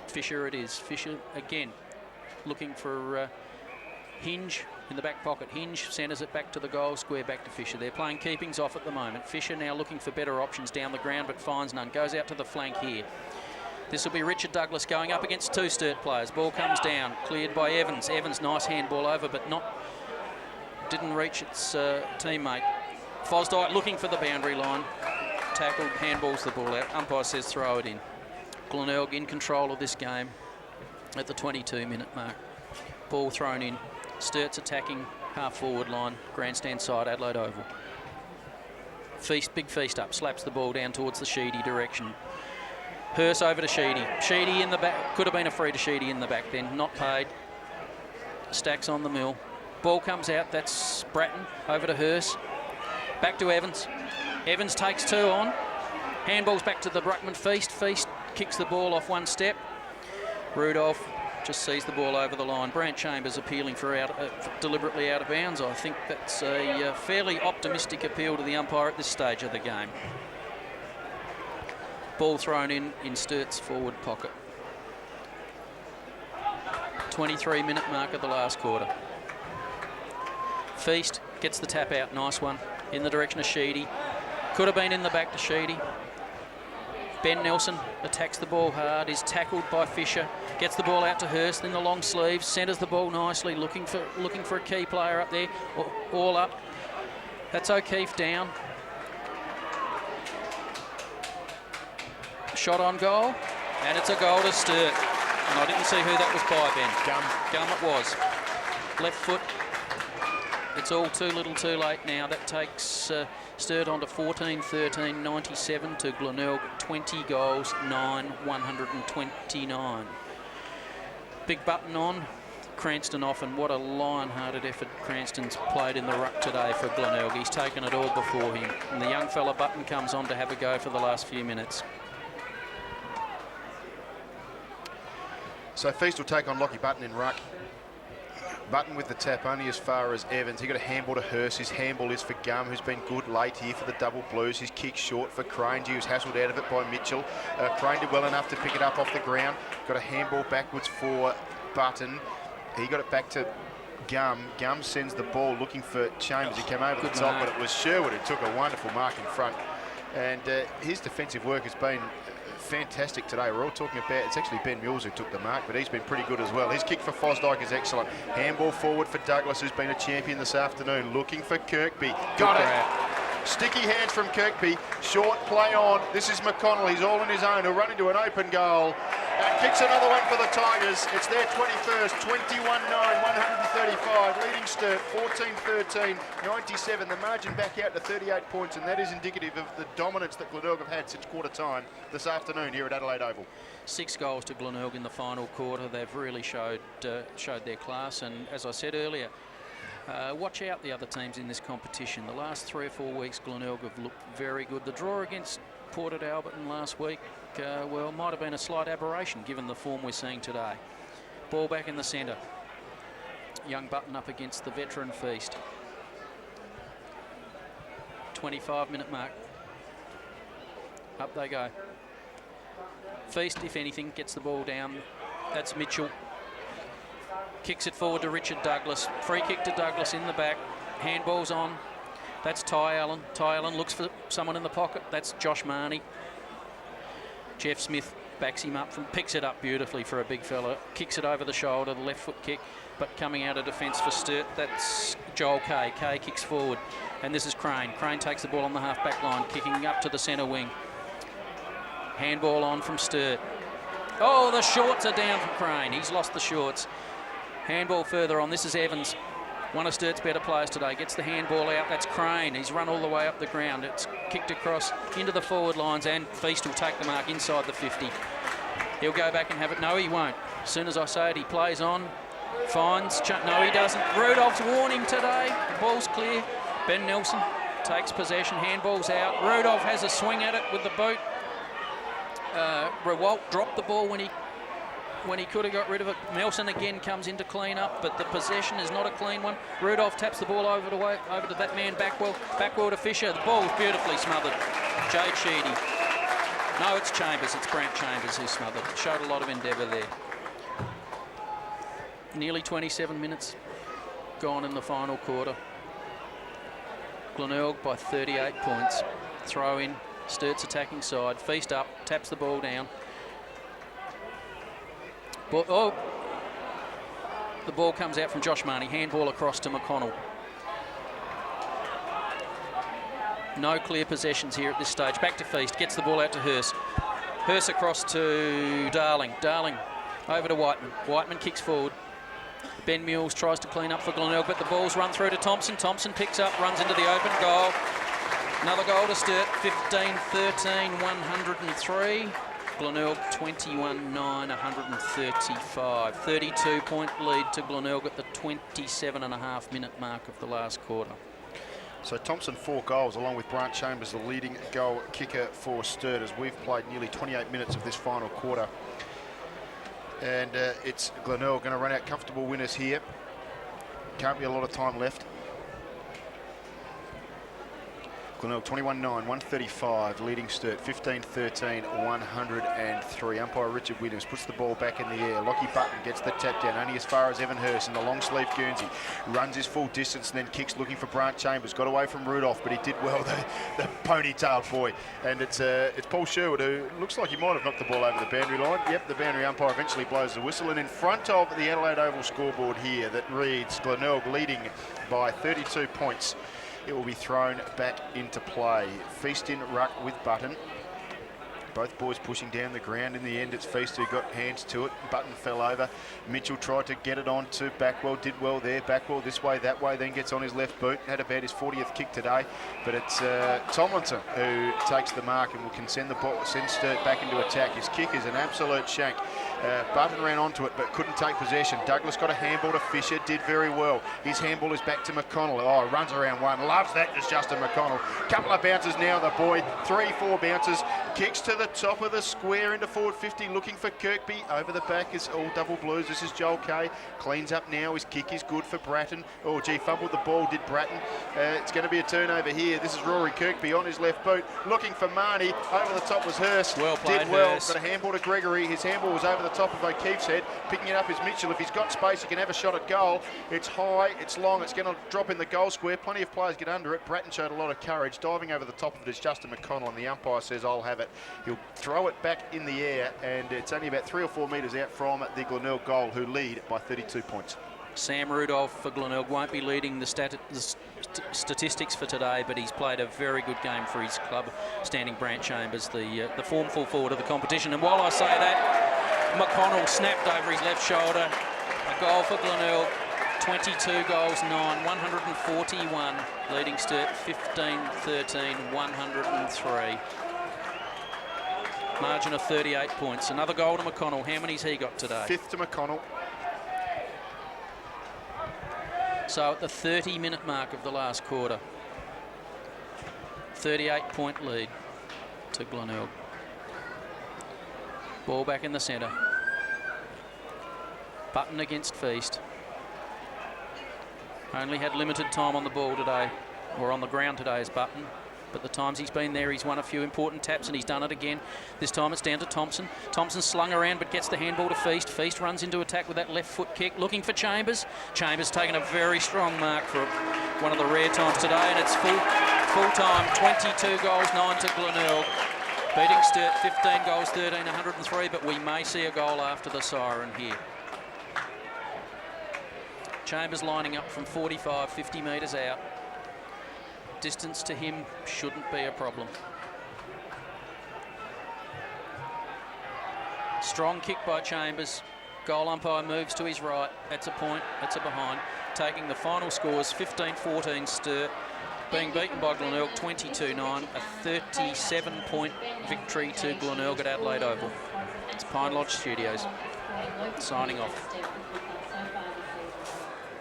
Fisher it is. Fisher again looking for Hinge in the back pocket. Hinge centres it back to the goal square, back to Fisher. They're playing keepings off at the moment. Fisher now looking for better options down the ground but finds none. Goes out to the flank here. This will be Richard Douglas going up against two Sturt players. Ball comes down, cleared by Evans. Evans, nice handball over, but didn't reach its teammate. Fosdyke looking for the boundary line. Tackled, handballs the ball out. Umpire says throw it in. Glenelg in control of this game at the 22-minute mark. Ball thrown in. Sturt's attacking half-forward line, grandstand side, Adelaide Oval. Feast, big Feast up, slaps the ball down towards the Sheedy direction. Hurst over to Sheedy. Sheedy in the back, could have been a free to Sheedy in the back then, not paid. Stacks on the mill. Ball comes out, that's Bratton, over to Hurst. Back to Evans. Evans takes two on. Handballs back to the Bruckman Feast. Feast kicks the ball off one step. Rudolph just sees the ball over the line. Brant Chambers appealing for deliberately out of bounds. I think that's a fairly optimistic appeal to the umpire at this stage of the game. Ball thrown in Sturt's forward pocket. 23-minute mark of the last quarter. Feast gets the tap out, nice one, in the direction of Sheedy. Could have been in the back to Sheedy. Ben Nelson attacks the ball hard, is tackled by Fisher, gets the ball out to Hurst in the long sleeves, centres the ball nicely, looking for a key player up there, all up. That's O'Keefe down. Shot on goal, and it's a goal to Sturt. And I didn't see who that was by, Ben. Gum it was. Left foot. It's all too little too late now. That takes Sturt on to 14-13, 97 to Glenelg, 20 goals, 9, 129. Big button on, Cranston off, and what a lion-hearted effort Cranston's played in the ruck today for Glenelg. He's taken it all before him. And the young fella Button comes on to have a go for the last few minutes. So Feast will take on Lockie Button in ruck. Button with the tap only as far as Evans. He got a handball to Hurst. His handball is for Gum, who's been good late here for the double blues. His kick short for Crane. He was hassled out of it by Mitchell. Crane did well enough to pick it up off the ground. Got a handball backwards for Button. He got it back to Gum. Gum sends the ball looking for Chambers. He came over the top, but it was Sherwood who took a wonderful mark in front. And his defensive work has been fantastic today. We're all talking about, it's actually Ben Mules who took the mark, but he's been pretty good as well. His kick for Fosdyke is excellent. Handball forward for Douglas, who's been a champion this afternoon, looking for Kirkby. Got it. Sticky hands from Kirkby. Short play on. This is McConnell. He's all on his own. He'll run into an open goal. And kicks another one for the Tigers. It's their 21st, 21-9, 135. Leading Sturt, 14-13, 97. The margin back out to 38 points, and that is indicative of the dominance that Glenelg have had since quarter time this afternoon here at Adelaide Oval. 6 goals to Glenelg in the final quarter. They've really showed their class, and as I said earlier, watch out the other teams in this competition. The last 3 or 4 weeks, Glenelg have looked very good. The draw against Port at Alberton last week, well, might have been a slight aberration given the form we're seeing today. Ball back in the centre. Young Button up against the veteran Feast. 25-minute mark. Up they go. Feast, if anything, gets the ball down. That's Mitchell. Kicks it forward to Richard Douglas. Free kick to Douglas in the back. Handball's on. That's Ty Allen. Ty Allen looks for someone in the pocket. That's Josh Marnie. Jeff Smith backs him up, picks it up beautifully for a big fella, kicks it over the shoulder, the left foot kick, but coming out of defence for Sturt, that's Joel Kay. Kay kicks forward, and this is Crane. Crane takes the ball on the half-back line, kicking up to the centre wing. Handball on from Sturt. Oh, the shorts are down from Crane. He's lost the shorts. Handball further on. This is Evans, one of Sturt's better players today. Gets the handball out. That's Crane. He's run all the way up the ground. It's kicked across into the forward lines, and Feast will take the mark inside the 50. He'll go back and have it. No, he won't. As soon as I say it, he plays on. Finds. No, he doesn't. Rudolph's warned him today. The ball's clear. Ben Nelson takes possession. Handball's out. Rudolph has a swing at it with the boot. Rewalt dropped the ball when he could have got rid of it. Nelson again comes in to clean up, but the possession is not a clean one. Rudolph taps the ball over to that man Backwell to Fisher. The ball was beautifully smothered. Jade Sheedy. No, it's Chambers. It's Brant Chambers who smothered. Showed a lot of endeavour there. Nearly 27 minutes gone in the final quarter. Glenelg by 38 points. Throw in. Sturt's attacking side. Feast up. Taps the ball down. The ball comes out from Josh Marnie. Handball across to McConnell. No clear possessions here at this stage. Back to Feast. Gets the ball out to Hurst. Hurst across to Darling. Darling over to Whiteman. Whiteman kicks forward. Ben Mules tries to clean up for Glenelg, but the ball's run through to Thompson. Thompson picks up, runs into the open goal. Another goal to Sturt. 15-13, 103. Glenelg 21-9, 135. 32-point lead to Glenelg at the 27.5-minute mark of the last quarter. So Thompson 4 goals, along with Brant Chambers, the leading goal kicker for Sturt, as we've played nearly 28 minutes of this final quarter. And it's Glenelg going to run out comfortable winners here. Can't be a lot of time left. Glenelg 21-9, 135, leading Sturt 15-13, 103. Umpire Richard Williams puts the ball back in the air. Lockie Button gets the tap down only as far as Evan Hurst in the long sleeve Guernsey. Runs his full distance and then kicks looking for Brant Chambers. Got away from Rudolph, but he did well, the ponytailed boy. And it's Paul Sherwood, who looks like he might have knocked the ball over the boundary line. Yep, the boundary umpire eventually blows the whistle. And in front of the Adelaide Oval scoreboard here that reads Glenelg leading by 32 points. It will be thrown back into play. Feast in ruck with Button. Both boys pushing down the ground. In the end, it's Feast who got hands to it. Button fell over. Mitchell tried to get it on to Backwell. Did well there. Backwell this way, that way, then gets on his left boot. Had about his 40th kick today. But it's Tomlinson who takes the mark and can send Sturt back into attack. His kick is an absolute shank. Button ran onto it but couldn't take possession. Douglas got a handball to Fisher, did very well. His handball is back to McConnell. Oh, runs around one. Loves that, just Justin McConnell. Couple of bounces now, the boy. 3-4 bounces. Kicks to the top of the square into forward 50, looking for Kirkby. Over the back is all double blues. This is Joel Kay. Cleans up now. His kick is good for Bratton. Oh, gee, fumbled the ball, did Bratton. It's going to be a turnover here. This is Rory Kirkby on his left boot. Looking for Marnie. Over the top was Hurst. Well played, did well, Hurst. but a handball to Gregory. His handball was over the top of O'Keefe's head. Picking it up is Mitchell. If he's got space, he can have a shot at goal. It's high, it's long, it's going to drop in the goal square. Plenty of players get under it. Bratton showed a lot of courage. Diving over the top of it is Justin McConnell, and the umpire says, I'll have it. He'll throw it back in the air, and it's only about 3 or 4 metres out from the Glenelg goal, who lead by 32 points. Sam Rudolph for Glenelg won't be leading the statistics for today, but he's played a very good game for his club, standing Brant Chambers, the formful forward of the competition. And while I say that, McConnell snapped over his left shoulder. A goal for Glenelg. 22 goals, 9, 141. Leading Sturt 15-13, 103. Margin of 38 points. Another goal to McConnell. How many's he got today? 5th to McConnell. So at the 30-minute mark of the last quarter, 38-point lead to Glenelg. Ball back in the centre. Button against Feast. Only had limited time on the ball today, or on the ground today as Button. But the times he's been there, he's won a few important taps, and he's done it again. This time it's down to Thompson. Thompson slung around but gets the handball to Feast. Feast runs into attack with that left foot kick, looking for Chambers. Chambers taking a very strong mark for one of the rare times today, and it's full time. 22 goals, 9 to Glenelg. Beating Sturt, 15 goals, 1,303, but we may see a goal after the siren here. Chambers lining up from 45, 50 metres out. Distance to him shouldn't be a problem. Strong kick by Chambers. Goal umpire moves to his right. That's a point, that's a behind. Taking the final scores, 15-14 Sturt. Being beaten by Glenelg 22-9, a 37-point victory to Glenelg at Adelaide Oval. It's Pine Lodge Studios, signing off.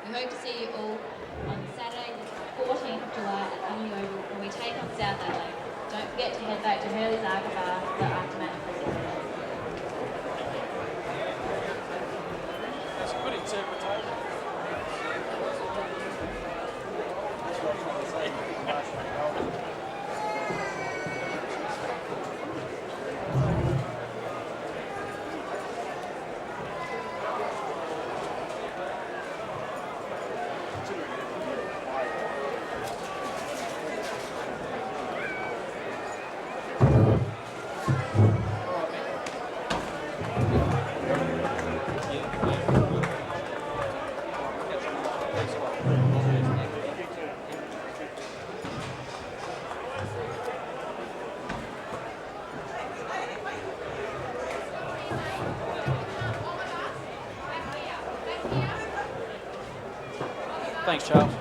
We hope to see you all on Saturday, the 14th of July at Adelaide Oval when we take on South Adelaide. Don't forget to head back to Hurley's Archivar for the aftermath presentation. That's a good interpretation. Thanks, Charles.